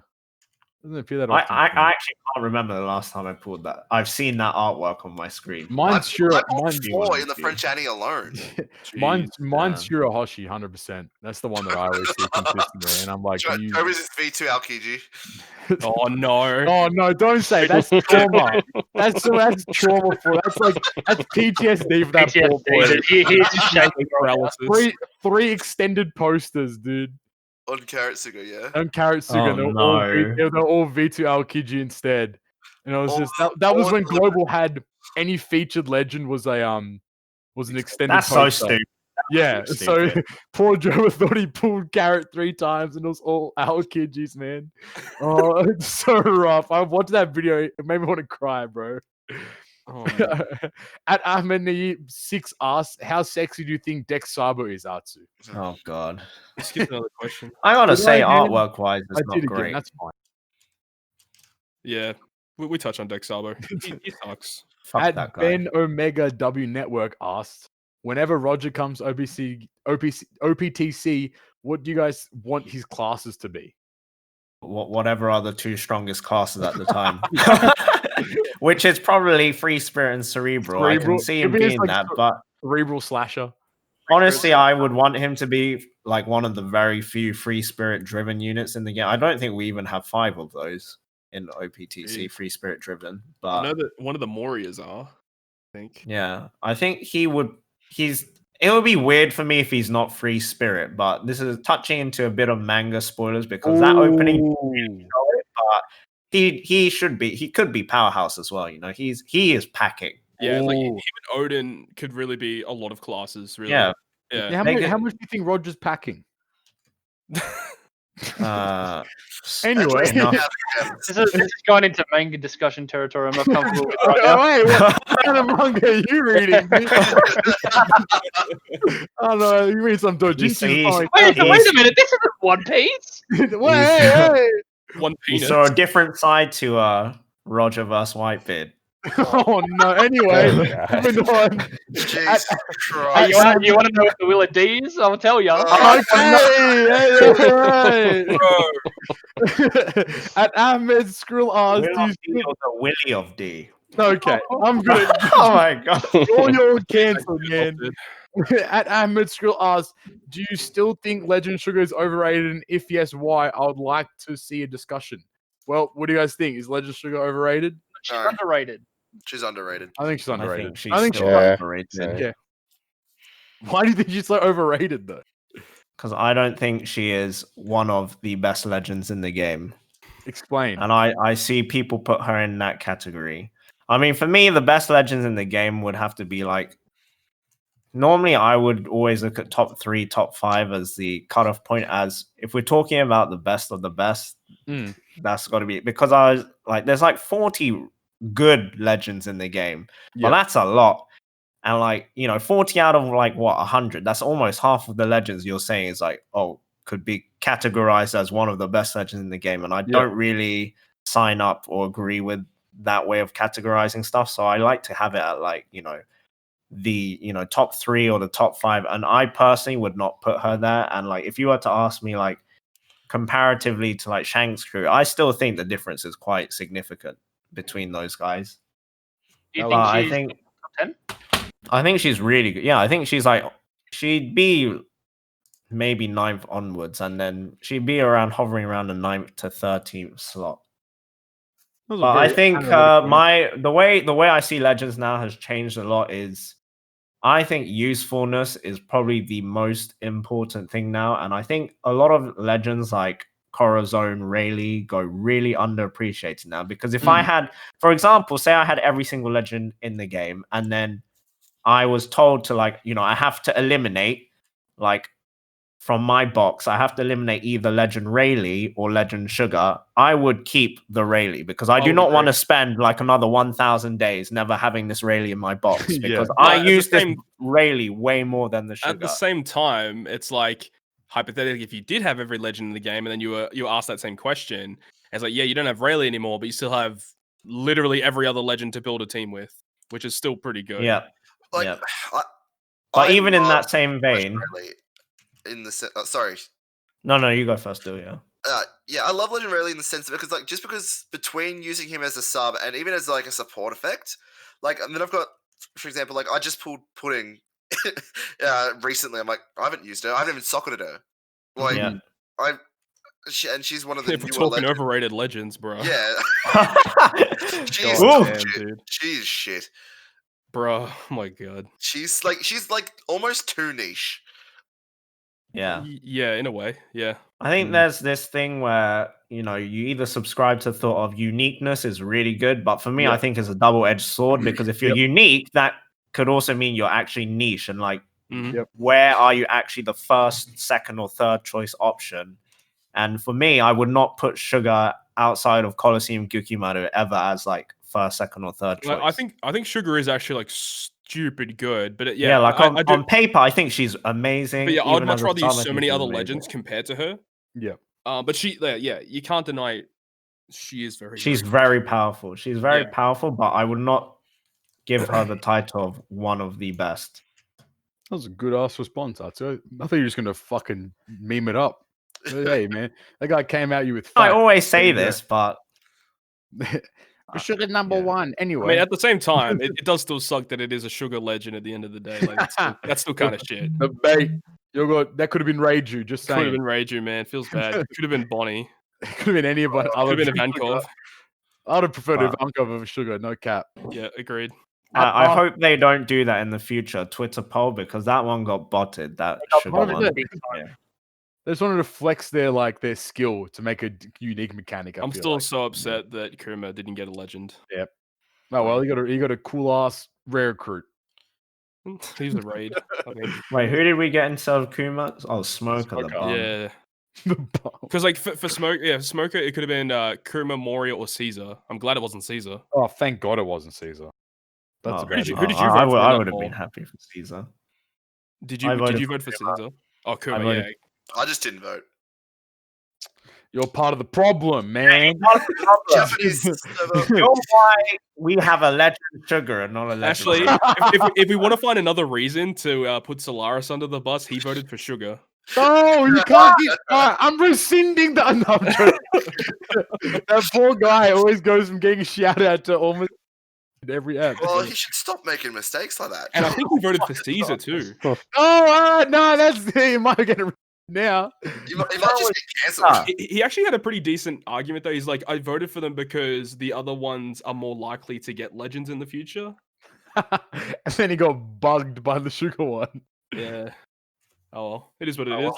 Doesn't appear that I often. actually can't remember the last time I pulled that. I've seen that artwork on my screen. Mine's Shiro. Mine's 4 in the French Annie alone. mine's Shirohoshi, 100%. That's the one that I always see consistently, and I'm like, Toby's is V2 Aokiji. Oh no! Oh no! Don't say that's trauma. that's trauma for. That's PTSD for that poor boy. He's just shaking paralysis. Three extended posters, dude. On Karatsuga, yeah. On Karatsuga, they're all V2 Aokiji instead. And it was just that was when Global had any featured legend was an extended That's poster. so stupid. Yeah, so poor Joe thought he pulled Carrot 3 times and it was all Aokijis, man. Oh, it's so rough. I watched that video, it made me want to cry, bro. Oh, At Ahmed6 asks, how sexy do you think Dex Sabo is, Atsu? Oh god. Skip another question. I gotta say, artwork wise, it's not great. That's fine. Yeah, we touch on Dex Sabo. He sucks. Fuck At that guy. Ben Omega W Network asks, whenever Roger comes OPTC, what do you guys want his classes to be? Whatever are the two strongest classes at the time. Which is probably Free Spirit and Cerebral. I can see him being that, but Cerebral Slasher. Honestly, I would want him to be like one of the very few Free Spirit driven units in the game. I don't think we even have 5 of those in OPTC, Free Spirit driven. But I know that one of the Morias are, I think. Yeah, I think he would. It would be weird for me if he's not Free Spirit, but this is touching into a bit of manga spoilers because that opening, but he should be. He could be powerhouse as well. You know, he is packing. Yeah, like him and Odin could really be a lot of classes. Really. Yeah. How much do you think Roger's packing? Anyway, this is going into manga discussion territory. I'm not comfortable with right now. Wait, what kind of manga are you reading? Oh no, you read some doujinshi. Wait a minute, this isn't One Piece. Wait. One You penis. saw a different side to Roger vs. Whitebeard. Oh no! Anyway, moving on. Jesus Christ! You want to know what the Willa D is? I'll tell you. At Ahmed Skrill asks, the Willy of D. Okay, I'm gonna. Oh my god! You're cancelled, man. At Ahmed Skrill asks, do you still think Legend Sugar is overrated? And if yes, why? I would like to see a discussion. Well, what do you guys think? Is Legend Sugar overrated? She's underrated. She's underrated. I think she's underrated. I think she's overrated. Yeah. Why do you think she's so overrated though? Because I don't think she is one of the best legends in the game. Explain. And I see people put her in that category. I mean, for me, the best legends in the game would have to be like. Normally, I would always look at top 3, top 5 as the cutoff point. As if we're talking about the best of the best, that's got to be because I was like, there's like 40 good legends in the game. Well, that's a lot. And like, 40 out of like what 100, that's almost half of the legends you're saying is like, oh, could be categorized as one of the best legends in the game. And I don't really sign up or agree with that way of categorizing stuff. So I like to have it at like, the top 3 or the top 5. And I personally would not put her there. And like, if you were to ask me like comparatively to like Shank's crew, I still think the difference is quite significant between those guys. Do you think she's top 10? I think she's really good. Yeah, I think she'd be maybe 9th onwards, and then she'd be hovering around the 9th to 13th slot. But I think the way I see Legends now has changed a lot. Is I think usefulness is probably the most important thing now, and I think a lot of Legends like Corazon, Rayleigh go really underappreciated now. Because if I had, for example, say I had every single legend in the game, and then I was told to like, I have to eliminate like from my box, I have to eliminate either Legend Rayleigh or Legend Sugar. I would keep the Rayleigh because I do not want to spend like another 1,000 days never having this Rayleigh in my box because I use this Rayleigh way more than the Sugar. At the same time, it's like hypothetically, if you did have every legend in the game and then you were asked that same question, it's like, yeah, you don't have Rayleigh anymore, but you still have literally every other legend to build a team with, which is still pretty good. Yeah. Like, but even in that same vein, in the sorry, no, you go first, do yeah. Yeah, I love Legend Rarely in the sense of because like just because between using him as a sub and even as like a support effect, like and then I've got, for example, like I just pulled Pudding recently. I'm like, I haven't used her. I haven't even socketed her. Like Yeah. and she's one of the If we're newer talking overrated legends, bro. Yeah, she is God dog damn, shit. dude. She is shit. Bro, oh my god. She's like almost too niche. Yeah. Yeah, in a way. Yeah. I think there's this thing where, you know, you either subscribe to the thought of uniqueness is really good, but for me, I think it's a double-edged sword because if you're unique, that could also mean you're actually niche and like, where are you actually the first, second, or third choice option? And for me, I would not put Sugar outside of Colosseum Gukimaru ever as like first, second, or third choice. I think Sugar is actually like stupid good, but like on paper, I think she's amazing. But yeah, I'd much rather use sub, so many other legends compared to her. Yeah. But she, yeah, you can't deny she is very. She's very powerful. She's very powerful, but I would not give her the title of one of the best. That was a good ass response, Atsu. I thought you were just gonna fucking meme it up. Hey man, that guy came at you with facts. I always say this, but Sugar number one. Anyway, I mean, at the same time, it does still suck that it is a Sugar legend at the end of the day. Like that's still kind of shit. The bait. That could have been Reiju. Just saying. Could have been Reiju, man. Feels bad. Could have been Bonnie. It could have been anybody. Could have been Ivankov. I'd have preferred Ivankov over Sugar. No cap. Yeah, agreed. I hope they don't do that in the future. Twitter poll, because that one got botted. That Sugar one. They just wanted to flex their skill to make a unique mechanic. I'm still so upset that Kuruma didn't get a legend. Yep. Oh well, he got a cool ass rare recruit. He's the raid. I think. Wait, who did we get instead of Kuma? Oh, Smoker. The bum. Yeah. Because like for Smoker, it could have been Kuruma, Moria, or Caesar. I'm glad it wasn't Caesar. Oh, thank God it wasn't Caesar. That's who did you vote I would have been happy for Caesar. Did you vote for Caesar? Oh, Kuruma, yeah. I just didn't vote. You're part of the problem, man. You're why we have a legend Sugar and not a legend. Actually, if we want to find another reason to put Solaris under the bus, he voted for Sugar. No, you can't get. I'm rescinding that. No, that poor guy always goes from getting shout out to almost every app. Well, he should stop making mistakes like that. And I think he voted for Caesar too. Oh, no, that's he might get it now. You might just get cancelled. He actually had a pretty decent argument though. He's like, I voted for them because the other ones are more likely to get legends in the future. And then he got bugged by the Sugar one. Yeah. Oh well, it is what it is.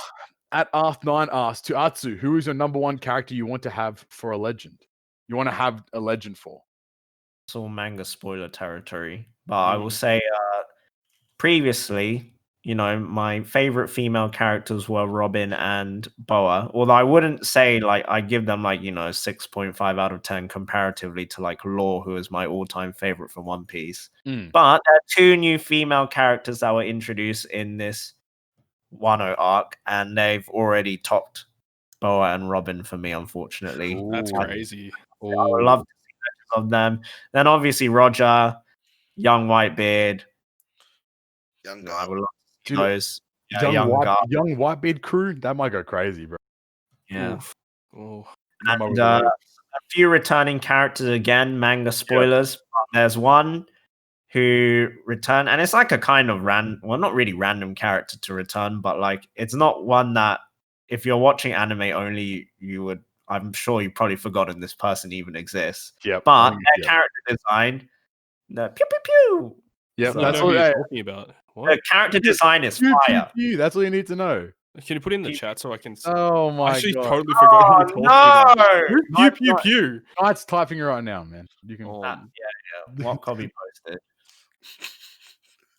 At Arth9 asks, to Atsu, who is your number one character you want to have for a legend? You want to have a legend for? It's all manga spoiler territory. But I will say, previously, you know, my favorite female characters were Robin and Boa. Although I wouldn't say, like, I give them, like, you know, 6.5 out of 10 comparatively to, like, Law, who is my all-time favorite from One Piece. But there are two new female characters that were introduced in this Wano arc, and they've already topped Boa and Robin for me, unfortunately. Ooh, that's crazy. I would love to see legends of them. Then obviously Roger, Young Whitebeard. Young guy. I would love to see those. Young Whitebeard crew, that might go crazy, bro. Yeah. Oh. And a few returning characters again, manga spoilers. Yeah. There's one who returned, and it's like a kind of not really random character to return, but like it's not one that if you're watching anime only, I'm sure you've probably forgotten this person even exists. Yeah. But their character design, the pew pew pew. Yeah, so that's what you're talking about. What? The character design is fire. That's all you need to know. Can you put it in the chat so I can see? Oh my god. I actually totally forgot who you're talking about. Pew pew pew. Knight's typing it right now, man. You can What copy posted?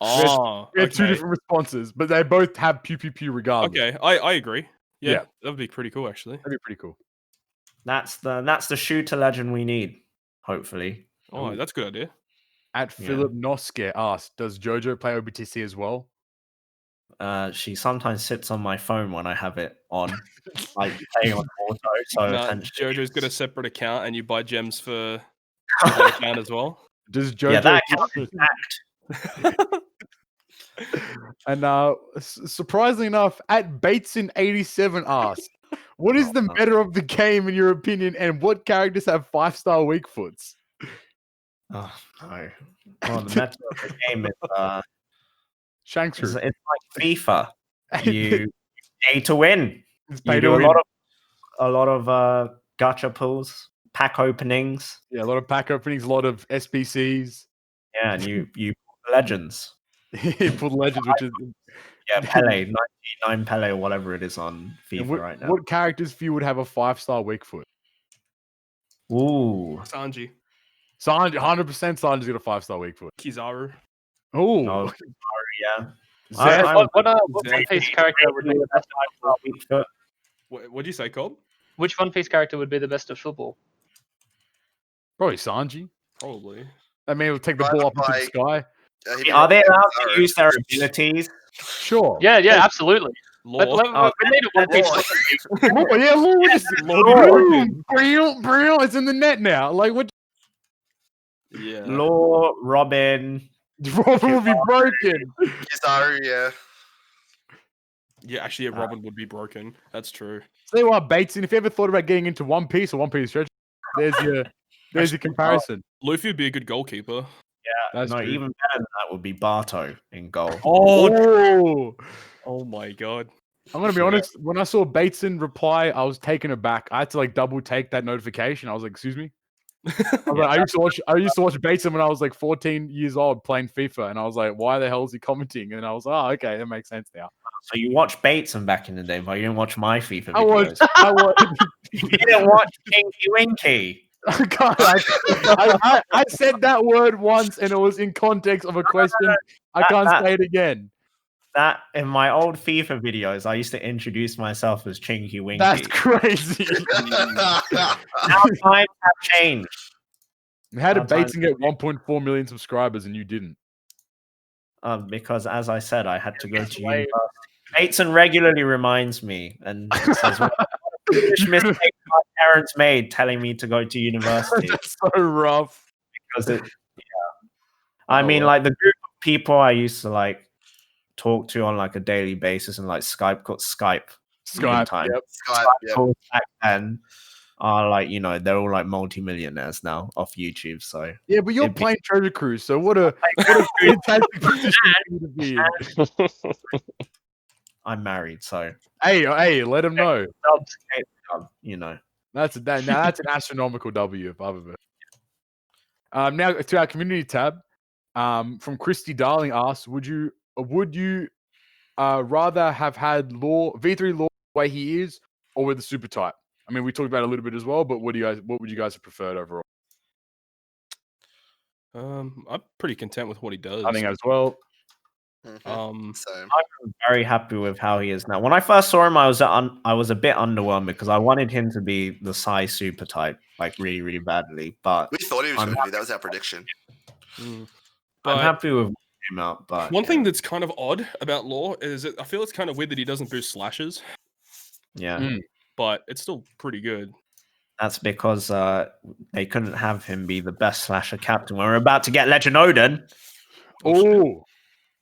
Oh, we had two different responses, but they both have pew pew pew regardless. Okay, I agree. Yeah, that would be pretty cool, actually. That'd be pretty cool. That's the shooter legend we need, hopefully. Oh, that's a good idea. At Philip Noske asked, does Jojo play OPTC as well? She sometimes sits on my phone when I have it on, like playing on auto. So Jojo's got a separate account, and you buy gems for that account as well. Does Jojo? Yeah, that account is hacked. And surprisingly enough, at Bateson87 asked, What is the meta of the game in your opinion, and what characters have 5-star weak foots? Oh no. Well, the meta of the game is Shanks. it's like FIFA. You pay to win. You do a lot of gacha pulls, pack openings. Yeah, a lot of pack openings, a lot of SPCs. Yeah, and you pull legends. Pull legends, which is Pele, 99 Pele or whatever it is on FIFA right now. What characters for you would have a 5-star weak foot? Ooh, Sanji. 100% Sanji's got a 5-star weak foot. Kizaru. Oh, no, yeah. What One Piece character would be the best at weak foot? What'd you say, Cobb? Which One Piece character would be the best at football? Probably Sanji. Probably. I mean, he'll take the ball up into the sky. Are they allowed to use their abilities? Sure. Yeah, absolutely. Law. We need a One Piece. Law, it's in the net now. Like what? Yeah. Law, Robin. Robin will be broken. Kizaru, yeah. Yeah, actually, Robin would be broken. That's true. Say what, Bateson, if you ever thought about getting into One Piece or One Piece Treasure, there's your comparison. Luffy would be a good goalkeeper. Yeah, even better than that would be Barto in goal. Oh my god. I'm gonna be honest. When I saw Bateson reply, I was taken aback. I had to double take that notification. I was like, "Excuse me." I used to watch Bateson when I was 14 years old playing FIFA, and I was like, "Why the hell is he commenting?" And I was like, "Oh, okay, that makes sense now." So you watched Bateson back in the day, but you didn't watch my FIFA videos. You didn't watch Tinky Winky. God, I said that word once, and it was in context of a question. I can't say it again. That in my old FIFA videos, I used to introduce myself as Chinky Winky. That's crazy. Now times have changed. How did Bateson get 1.4 million subscribers and you didn't? Because, as I said, I had to go to university. Bateson regularly reminds me and says, "What foolish mistake my parents made telling me to go to university." That's so rough. Because I mean, the group of people I used to talk to on a daily basis and Skype time. Yep. Skype back then are they're all multi-millionaires now off YouTube. So yeah, but you're playing Treasure Cruise, so what a fantastic position to be in. I'm married, so hey, let him know. That's an astronomical W if I've ever. Now to our community tab. From Christy Darling asks, would you rather have had V3 Law the way he is, or with the super type? I mean, we talked about it a little bit as well, but what would you guys have preferred overall? I'm pretty content with what he does. I think as well. I'm very happy with how he is now. When I first saw him, I was a bit underwhelmed because I wanted him to be the Psy super type, really, really badly. But we thought he was going to be. That was our prediction. But I'm happy with him out. But one thing that's kind of odd about Law is that I feel it's kind of weird that he doesn't boost slashes. Yeah, but it's still pretty good. That's because they couldn't have him be the best slasher captain. We're about to get Legend Odin. Oh.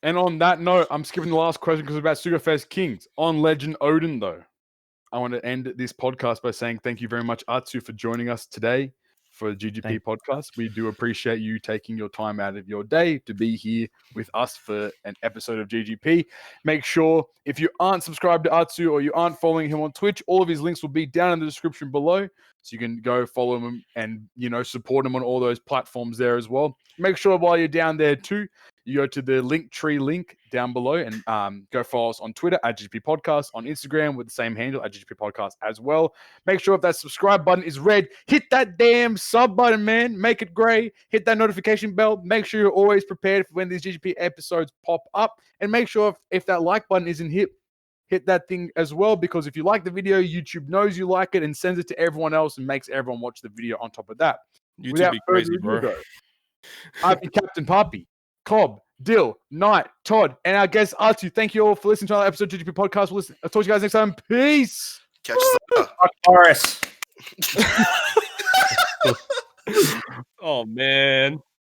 And on that note, I'm skipping the last question because it's about Sugafest Kings. On Legend Odin, though, I want to end this podcast by saying thank you very much, Atsu, for joining us today for the GGP podcast. We do appreciate you taking your time out of your day to be here with us for an episode of GGP. Make sure if you aren't subscribed to Atsu or you aren't following him on Twitch, all of his links will be down in the description below. So you can go follow him and, support him on all those platforms there as well. Make sure while you're down there too, you go to the Linktree link down below and go follow us on Twitter at GGP Podcast, on Instagram with the same handle at GGP Podcast as well. Make sure if that subscribe button is red, hit that damn sub button, man. Make it gray. Hit that notification bell. Make sure you're always prepared for when these GGP episodes pop up. And make sure if that like button isn't hit that thing as well, because if you like the video, YouTube knows you like it and sends it to everyone else and makes everyone watch the video on top of that. YouTube be crazy, bro. I've been Captain Poppy, Cobb, Dill, Knight, Todd, and our guest Artu. Thank you all for listening to another episode of GGP Podcast. I'll talk to you guys next time. Peace. Catch you Boris. Oh man.